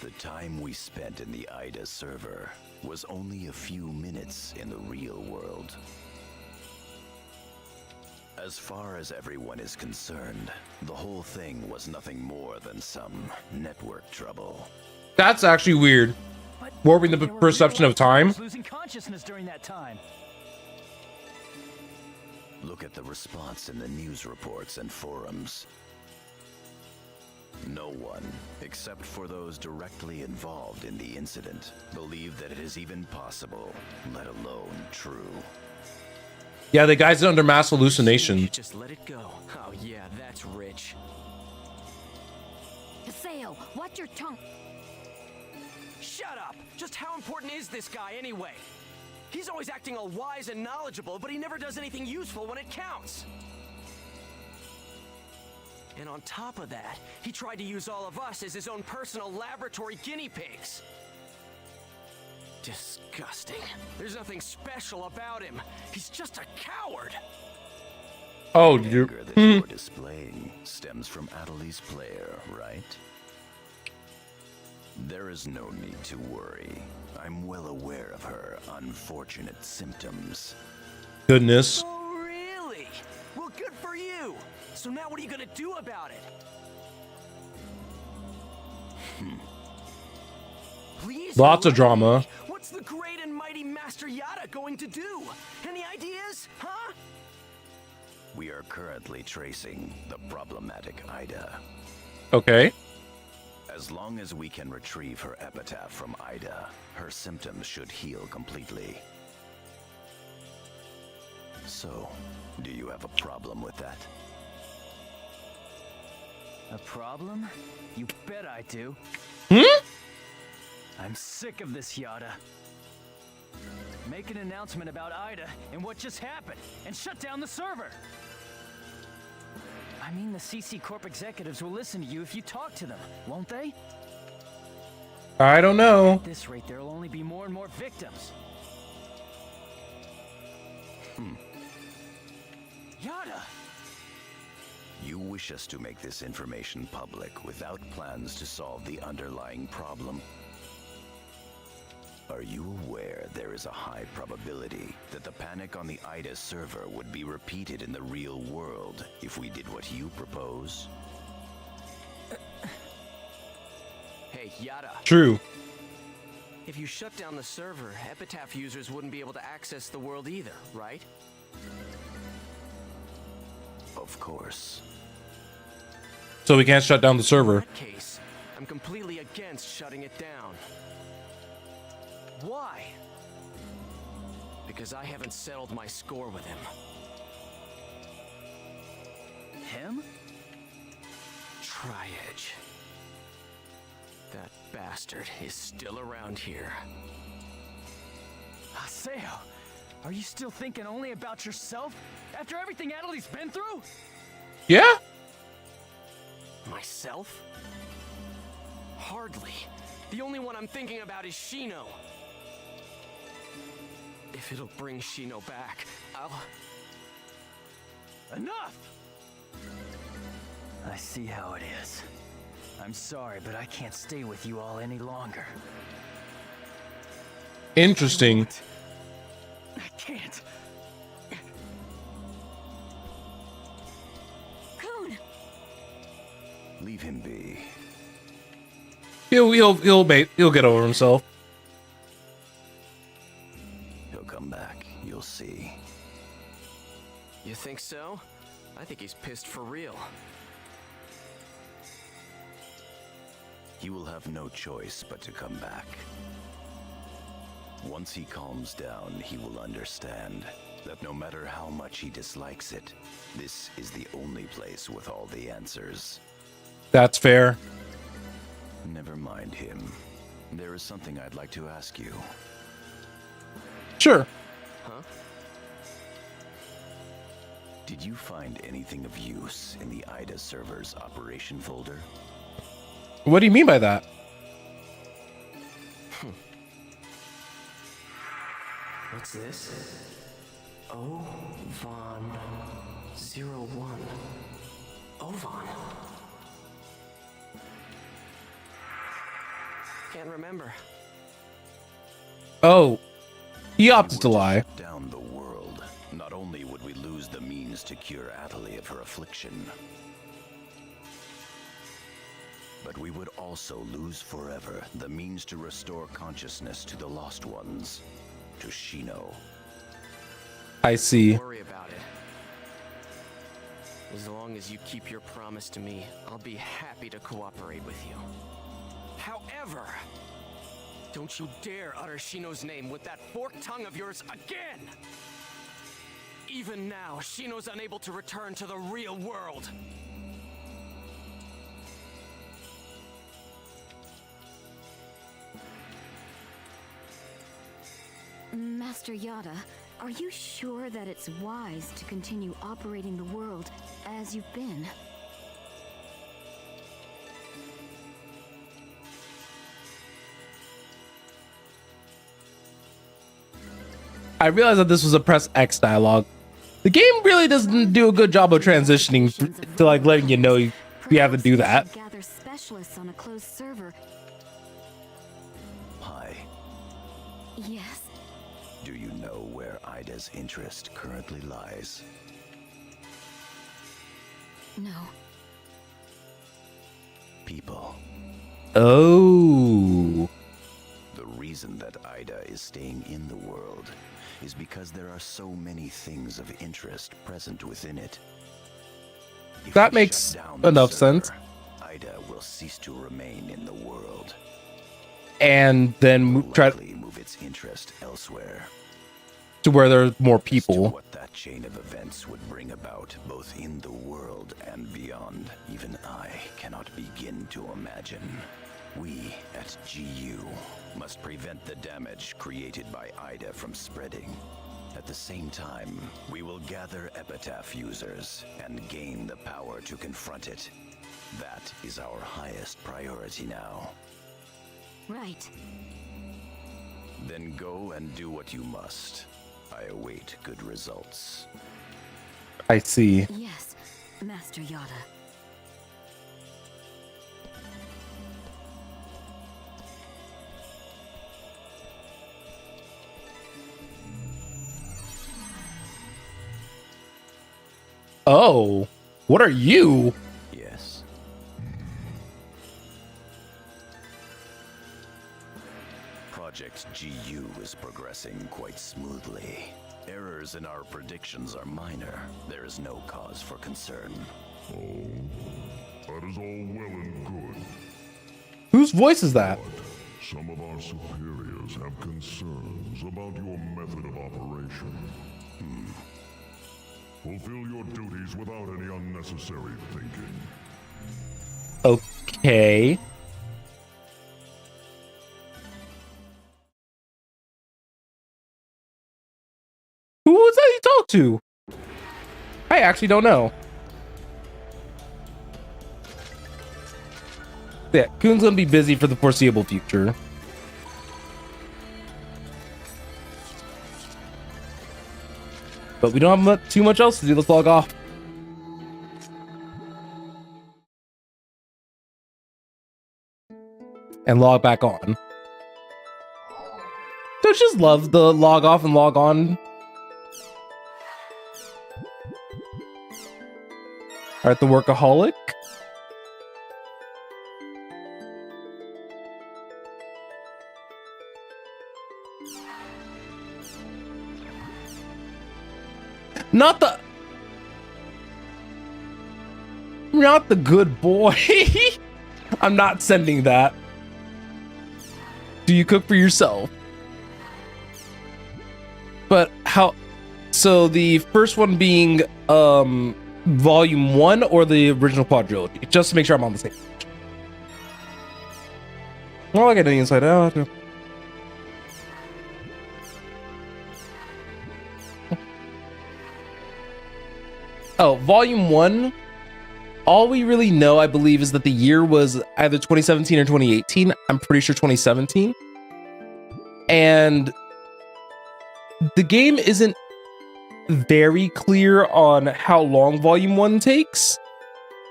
The time we spent in the Ida server was only a few minutes in the real world. As far as everyone is concerned, the whole thing was nothing more than some network trouble. That's actually weird. Warping the perception of time. Losing consciousness during that time. Look at the response in the news reports and forums. No one, except for those directly involved in the incident, believe that it is even possible, let alone true. Yeah, the guy's under mass hallucination. Just let it go. Oh yeah, that's rich. Haseo, watch your tongue. Shut up! Just how important is this guy anyway? He's always acting all wise and knowledgeable, but he never does anything useful when it counts. And on top of that, he tried to use all of us as his own personal laboratory guinea pigs. Disgusting. There's nothing special about him. He's just a coward. Oh, The you're... anger that you're displaying stems from Atali's player, right? There is no need to worry. I'm well aware of her unfortunate symptoms. Goodness. Oh, really? Well, good for you. So now what are you gonna do about it? Please, Lots of let drama. me. What's the great and mighty Master Yada going to do? Any ideas? Huh? We are currently tracing the problematic Ida. Okay. As long as we can retrieve her epitaph from Ida, her symptoms should heal completely. So, do you have a problem with that? A problem? You bet I do. I'm sick of this, Yada. Make an announcement about Ida and what just happened, and shut down the server. I mean, the CC Corp executives will listen to you if you talk to them, won't they? I don't know. At this rate, there'll only be more and more victims. Yada! You wish us to make this information public without plans to solve the underlying problem? Are you aware there is a high probability that the panic on the Ida server would be repeated in the real world if we did what you propose? Hey, Yada. True. If you shut down the server, Epitaph users wouldn't be able to access the world either, right? Of course. So we can't shut down the In server. that case, I'm completely against shutting it down. Why? Because I haven't settled my score with him. Him? Tri-Edge. That bastard is still around here. Haseo, are you still thinking only about yourself? After everything Adeli's been through? Yeah? Myself? Hardly. The only one I'm thinking about is Shino. If it'll bring Shino back, I'll... Enough! I see how it is. I'm sorry, but I can't stay with you all any longer. Interesting. I can't. Coon! Leave him be. He'll get over himself. He'll come back. You'll see. You think so? I think he's pissed for real. He will have no choice but to come back. Once he calms down, he will understand that no matter how much he dislikes it, this is the only place with all the answers. That's fair. Never mind him. There is something I'd like to ask you. Sure. Huh? Did you find anything of use in the Ida server's operation folder? What do you mean by that? What's this? Ovan 01. Ovan. Can't remember. Oh, he opted to lie. Down the world. Not only would we lose lose the means to cure Atali of her affliction. But we would also lose forever the means to restore consciousness to the lost ones, to Shino. I see. Don't worry about it. As long as you keep your promise to me, I'll be happy to cooperate with you. However, don't you dare utter Shino's name with that forked tongue of yours again! Even now, Shino's unable to return to the real world. Master Yada, are you sure that it's wise to continue operating the world as you've been? I realized that this was a press X dialogue. The game really doesn't do a good job of transitioning to like letting you know you have to do that. Gather specialists on a closed server. Hi. Yes. Do you know where Ida's interest currently lies? No. People. Oh. The reason that Ida is staying in the world is because there are so many things of interest present within it. If That we makes shut down the enough server, sense. Ida will cease to remain in the world. And then Will try likely move its interest elsewhere. to where there are more As to people. what that chain of events would bring about, both in the world and beyond, even I cannot begin to imagine. We at GU must prevent the damage created by Ida from spreading. At the same time, we will gather Epitaph users and gain the power to confront it. That is our highest priority now. Right. Then go and do what you must. I await good results. I see. Yes, Master Yada. Oh, what are you? Yes. Project GU is progressing quite smoothly. Errors in our predictions are minor. There is no cause for concern. Oh, that is all well and good. Whose voice is that? But some of our superiors have concerns about your method of operation. Fulfill your duties without any unnecessary thinking. Okay. Who was that you talked to? I actually don't know. Yeah, Kuhn's gonna be busy for the foreseeable future. But we don't have too much else to do. Let's log off. And log back on. Don't you just love the log off and log on? Alright, the workaholic. Not the good boy. I'm not sending that. Do you cook for yourself? But how? So the first one being volume 1 or the original quadrilogy, just to make sure I'm on the same page. Well, I get the inside out. Oh, volume 1. All we really know, I believe, is that the year was either 2017 or 2018. I'm pretty sure 2017. And the game isn't very clear on how long volume 1 takes,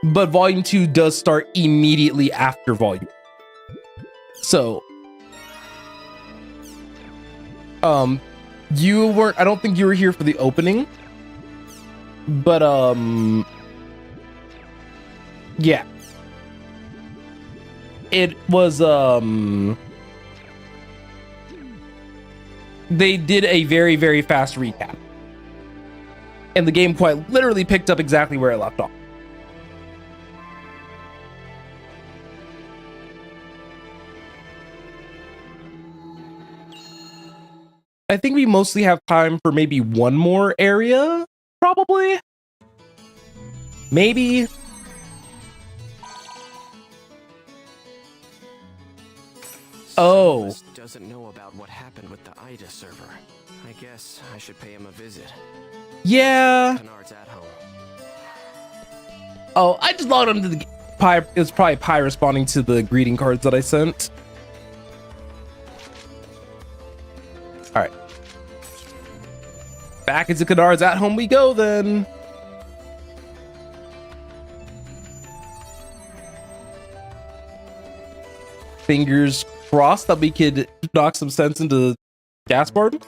but volume 2 does start immediately after volume. So, I don't think you were here for the opening. But yeah. It was they did a very, very fast recap. And the game quite literally picked up exactly where it left off. I think we mostly have time for maybe one more area, probably. Maybe. Oh. Cyrus doesn't know about what happened with the Ida server. I guess I should pay him a visit. Yeah. Kennard's at home. Oh, I just logged onto the Pi. It was probably Pi responding to the greeting cards that I sent. All right. Back into Kennard's at home we go then. Fingers crossed that we could knock some sense into Gaspard.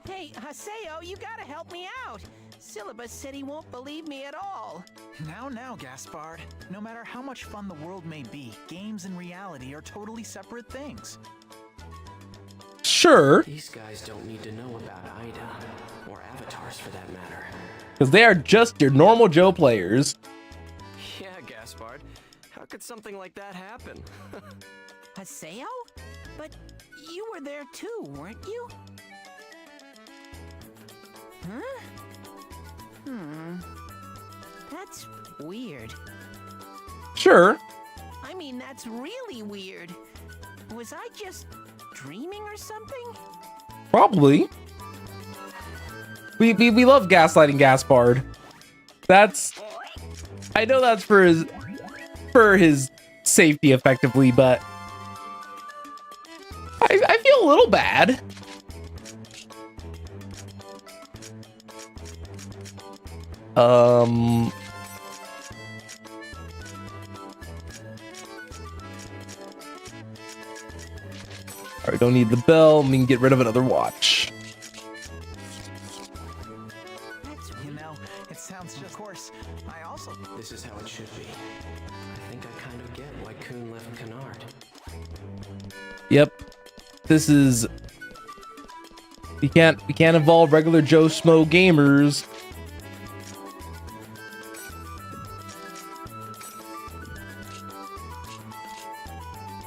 Hey, Haseo, you gotta help me out. Syllabus said he won't believe me at all. Now, Gaspard. No matter how much fun the world may be, games and reality are totally separate things. Sure. These guys don't need to know about Ida, or avatars for that matter. Because they are just your normal Joe players. Yeah, Gaspard. How could something like that happen? Haseo? But you were there too, weren't you? Huh? That's weird. Sure. I mean, that's really weird. Was I just dreaming or something? Probably. We love gaslighting Gaspard. That's, I know that's for his safety effectively, but I feel a little bad. Alright, don't need the bell. We can get rid of another watch. You know, it sounds just, of course. I also. This is how it should be. I think I kind of get why Kuhn left Kennard. Yep. This is. We can't involve regular Joe Schmo gamers.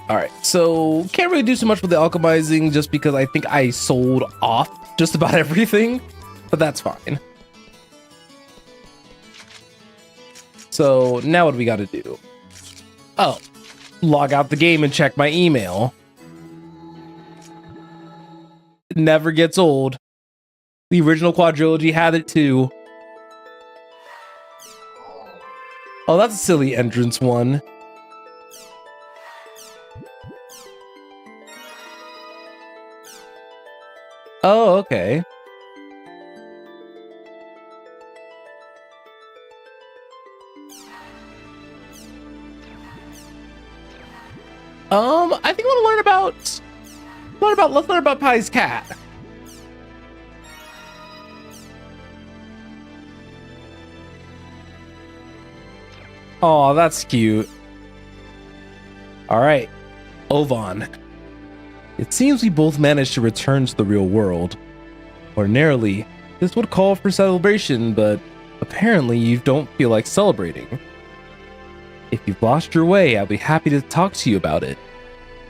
Alright, so can't really do so much with the alchemizing just because I think I sold off just about everything, but that's fine. So now what do we got to do? Oh, log out the game and check my email. It never gets old. The original quadrilogy had it too. Oh, that's a silly entrance one. Oh, okay. I think I want to let's learn about Pi's cat. Oh, that's cute. All right, Ovan. It seems we both managed to return to the real world. Ordinarily, this would call for celebration, but apparently you don't feel like celebrating. If you've lost your way, I'll be happy to talk to you about it.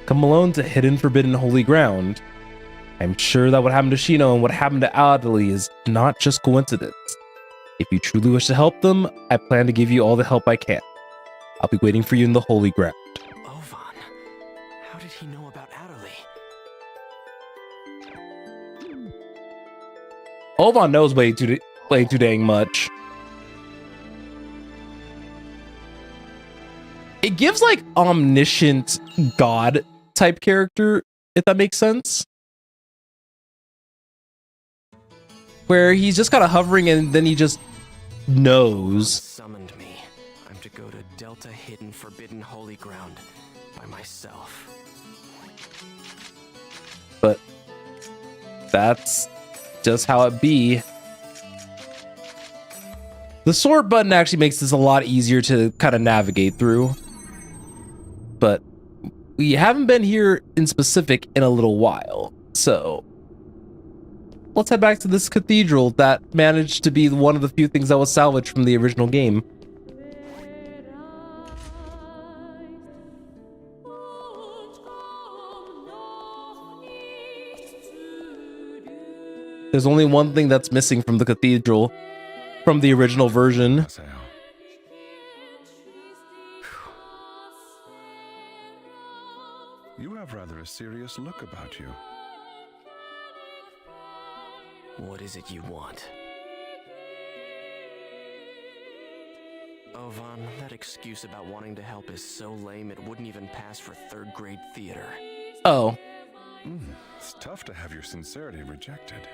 Come alone to Hidden Forbidden Holy Ground. I'm sure that what happened to Shino and what happened to Adley is not just coincidence. If you truly wish to help them, I plan to give you all the help I can. I'll be waiting for you in the Holy Ground. Ovan, how did he know about Adderley? Ovan knows way too dang much. It gives like omniscient god type character, if that makes sense. Where he's just kind of hovering and then he just knows. Summoned me. I'm to go to Delta Hidden Forbidden Holy Ground by myself. But that's just how it be. The sort button actually makes this a lot easier to kind of navigate through. But we haven't been here in specific in a little while, so let's head back to this cathedral that managed to be one of the few things that was salvaged from the original game. There's only one thing that's missing from the cathedral, from the original version. You have rather a serious look about you. What is it you want? Oh, Vaughn, that excuse about wanting to help is so lame it wouldn't even pass for third-grade theater. Oh. It's tough to have your sincerity rejected.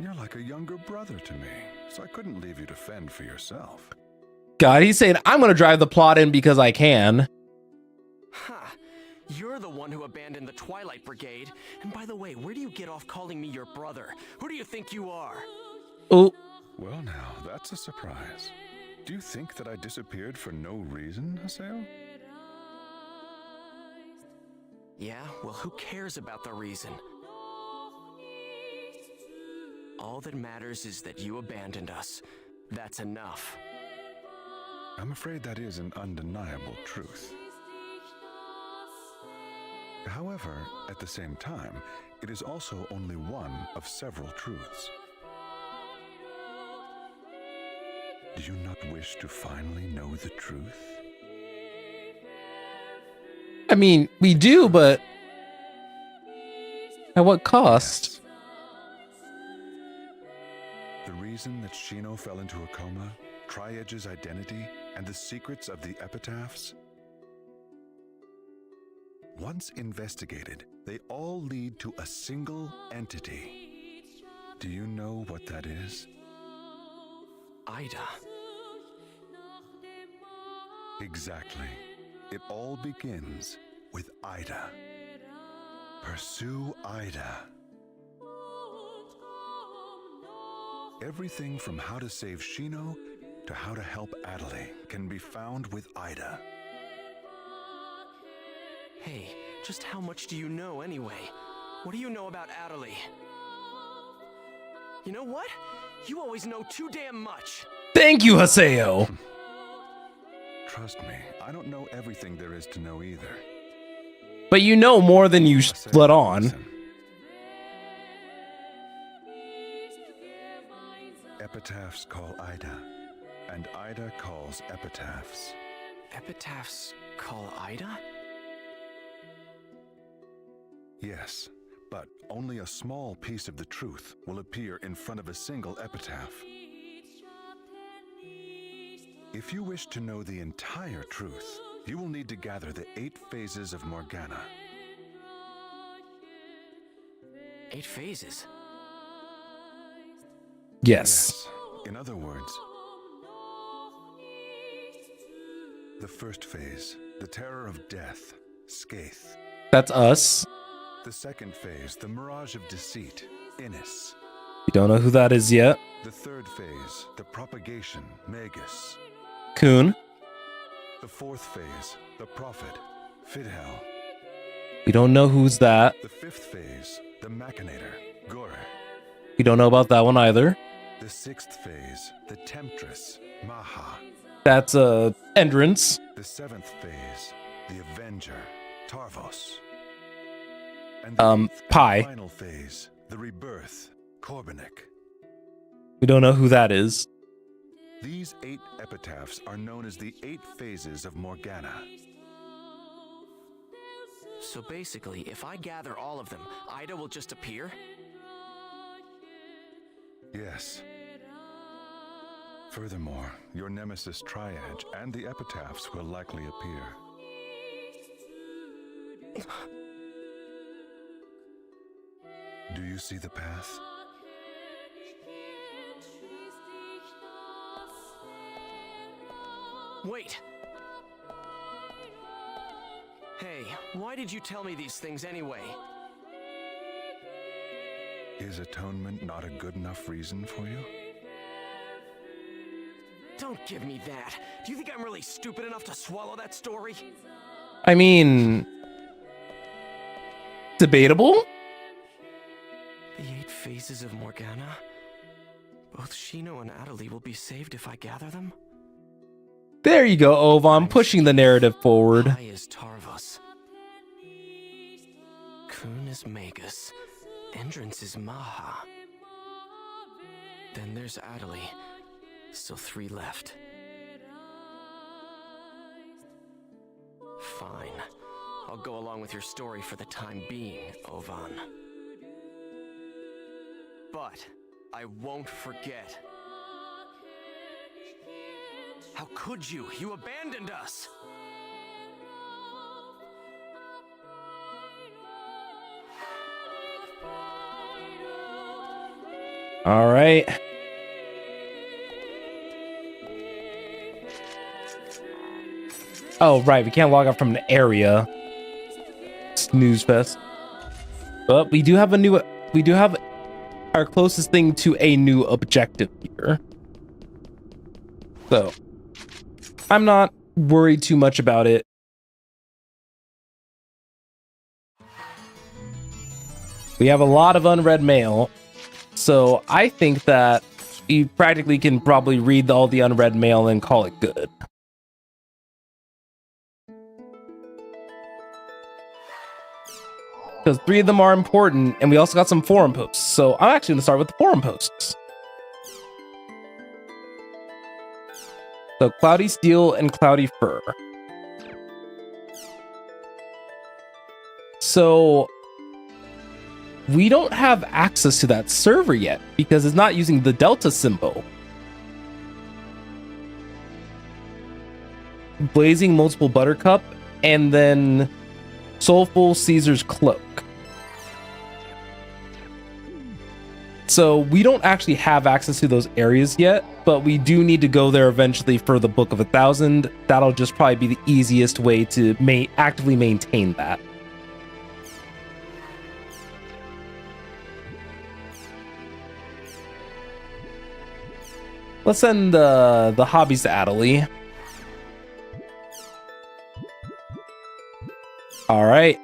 You're like a younger brother to me, so I couldn't leave you to fend for yourself. God, he's saying, I'm gonna drive the plot in because I can. Ha! You're the one who abandoned the Twilight Brigade. And by the way, where do you get off calling me your brother? Who do you think you are? Oh. Well now, that's a surprise. Do you think that I disappeared for no reason, Haseo? Yeah, well, who cares about the reason? All that matters is that you abandoned us. That's enough. I'm afraid that is an undeniable truth. However, at the same time, it is also only one of several truths. Do you not wish to finally know the truth? I mean, we do, but at what cost? The reason that Shino fell into a coma, Tri-Edge's identity, and the secrets of the epitaphs? Once investigated, they all lead to a single entity. Do you know what that is? Ida. Exactly. It all begins with Ida. Pursue Ida. Everything from how to save Shino to how to help Adelaide can be found with Ida. Hey, just how much do you know anyway? What do you know about Adelaide? You know what? You always know too damn much. Thank you, Haseo. Trust me, I don't know everything there is to know either. But you know more than you let on. Listen. Epitaphs call Ida, and Ida calls epitaphs. Epitaphs call Ida? Yes, but only a small piece of the truth will appear in front of a single epitaph. If you wish to know the entire truth, you will need to gather the 8 phases of Morgana. 8 phases? Yes. In other words, the first phase, the terror of death, Skaith. That's us. The second phase, the mirage of deceit, Innis. You don't know who that is yet. The third phase, the propagation, Magus. Kun. The fourth phase, the prophet, Fidhel. We don't know who's that. The fifth phase, the machinator, Gore. We don't know about that one either. The sixth phase, the temptress, Maha. That's Endrance. The seventh phase, the avenger, Tarvos. And Pi. final phase, the rebirth, Korbanik. We don't know who that is. These 8 epitaphs are known as the 8 phases of Morgana. So basically, if I gather all of them, Ida will just appear? Yes. Furthermore, your nemesis Tri-Edge and the epitaphs will likely appear. Do you see the path? Wait! Hey, why did you tell me these things anyway? Is atonement not a good enough reason for you? Don't give me that. Do you think I'm really stupid enough to swallow that story? I mean, debatable? The 8 phases of Morgana? Both Shino and Atali will be saved if I gather them? There you go, Ovan, pushing the narrative forward. High is Tarvos. Kun is Magus. Entrance is Maha. Then there's Atali. Still 3 left. Fine. I'll go along with your story for the time being, Ovan. But I won't forget. How could you? You abandoned us! All right. Oh, right. We can't log out from an area. Snooze fest. But we do have our closest thing to a new objective here. So, I'm not worried too much about it. We have a lot of unread mail. So, I think that we practically can probably read all the unread mail and call it good. Because 3 of them are important, and we also got some forum posts. So I'm actually going to start with the forum posts. So Cloudy Steel and Cloudy Fur. So we don't have access to that server yet because it's not using the Delta symbol. Blazing Multiple Buttercup, and then Soulful Caesar's Cloak. So we don't actually have access to those areas yet, but we do need to go there eventually for the Book of 1,000. That'll just probably be the easiest way to actively maintain that. Let's send the hobbies to Atali. All right.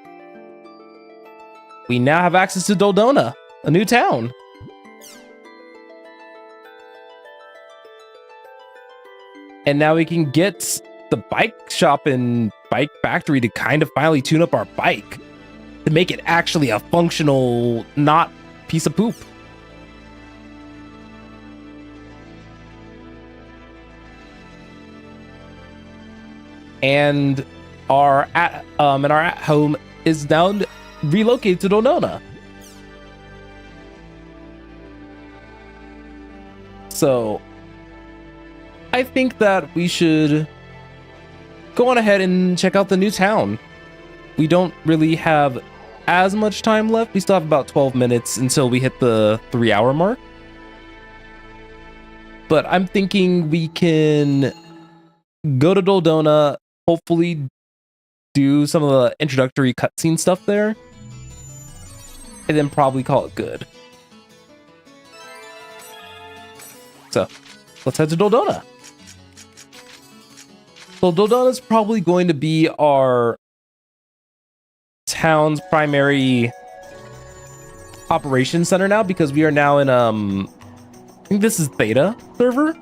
We now have access to Doldona, a new town. And now we can get the bike shop and bike factory to kind of finally tune up our bike to make it actually a functional, not piece of poop. And our at home is now relocated to Donona. So I think that we should go on ahead and check out the new town. We don't really have as much time left. We still have about 12 minutes until we hit the 3-hour mark. But I'm thinking we can go to Doldona, hopefully do some of the introductory cutscene stuff there, and then probably call it good. So let's head to Doldona. So Doldona is probably going to be our town's primary operations center now, because we are now in I think this is Theta server.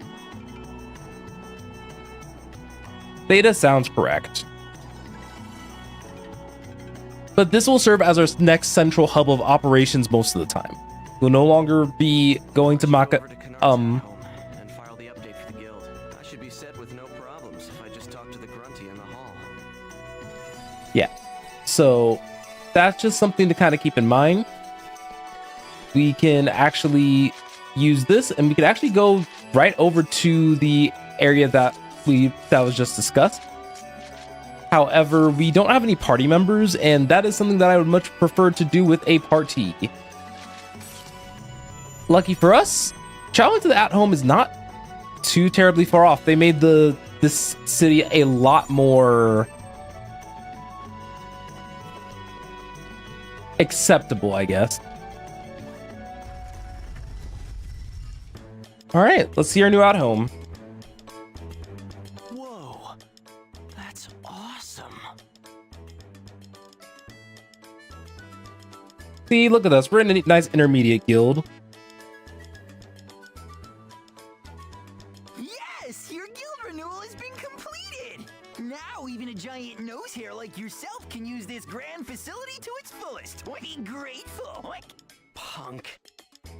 Theta sounds correct. But this will serve as our next central hub of operations most of the time. We'll no longer be going to Maka. And file the update for the guild. I should be set with no problems if I just talk to the grunty in the hall. Yeah. So that's just something to kind of keep in mind. We can actually use this, and we can actually go right over to the area that was just discussed. However, we don't have any party members, and that is something that I would much prefer to do with a party. Lucky for us, traveling to the at-home is not too terribly far off. They made this city a lot more acceptable, I guess. All right, let's see our new out home. Whoa, that's awesome. See, look at us. We're in a nice intermediate guild. Yes, your guild renewal has been completed. Now even a giant nose hair like yourself can use this grand facility to its fullest. Be grateful. Punk.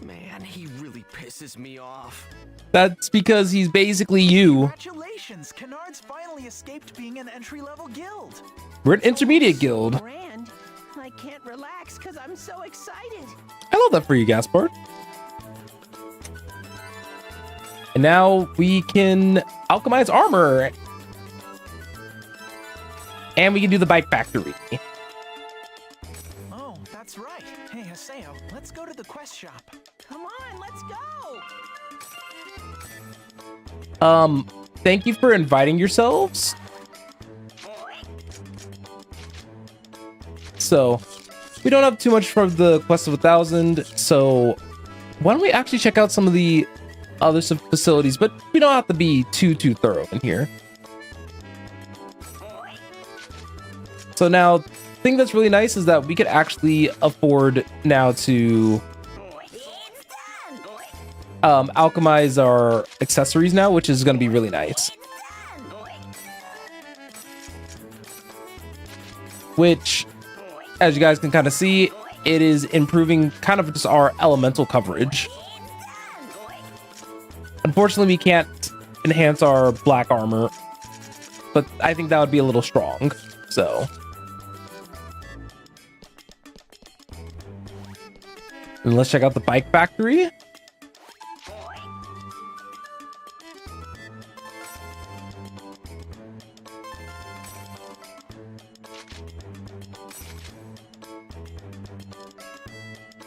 Man, he really pisses me off. That's because he's basically you. Congratulations, Kennard's finally escaped being an entry-level guild. We're an intermediate guild. Grand. I can't relax because I'm so excited. I love that for you, Gaspard. And now we can alchemize armor. And we can do the bike factory. Oh, that's right. Hey, Haseo, let's go to the quest shop. Come on, let's go. Thank you for inviting yourselves. So, we don't have too much for the Quest of 1,000, so why don't we actually check out some of the other facilities, but we don't have to be too thorough in here. So now, the thing that's really nice is that we could actually afford now to alchemize our accessories now, which is going to be really nice. Which, as you guys can kind of see, it is improving kind of just our elemental coverage. Unfortunately, we can't enhance our black armor, but I think that would be a little strong, so. And let's check out the bike factory.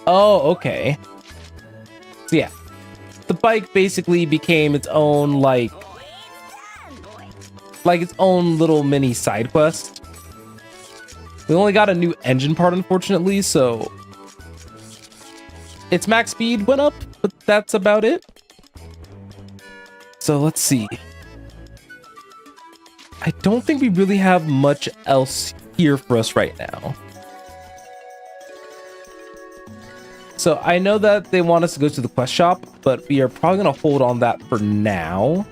Oh, okay. So yeah, the bike basically became its own like its own little mini side quest. We only got a new engine part, unfortunately, so its max speed went up, but that's about it. So let's see. I don't think we really have much else here for us right now. So I know that they want us to go to the quest shop, but we are probably going to hold on that for now.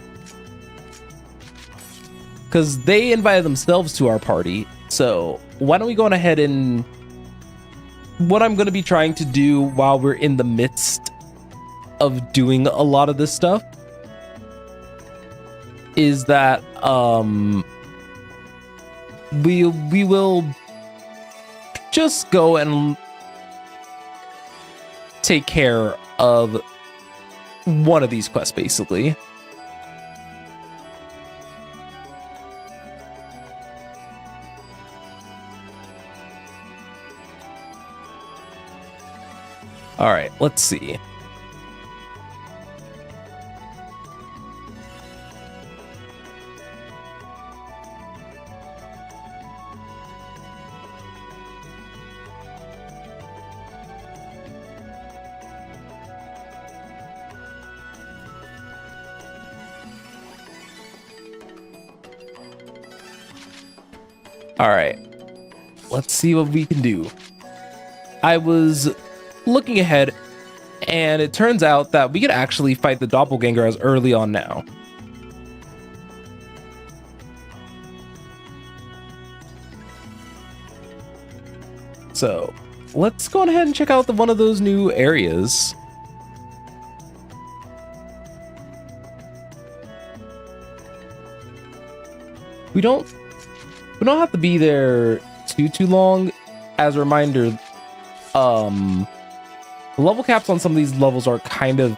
Because they invited themselves to our party. So why don't we go on ahead and... What I'm going to be trying to do while we're in the midst of doing a lot of this stuff is that we will just go and take care of one of these quests, basically. All right, let's see. All right, let's see what we can do. I was looking ahead, and it turns out that we could actually fight the doppelganger as early on now. So let's go ahead and check out one of those new areas. We don't have to be there too long. As a reminder, the level caps on some of these levels are kind of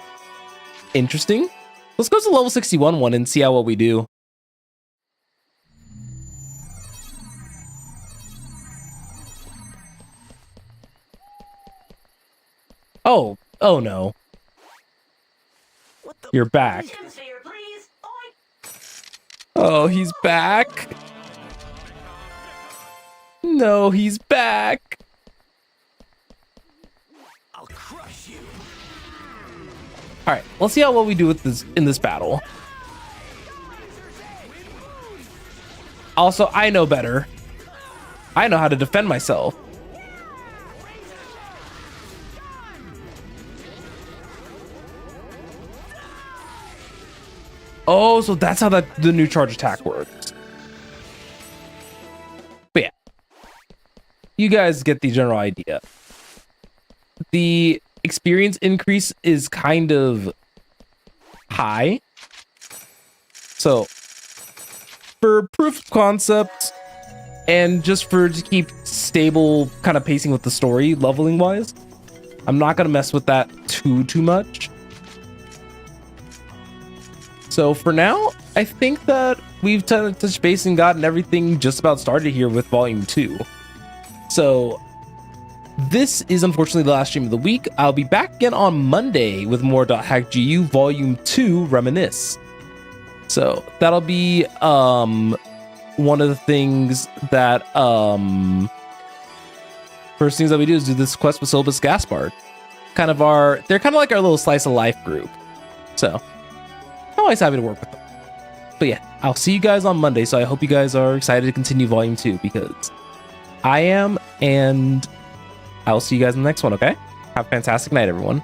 interesting. Let's go to the level 61 one and see how well we do. Oh no. You're back. Oh, he's back. No, he's back. I'll crush you. All right, let's see how well we do with this in this battle. Also, I know better. I know how to defend myself. Oh, so that's how the new charge attack works. But yeah, you guys get the general idea. The experience increase is kind of high. So for proof of concept and just to keep stable kind of pacing with the story leveling wise, I'm not going to mess with that too much. So for now, I think that we've touched base and gotten everything just about started here with Volume 2. So this is unfortunately the last stream of the week. I'll be back again on Monday with more .hackgu Volume 2 Reminisce. So that'll be one of the things that first things that we do is do this quest with Syllabus Gaspard. They're kind of like our little slice of life group. So I'm always happy to work with them. But yeah, I'll see you guys on Monday. So I hope you guys are excited to continue Volume 2 because I am, and I'll see you guys in the next one, okay? Have a fantastic night, everyone.